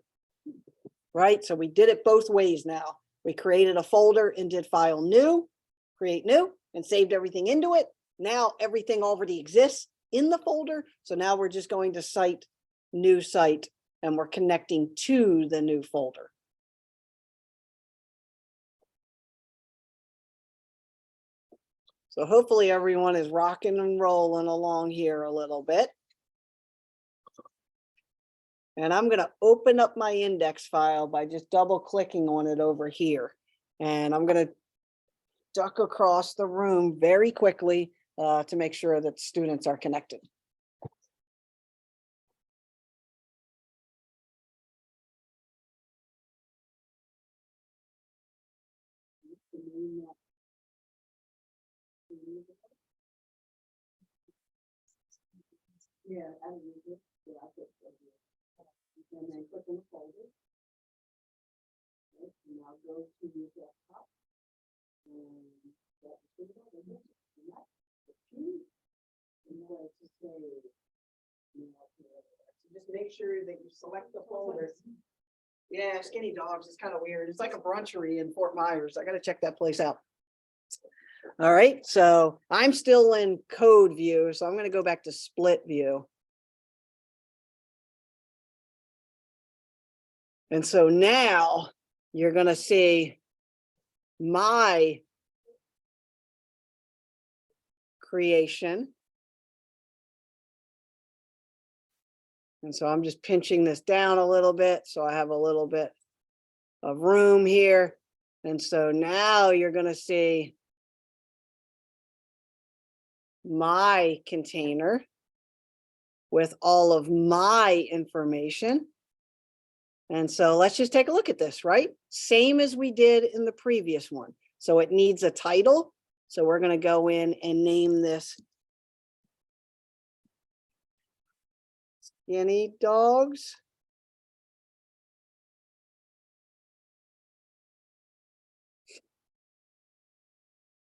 right? So we did it both ways now. We created a folder and did File New, Create New, and saved everything into it. Now everything already exists in the folder. So now we're just going to site, new site, and we're connecting to the new folder. So hopefully everyone is rocking and rolling along here a little bit. And I'm going to open up my index file by just double clicking on it over here. And I'm going to duck across the room very quickly to make sure that students are connected. Yeah, I use it. Yeah, I put it here. And then click on the folder. Right, and I'll go to the desktop. And that's the folder. And that's the key. And now to say, so just make sure that you select the folder. Yeah, Skinny Dogs is kind of weird. It's like a brunchery in Fort Myers. I got to check that place out. All right, so I'm still in code view, so I'm going to go back to split view. And so now you're going to see my creation. And so I'm just pinching this down a little bit so I have a little bit of room here. And so now you're going to see my container with all of my information. And so let's just take a look at this, right? Same as we did in the previous one. So it needs a title. So we're going to go in and name this Skinny Dogs.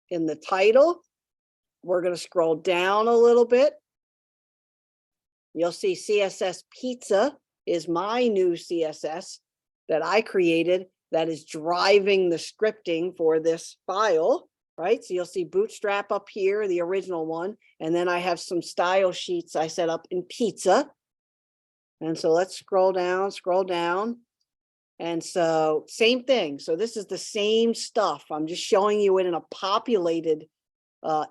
In the title, we're going to scroll down a little bit. You'll see CSS Pizza is my new CSS that I created that is driving the scripting for this file, right? So you'll see Bootstrap up here, the original one, and then I have some style sheets I set up in Pizza. And so let's scroll down. And so same thing. So this is the same stuff. I'm just showing you it in a populated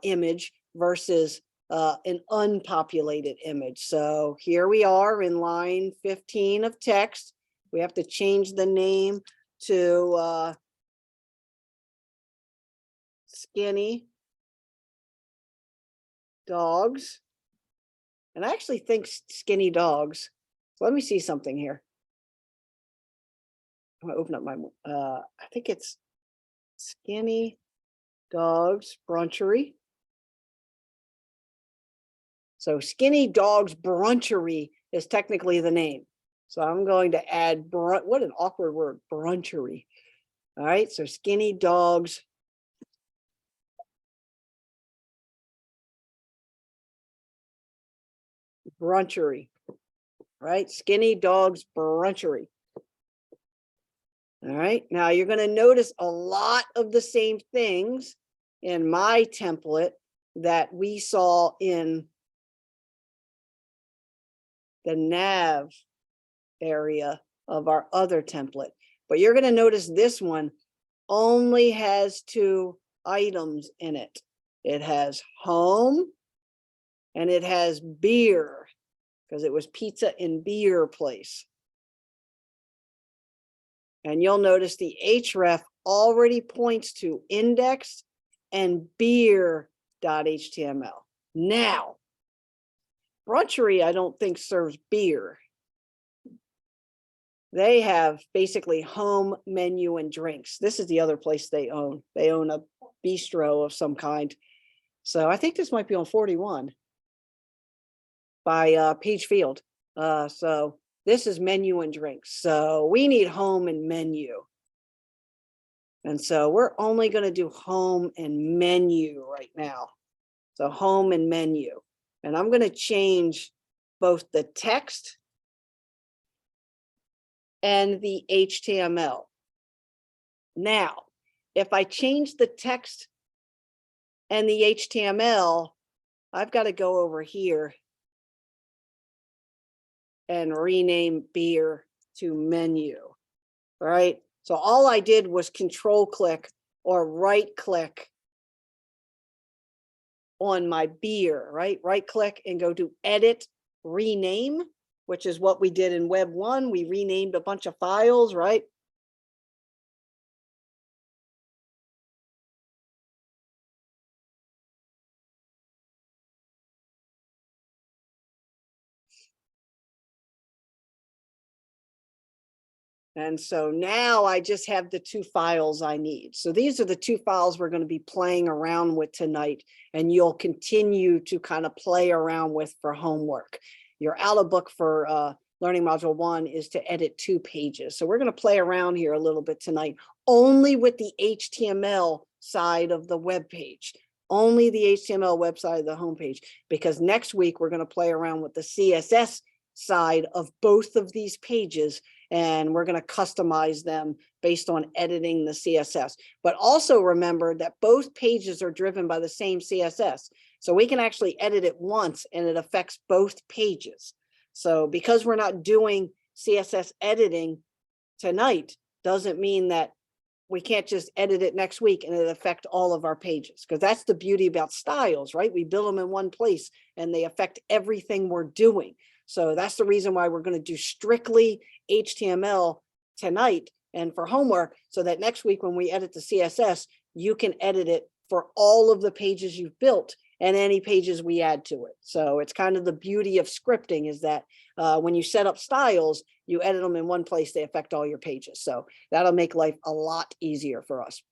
image versus an unpopulated image. So here we are in line 15 of text. We have to change the name to Skinny Dogs. And I actually think Skinny Dogs. So let me see something here. I'm gonna open up my, I think it's Skinny Dogs Brunchery. So Skinny Dogs Brunchery is technically the name. So I'm going to add, what an awkward word, brunchery. All right, so Skinny Dogs Brunchery. right? Skinny Dogs Brunchery. All right, now you're going to notice a lot of the same things in my template that we saw in the nav area of our other template. But you're going to notice this one only has 2 items in it. It has home and it has beer, because it was pizza and beer place. And you'll notice the href already points to index and beer.html. Now, Brunchery, I don't think serves beer. They have basically home, menu, and drinks. This is the other place they own. They own a bistro of some kind. So I think this might be on 41 by Page Field. So this is menu and drinks. So we need home and menu. And so we're only going to do home and menu right now. So home and menu. And I'm going to change both the text and the HTML. Now, if I change the text and the HTML, I've got to go over here and rename beer to menu, right? So all I did was control click or right click on my beer, right? Right click and go to edit, rename, which is what we did in Web 1. We renamed a bunch of files, right? And so now I just have the 2 files I need. So these are the 2 files we're going to be playing around with tonight, and you'll continue to kind of play around with for homework. Your Outlook for Learning Module 1 is to edit 2 pages. So we're going to play around here a little bit tonight, only with the HTML side of the web page, only the HTML website of the homepage, because next week we're going to play around with the CSS side of both of these pages, and we're going to customize them based on editing the CSS. But also remember that both pages are driven by the same CSS. So we can actually edit it once and it affects both pages. So because we're not doing CSS editing tonight, doesn't mean that we can't just edit it next week and it affect all of our pages, because that's the beauty about styles, right? We build them in one place and they affect everything we're doing. So that's the reason why we're going to do strictly HTML tonight and for homework, so that next week when we edit the CSS, you can edit it for all of the pages you've built and any pages we add to it. So it's kind of the beauty of scripting, is that when you set up styles, you edit them in one place, they affect all your pages. So that'll make life a lot easier for us.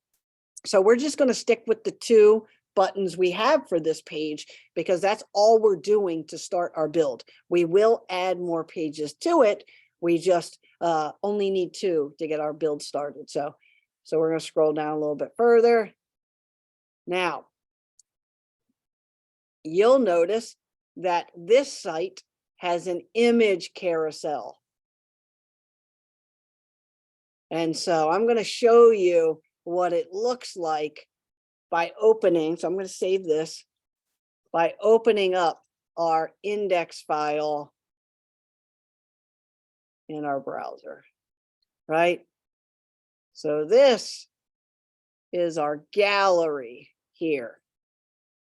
So we're just going to stick with the 2 buttons we have for this page, because that's all we're doing to start our build. We will add more pages to it. We just only need 2 to get our build started. So we're going to scroll down a little bit further. Now, you'll notice that this site has an image carousel. And so I'm going to show you what it looks like by opening. So I'm going to save this by opening up our index file in our browser, right? So this is our gallery here,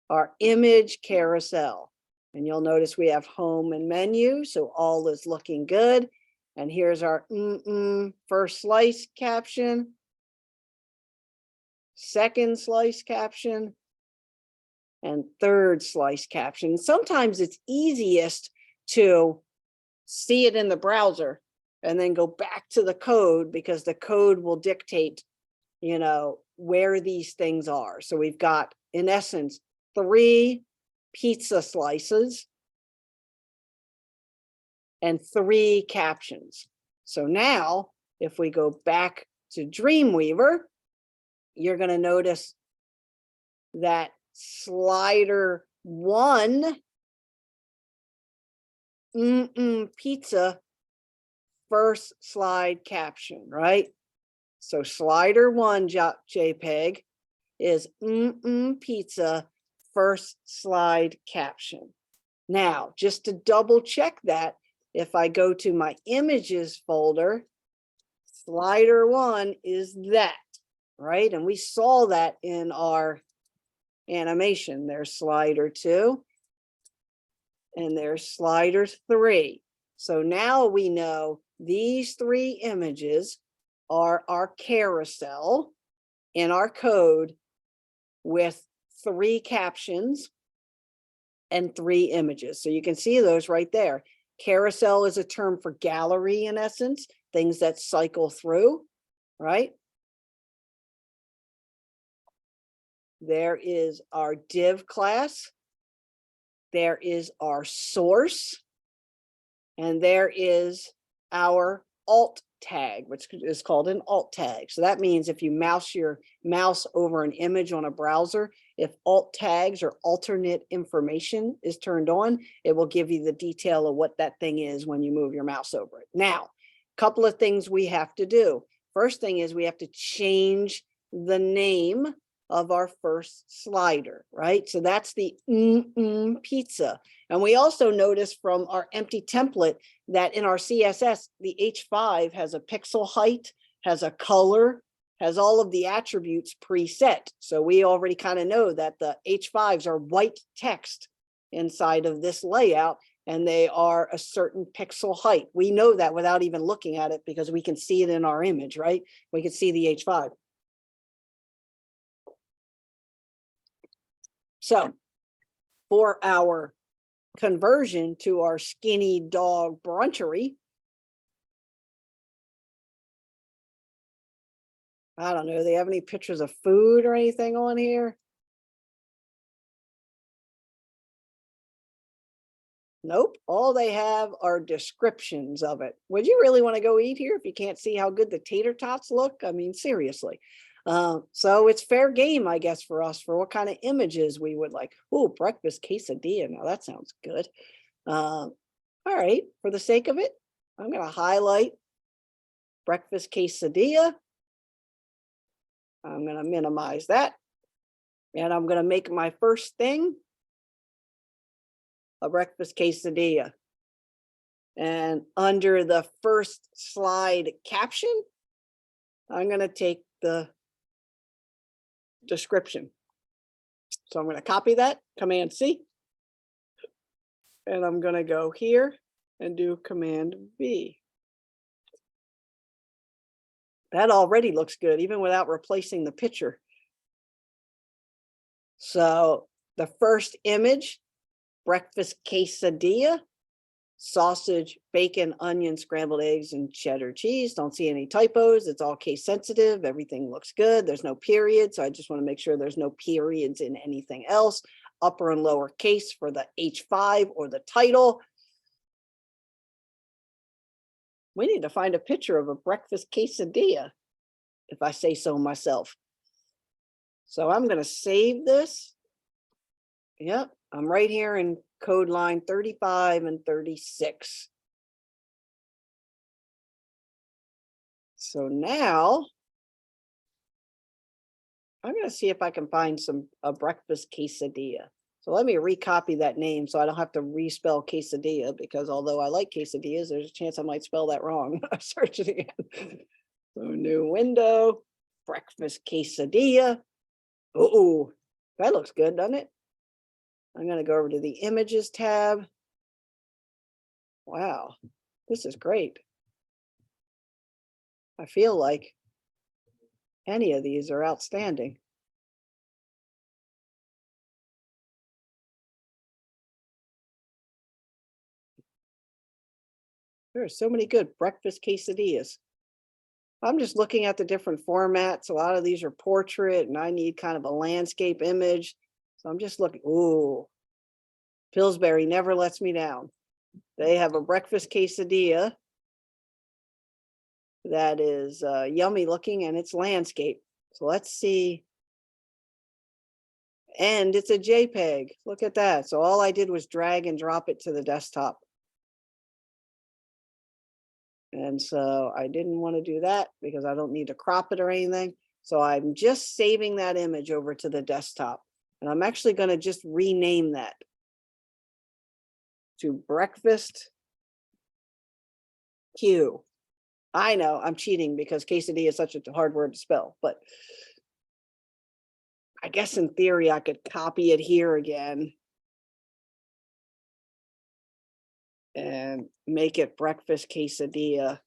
our image carousel. And you'll notice we have home and menu, so all is looking good. And here's our first slice caption, second slice caption, and third slice caption. Sometimes it's easiest to see it in the browser and then go back to the code, because the code will dictate, you know, where these things are. So we've got, in essence, 3 pizza slices and 3 captions. So now, if we go back to Dreamweaver, you're going to notice that slider 1 pizza first slide caption, right? So slider 1 JPEG is pizza first slide caption. Now, just to double check that, if I go to my images folder, slider 1 is that, right? And we saw that in our animation. There's slider 2 and there's slider 3. So now we know these 3 images are our carousel in our code with 3 captions and 3 images. So you can see those right there. Carousel is a term for gallery in essence, things that cycle through, right? There is our div class. There is our source. And there is our alt tag, which is called an alt tag. So that means if you mouse your mouse over an image on a browser, if alt tags or alternate information is turned on, it will give you the detail of what that thing is when you move your mouse over it. Now, a couple of things we have to do. First thing is we have to change the name of our first slider, right? So that's the pizza. And we also notice from our empty template that in our CSS, the H5 has a pixel height, has a color, has all of the attributes preset. So we already kind of know that the H5s are white text inside of this layout, and they are a certain pixel height. We know that without even looking at it because we can see it in our image, right? We can see the H5. So for our conversion to our skinny dog brunchery, I don't know, do they have any pictures of food or anything on here? Nope, all they have are descriptions of it. Would you really want to go eat here if you can't see how good the tater tots look? I mean, seriously. So it's fair game, I guess, for us for what kind of images we would like. Oh, breakfast quesadilla. Now that sounds good. All right, for the sake of it, I'm going to highlight breakfast quesadilla. I'm going to minimize that. And I'm going to make my first thing a breakfast quesadilla. And under the first slide caption, I'm going to take the description. So I'm going to copy that, Command C. And I'm going to go here and do Command V. That already looks good, even without replacing the picture. So the first image, breakfast quesadilla, sausage, bacon, onion, scrambled eggs, and cheddar cheese. Don't see any typos. It's all case sensitive. Everything looks good. There's no period. So I just want to make sure there's no periods in anything else. Upper and lower case for the H5 or the title. We need to find a picture of a breakfast quesadilla, if I say so myself. So I'm going to save this. Yep, I'm right here in code line 35 and 36. So now I'm going to see if I can find a breakfast quesadilla. So let me recopy that name so I don't have to respell quesadilla, because although I like quesadillas, there's a chance I might spell that wrong when I search it again. So new window, breakfast quesadilla. Oh, that looks good, doesn't it? I'm going to go over to the images tab. Wow, this is great. I feel like any of these are outstanding. There are so many good breakfast quesadillas. I'm just looking at the different formats. A lot of these are portrait, and I need kind of a landscape image. So I'm just looking. Ooh, Pillsbury never lets me down. They have a breakfast quesadilla that is yummy looking, and it's landscape. So let's see. And it's a JPEG. Look at that. So all I did was drag and drop it to the desktop. And so I didn't want to do that because I don't need to crop it or anything. So I'm just saving that image over to the desktop. And I'm actually going to just rename that to breakfast Q. I know I'm cheating because quesadilla is such a hard word to spell, but I guess in theory I could copy it here again and make it breakfast quesadilla,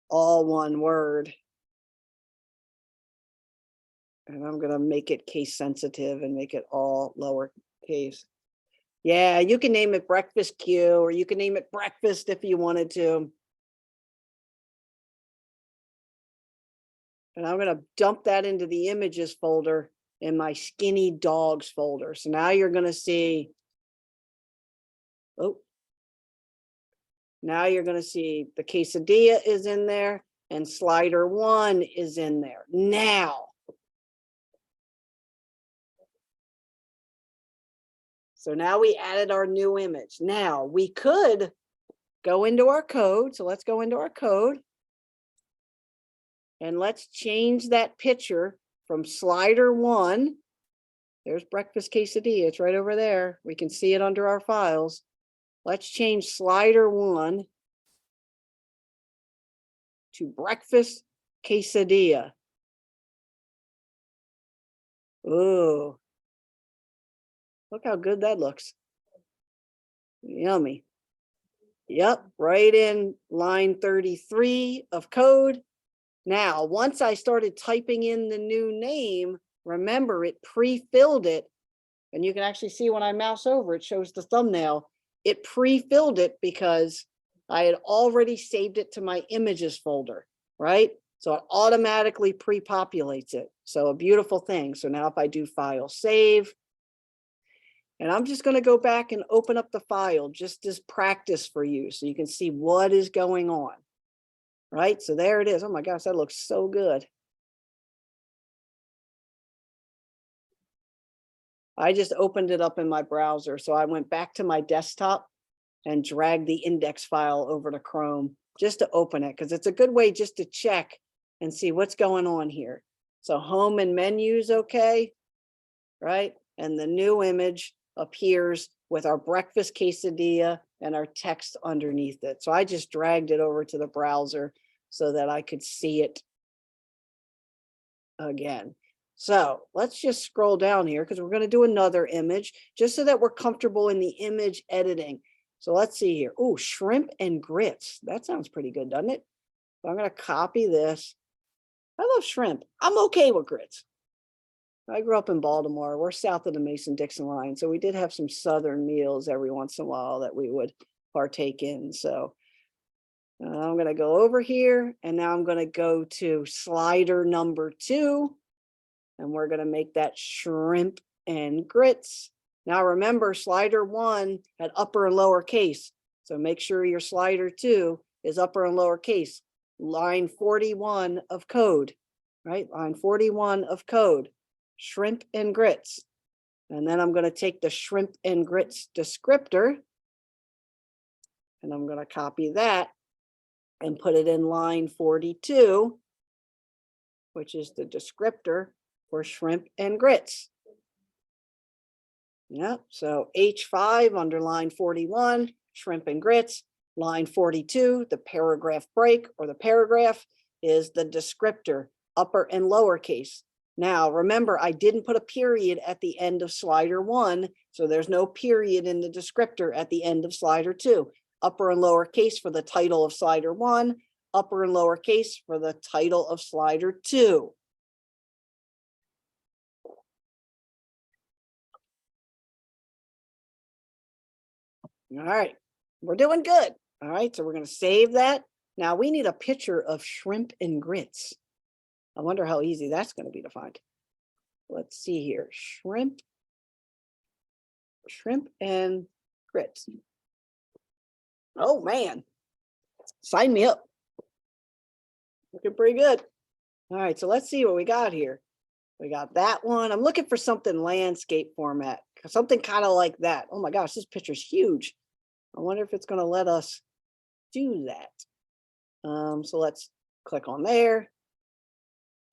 all one word. And I'm going to make it case sensitive and make it all lowercase. Yeah, you can name it breakfast Q, or you can name it breakfast if you wanted to. And I'm going to dump that into the images folder in my skinny dogs folder. So now you're going to see, oh, now you're going to see the quesadilla is in there and slider 1 is in there. Now, so now we added our new image. Now we could go into our code. So let's go into our code. And let's change that picture from slider 1. There's breakfast quesadilla. It's right over there. We can see it under our files. Let's change slider 1 to breakfast quesadilla. Ooh. Look how good that looks. Yummy. Yep, right in line 33 of code. Now, once I started typing in the new name, remember it pre-filled it. And you can actually see when I mouse over, it shows the thumbnail. It pre-filled it because I had already saved it to my images folder, right? So it automatically pre-populates it. So a beautiful thing. So now if I do file save, and I'm just going to go back and open up the file just as practice for you so you can see what is going on, right? So there it is. Oh my gosh, that looks so good. I just opened it up in my browser. So I went back to my desktop and dragged the index file over to Chrome just to open it, because it's a good way just to check and see what's going on here. So home and menus, okay, right? And the new image appears with our breakfast quesadilla and our text underneath it. So I just dragged it over to the browser so that I could see it again. So let's just scroll down here because we're going to do another image just so that we're comfortable in the image editing. So let's see here. Oh, shrimp and grits. That sounds pretty good, doesn't it? So I'm going to copy this. I love shrimp. I'm okay with grits. I grew up in Baltimore. We're south of the Mason-Dixon line. So we did have some Southern meals every once in a while that we would partake in. So I'm going to go over here and now I'm going to go to slider number 2. And we're going to make that shrimp and grits. Now remember, slider 1 had upper and lower case. So make sure your slider 2 is upper and lower case. Line 41 of code, right? Line 41 of code, shrimp and grits. And then I'm going to take the shrimp and grits descriptor and I'm going to copy that and put it in line 42, which is the descriptor for shrimp and grits. Yep, so H5 under line 41, shrimp and grits. Line 42, the paragraph break or the paragraph is the descriptor, upper and lower case. Now, remember, I didn't put a period at the end of slider 1, so there's no period in the descriptor at the end of slider 2. Upper and lower case for the title of slider 1, upper and lower case for the title of slider 2. All right, we're doing good. All right, so we're going to save that. Now we need a picture of shrimp and grits. I wonder how easy that's going to be to find. Let's see here. Shrimp and grits. Oh man, sign me up. Looking pretty good. All right, so let's see what we got here. We got that one. I'm looking for something landscape format, something kind of like that. Oh my gosh, this picture's huge. I wonder if it's going to let us do that. So let's click on there.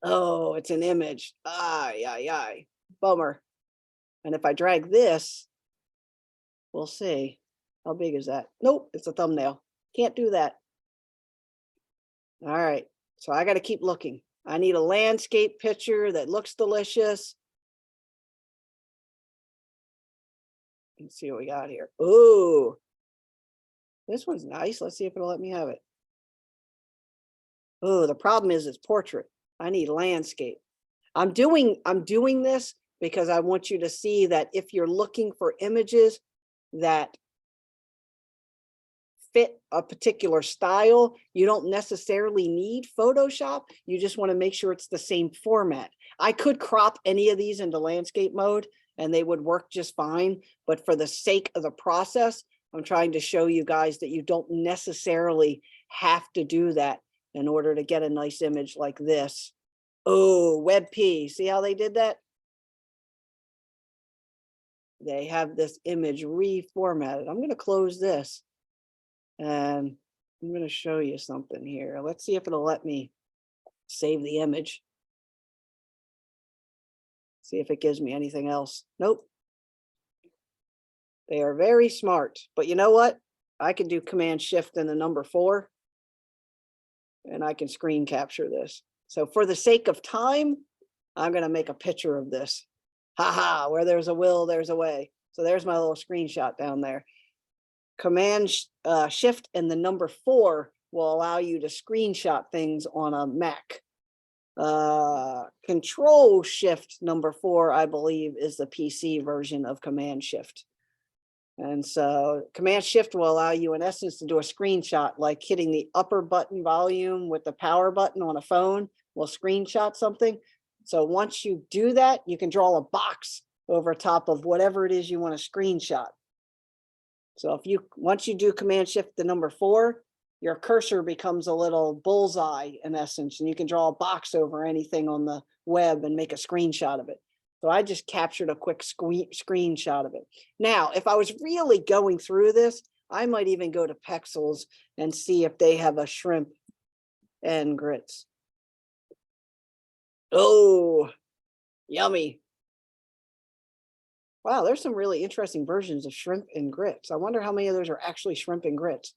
Oh, it's an image. Ay. Bummer. And if I drag this, we'll see. How big is that? Nope, it's a thumbnail. Can't do that. All right, so I got to keep looking. I need a landscape picture that looks delicious. Let's see what we got here. Ooh, this one's nice. Let's see if it'll let me have it. Oh, the problem is it's portrait. I need landscape. I'm doing this because I want you to see that if you're looking for images that fit a particular style, you don't necessarily need Photoshop. You just want to make sure it's the same format. I could crop any of these into landscape mode and they would work just fine. But for the sake of the process, I'm trying to show you guys that you don't necessarily have to do that in order to get a nice image like this. Oh, WebP, see how they did that? They have this image reformatted. I'm going to close this and I'm going to show you something here. Let's see if it'll let me save the image. See if it gives me anything else. Nope. They are very smart, but you know what? I can do Command Shift and the number 4 and I can screen capture this. So for the sake of time, I'm going to make a picture of this. Haha, where there's a will, there's a way. So there's my little screenshot down there. Command Shift and the number 4 will allow you to screenshot things on a Mac. Control Shift number 4, I believe, is the PC version of Command Shift. And so Command Shift will allow you, in essence, to do a screenshot, like hitting the upper button volume with the power button on a phone will screenshot something. So once you do that, you can draw a box over top of whatever it is you want to screenshot. So once you do Command Shift the number 4, your cursor becomes a little bullseye in essence, and you can draw a box over anything on the web and make a screenshot of it. So I just captured a quick screenshot of it. Now, if I was really going through this, I might even go to Pexels and see if they have a shrimp and grits. Oh, yummy. Wow, there's some really interesting versions of shrimp and grits. I wonder how many of those are actually shrimp and grits.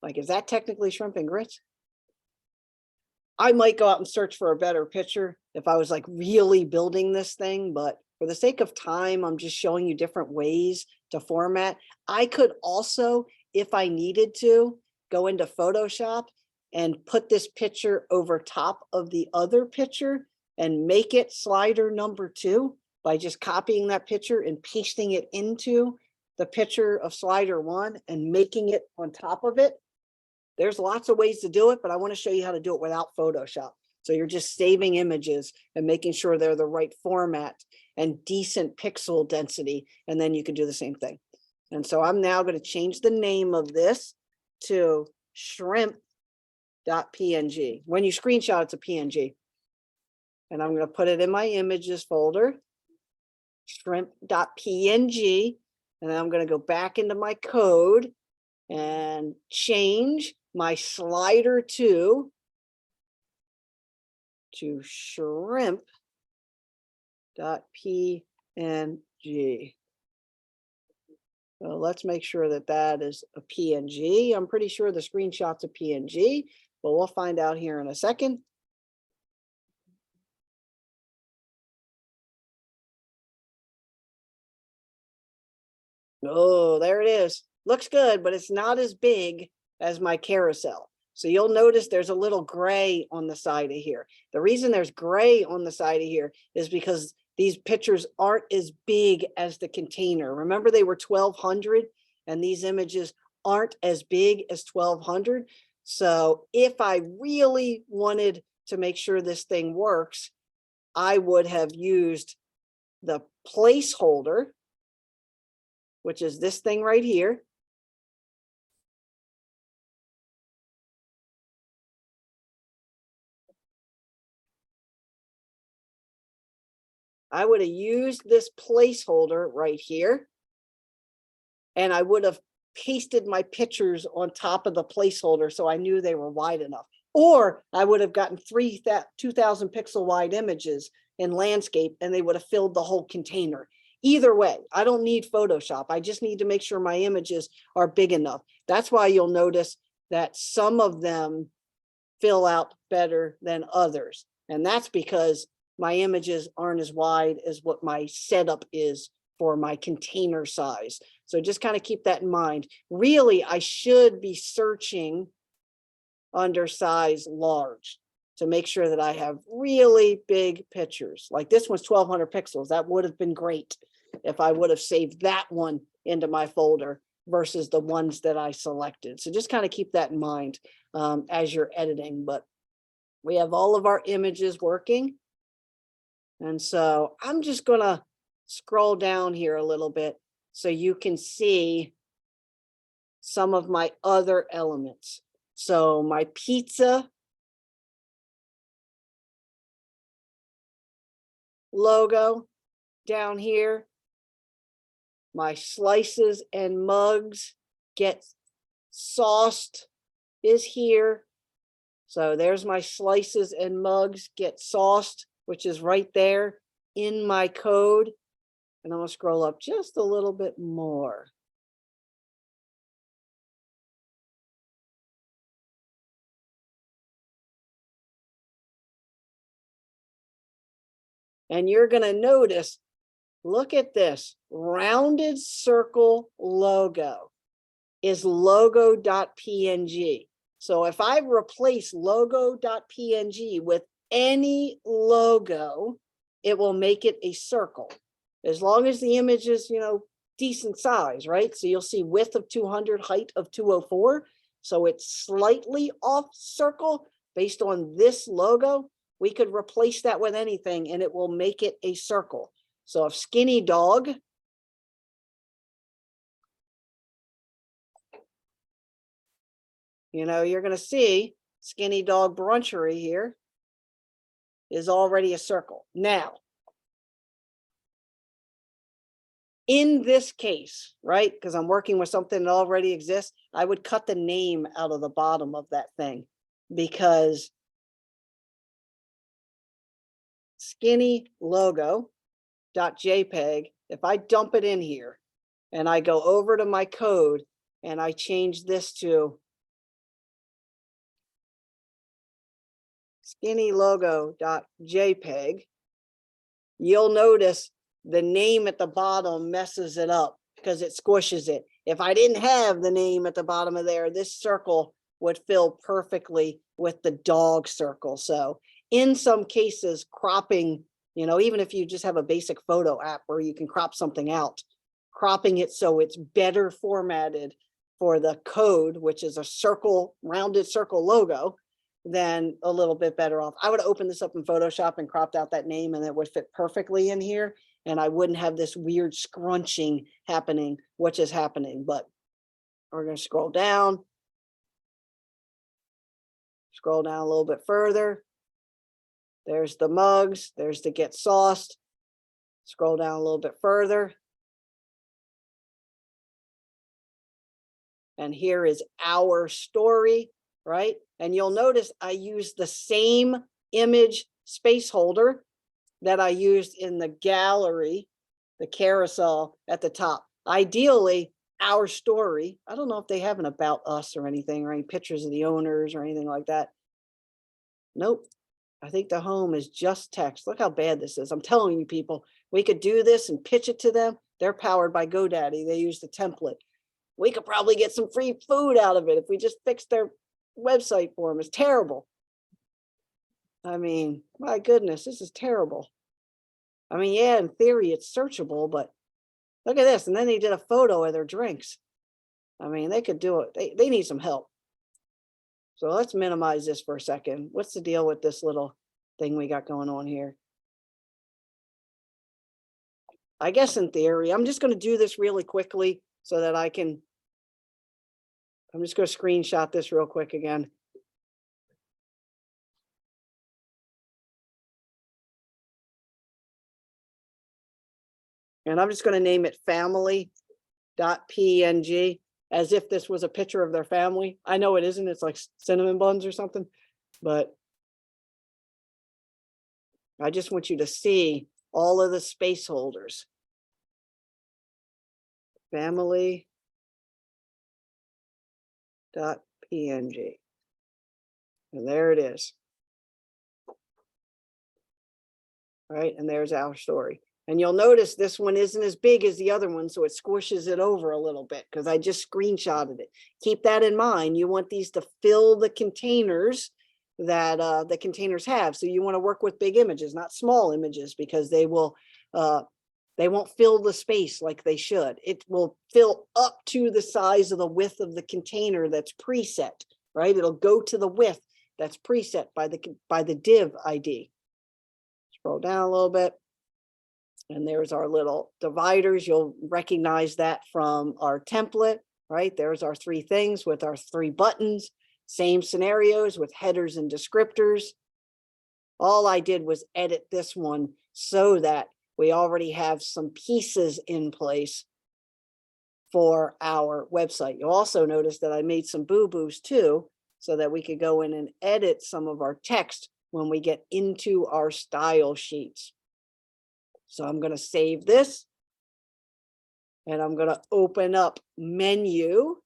Like, is that technically shrimp and grits? I might go out and search for a better picture if I was like really building this thing, but for the sake of time, I'm just showing you different ways to format. I could also, if I needed to, go into Photoshop and put this picture over top of the other picture and make it slider number 2 by just copying that picture and pasting it into the picture of slider 1 and making it on top of it. There's lots of ways to do it, but I want to show you how to do it without Photoshop. So you're just saving images and making sure they're the right format and decent pixel density, and then you can do the same thing. And so I'm now going to change the name of this to shrimp.png. When you screenshot, it's a PNG. And I'm going to put it in my images folder, shrimp.png, and then I'm going to go back into my code and change my slider 2 to shrimp.png. So let's make sure that that is a PNG. I'm pretty sure the screenshot's a PNG, but we'll find out here in a second. Oh, there it is. Looks good, but it's not as big as my carousel. So you'll notice there's a little gray on the side of here. The reason there's gray on the side of here is because these pictures aren't as big as the container. Remember, they were 1200 and these images aren't as big as 1200. So if I really wanted to make sure this thing works, I would have used the placeholder, which is this thing right here. I would have used this placeholder right here, and I would have pasted my pictures on top of the placeholder so I knew they were wide enough. Or I would have gotten 2,000 pixel wide images in landscape and they would have filled the whole container. Either way, I don't need Photoshop. I just need to make sure my images are big enough. That's why you'll notice that some of them fill out better than others. And that's because my images aren't as wide as what my setup is for my container size. So just kind of keep that in mind. Really, I should be searching under size large to make sure that I have really big pictures. Like this one's 1,200 pixels. That would have been great if I would have saved that one into my folder versus the ones that I selected. So just kind of keep that in mind as you're editing. But we have all of our images working. And so I'm just gonna scroll down here a little bit so you can see some of my other elements. So my pizza logo down here, my slices and mugs get sauced is here. So there's my slices and mugs get sauced, which is right there in my code. And I'm gonna scroll up just a little bit more. And you're gonna notice, look at this, rounded circle logo is logo.png. So if I replace logo.png with any logo, it will make it a circle. As long as the image is, decent size, right? So you'll see width of 200, height of 204. So it's slightly off circle based on this logo. We could replace that with anything and it will make it a circle. So if skinny dog, you're going to see skinny dog brunchery here is already a circle. Now, in this case, right, because I'm working with something that already exists, I would cut the name out of the bottom of that thing because skinny logo.jpg, if I dump it in here and I go over to my code and I change this to skinny logo.jpg, you'll notice the name at the bottom messes it up because it squishes it. If I didn't have the name at the bottom of there, this circle would fill perfectly with the dog circle. So in some cases, cropping, even if you just have a basic photo app where you can crop something out, cropping it so it's better formatted for the code, which is a circle, rounded circle logo, then a little bit better off. I would open this up in Photoshop and cropped out that name and it would fit perfectly in here. And I wouldn't have this weird scrunching happening, which is happening. But we're going to scroll down a little bit further. There's the mugs. There's the get sauced. Scroll down a little bit further. And here is our story, right? And you'll notice I use the same image space holder that I used in the gallery, the carousel at the top. Ideally, our story, I don't know if they have an about us or anything, or any pictures of the owners or anything like that. Nope. I think the home is just text. Look how bad this is. I'm telling you, people, we could do this and pitch it to them. They're powered by GoDaddy. They use the template. We could probably get some free food out of it if we just fixed their website for them. It's terrible. I mean, my goodness, this is terrible. I mean, yeah, in theory, it's searchable, but look at this. And then they did a photo of their drinks. I mean, they could do it. They need some help. So let's minimize this for a second. What's the deal with this little thing we got going on here? I guess in theory, I'm just going to do this really quickly so that I'm just going to screenshot this real quick again. And I'm just going to name it family.png as if this was a picture of their family. I know it isn't. It's like cinnamon buns or something. but I just want you to see all of the space holders. Family.png. And there it is. Right, and there's our story. And you'll notice this one isn't as big as the other one, so it squishes it over a little bit because I just screenshotted it. Keep that in mind. You want these to fill the containers that the containers have. So you want to work with big images, not small images, because they won't fill the space like they should. It will fill up to the size of the width of the container that's preset, right? It'll go to the width that's preset by the div ID. Scroll down a little bit. And there's our little dividers. You'll recognize that from our template, right? There's our 3 things with our 3 buttons, same scenarios with headers and descriptors. All I did was edit this one so that we already have some pieces in place for our website. You'll also notice that I made some boo-boos too, so that we could go in and edit some of our text when we get into our style sheets. So I'm going to save this and I'm going to open up menu.html.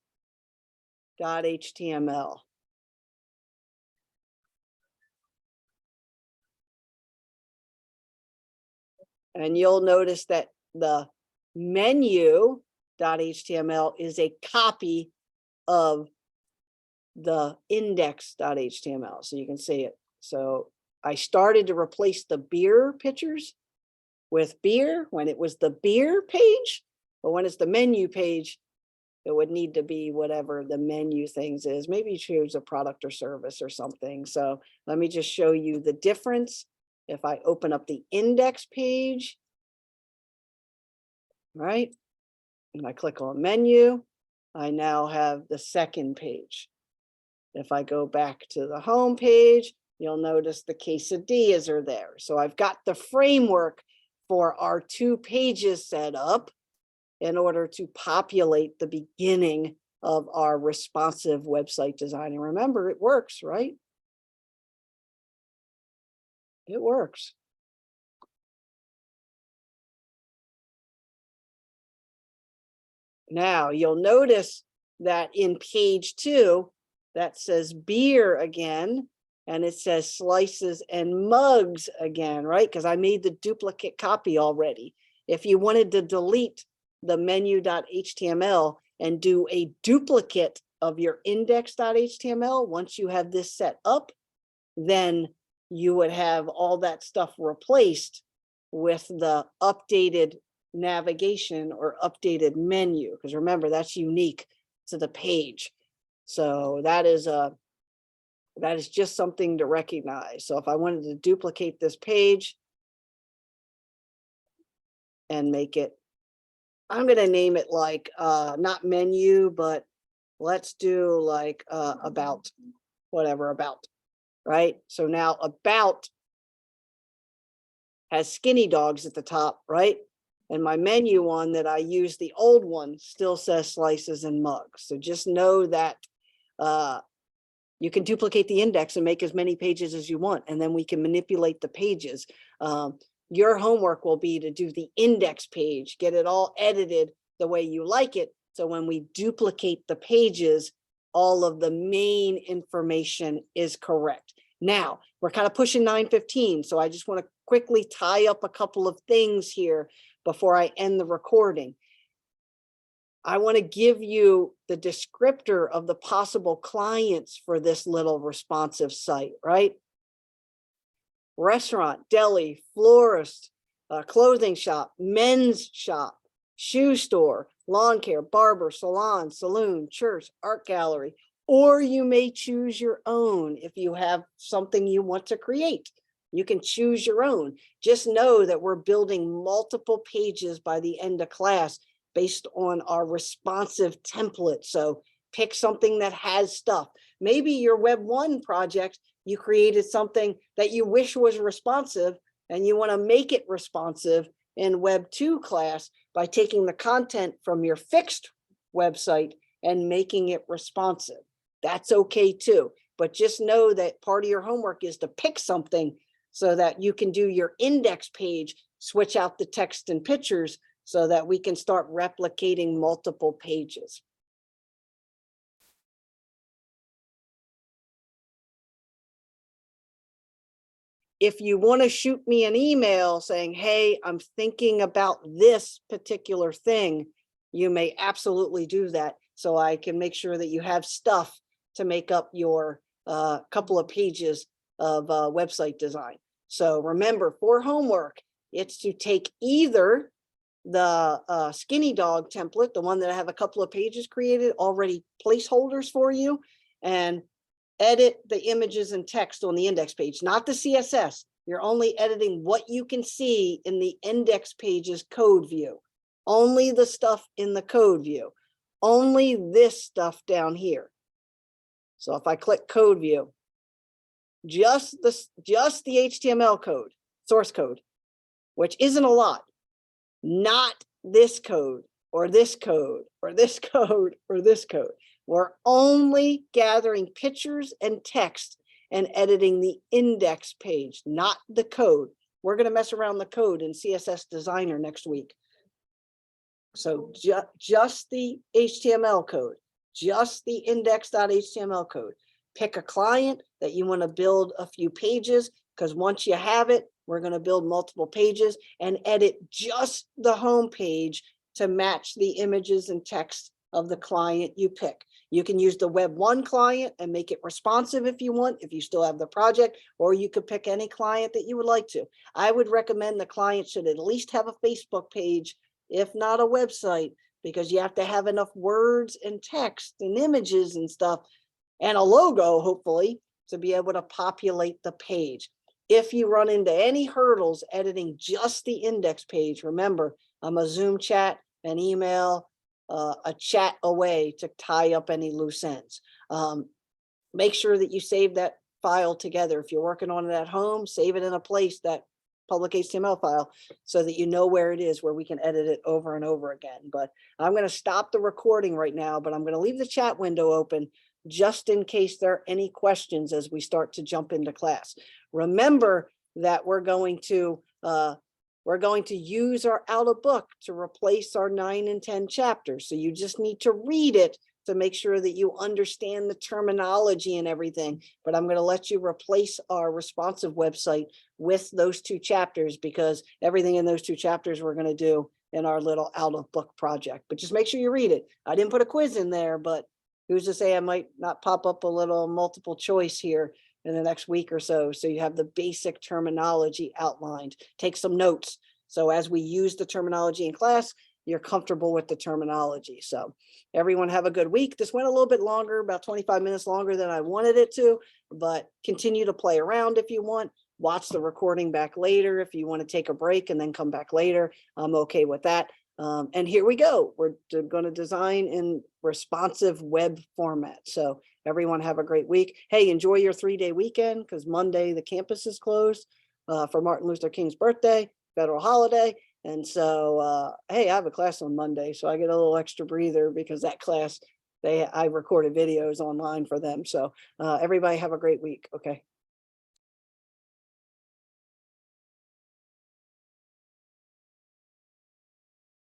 And you'll notice that the menu.html is a copy of the index.html. So you can see it. So I started to replace the beer pictures with beer when it was the beer page, but when it's the menu page, it would need to be whatever the menu things is. Maybe choose a product or service or something. So let me just show you the difference. If I open up the index page, right, and I click on menu, I now have the second page. If I go back to the home page, you'll notice the quesadillas are there. So I've got the framework for our 2 pages set up in order to populate the beginning of our responsive website design. And remember, it works, right? It works. Now you'll notice that in page 2, that says beer again, and it says slices and mugs again, right? Because I made the duplicate copy already. If you wanted to delete the menu.html and do a duplicate of your index.html, once you have this set up, then you would have all that stuff replaced with the updated navigation or updated menu. Because remember, that's unique to the page. So that is just something to recognize. So if I wanted to duplicate this page and make it, I'm going to name it like, not menu, but let's do like about, whatever, about, right? So now about has skinny dogs at the top, right? And my menu one that I use, the old one, still says slices and mugs. So just know that you can duplicate the index and make as many pages as you want, and then we can manipulate the pages. Your homework will be to do the index page, get it all edited the way you like it. So when we duplicate the pages, all of the main information is correct. Now, we're kind of pushing 9:15, so I just want to quickly tie up a couple of things here before I end the recording. I want to give you the descriptor of the possible clients for this little responsive site, right? Restaurant, deli, florist, clothing shop, men's shop, shoe store, lawn care, barber, salon, saloon, church, art gallery, or you may choose your own if you have something you want to create. You can choose your own. Just know that we're building multiple pages by the end of class based on our responsive template. So pick something that has stuff. Maybe your Web 1 project, you created something that you wish was responsive and you want to make it responsive in Web 2 class by taking the content from your fixed website and making it responsive. That's okay too. but just know that part of your homework is to pick something so that you can do your index page, switch out the text and pictures so that we can start replicating multiple pages. If you want to shoot me an email saying, hey, I'm thinking about this particular thing, you may absolutely do that. So I can make sure that you have stuff to make up your couple of pages of website design. So remember, for homework, it's to take either the skinny dog template, the one that I have a couple of pages created, already placeholders for you, and edit the images and text on the index page, not the CSS. You're only editing what you can see in the index page's code view. Only the stuff in the code view. Only this stuff down here. So if I click code view, just the HTML code, source code, which isn't a lot, not this code or this code or this code or this code. We're only gathering pictures and text and editing the index page, not the code. We're going to mess around the code in CSS Designer next week. So just the HTML code, just the index.html code. Pick a client that you want to build a few pages, because once you have it, we're going to build multiple pages, and edit just the home page to match the images and text of the client you pick. You can use the Web 1 client and make it responsive if you want, if you still have the project, or you could pick any client that you would like to. I would recommend the client should at least have a Facebook page, if not a website, because you have to have enough words and text and images and stuff, and a logo, hopefully, to be able to populate the page. If you run into any hurdles editing just the index page, remember, I'm a Zoom chat, an email, a chat away to tie up any loose ends. Make sure that you save that file together. If you're working on it at home, save it in a place, that public HTML file, so that you know where it is, where we can edit it over and over again. But I'm going to stop the recording right now, but I'm going to leave the chat window open just in case there are any questions as we start to jump into class. Remember that we're going to use our out of book to replace our 9 and 10 chapters. So you just need to read it to make sure that you understand the terminology and everything. But I'm going to let you replace our responsive website with those 2 chapters, because everything in those 2 chapters we're going to do in our little out of book project. But just make sure you read it. I didn't put a quiz in there, but who's to say I might not pop up a little multiple choice here in the next week or so. So you have the basic terminology outlined. Take some notes. So as we use the terminology in class, you're comfortable with the terminology. So everyone have a good week. This went a little bit longer, about 25 minutes longer than I wanted it to, but continue to play around if you want. Watch the recording back later if you want to take a break and then come back later. I'm okay with that. And here we go. We're going to design in responsive web format. So everyone have a great week. Hey, enjoy your 3-day weekend, because Monday the campus is closed for Martin Luther King's birthday, federal holiday. And so, hey, I have a class on Monday, so I get a little extra breather, because that class, I recorded videos online for them. So everybody have a great week. Okay.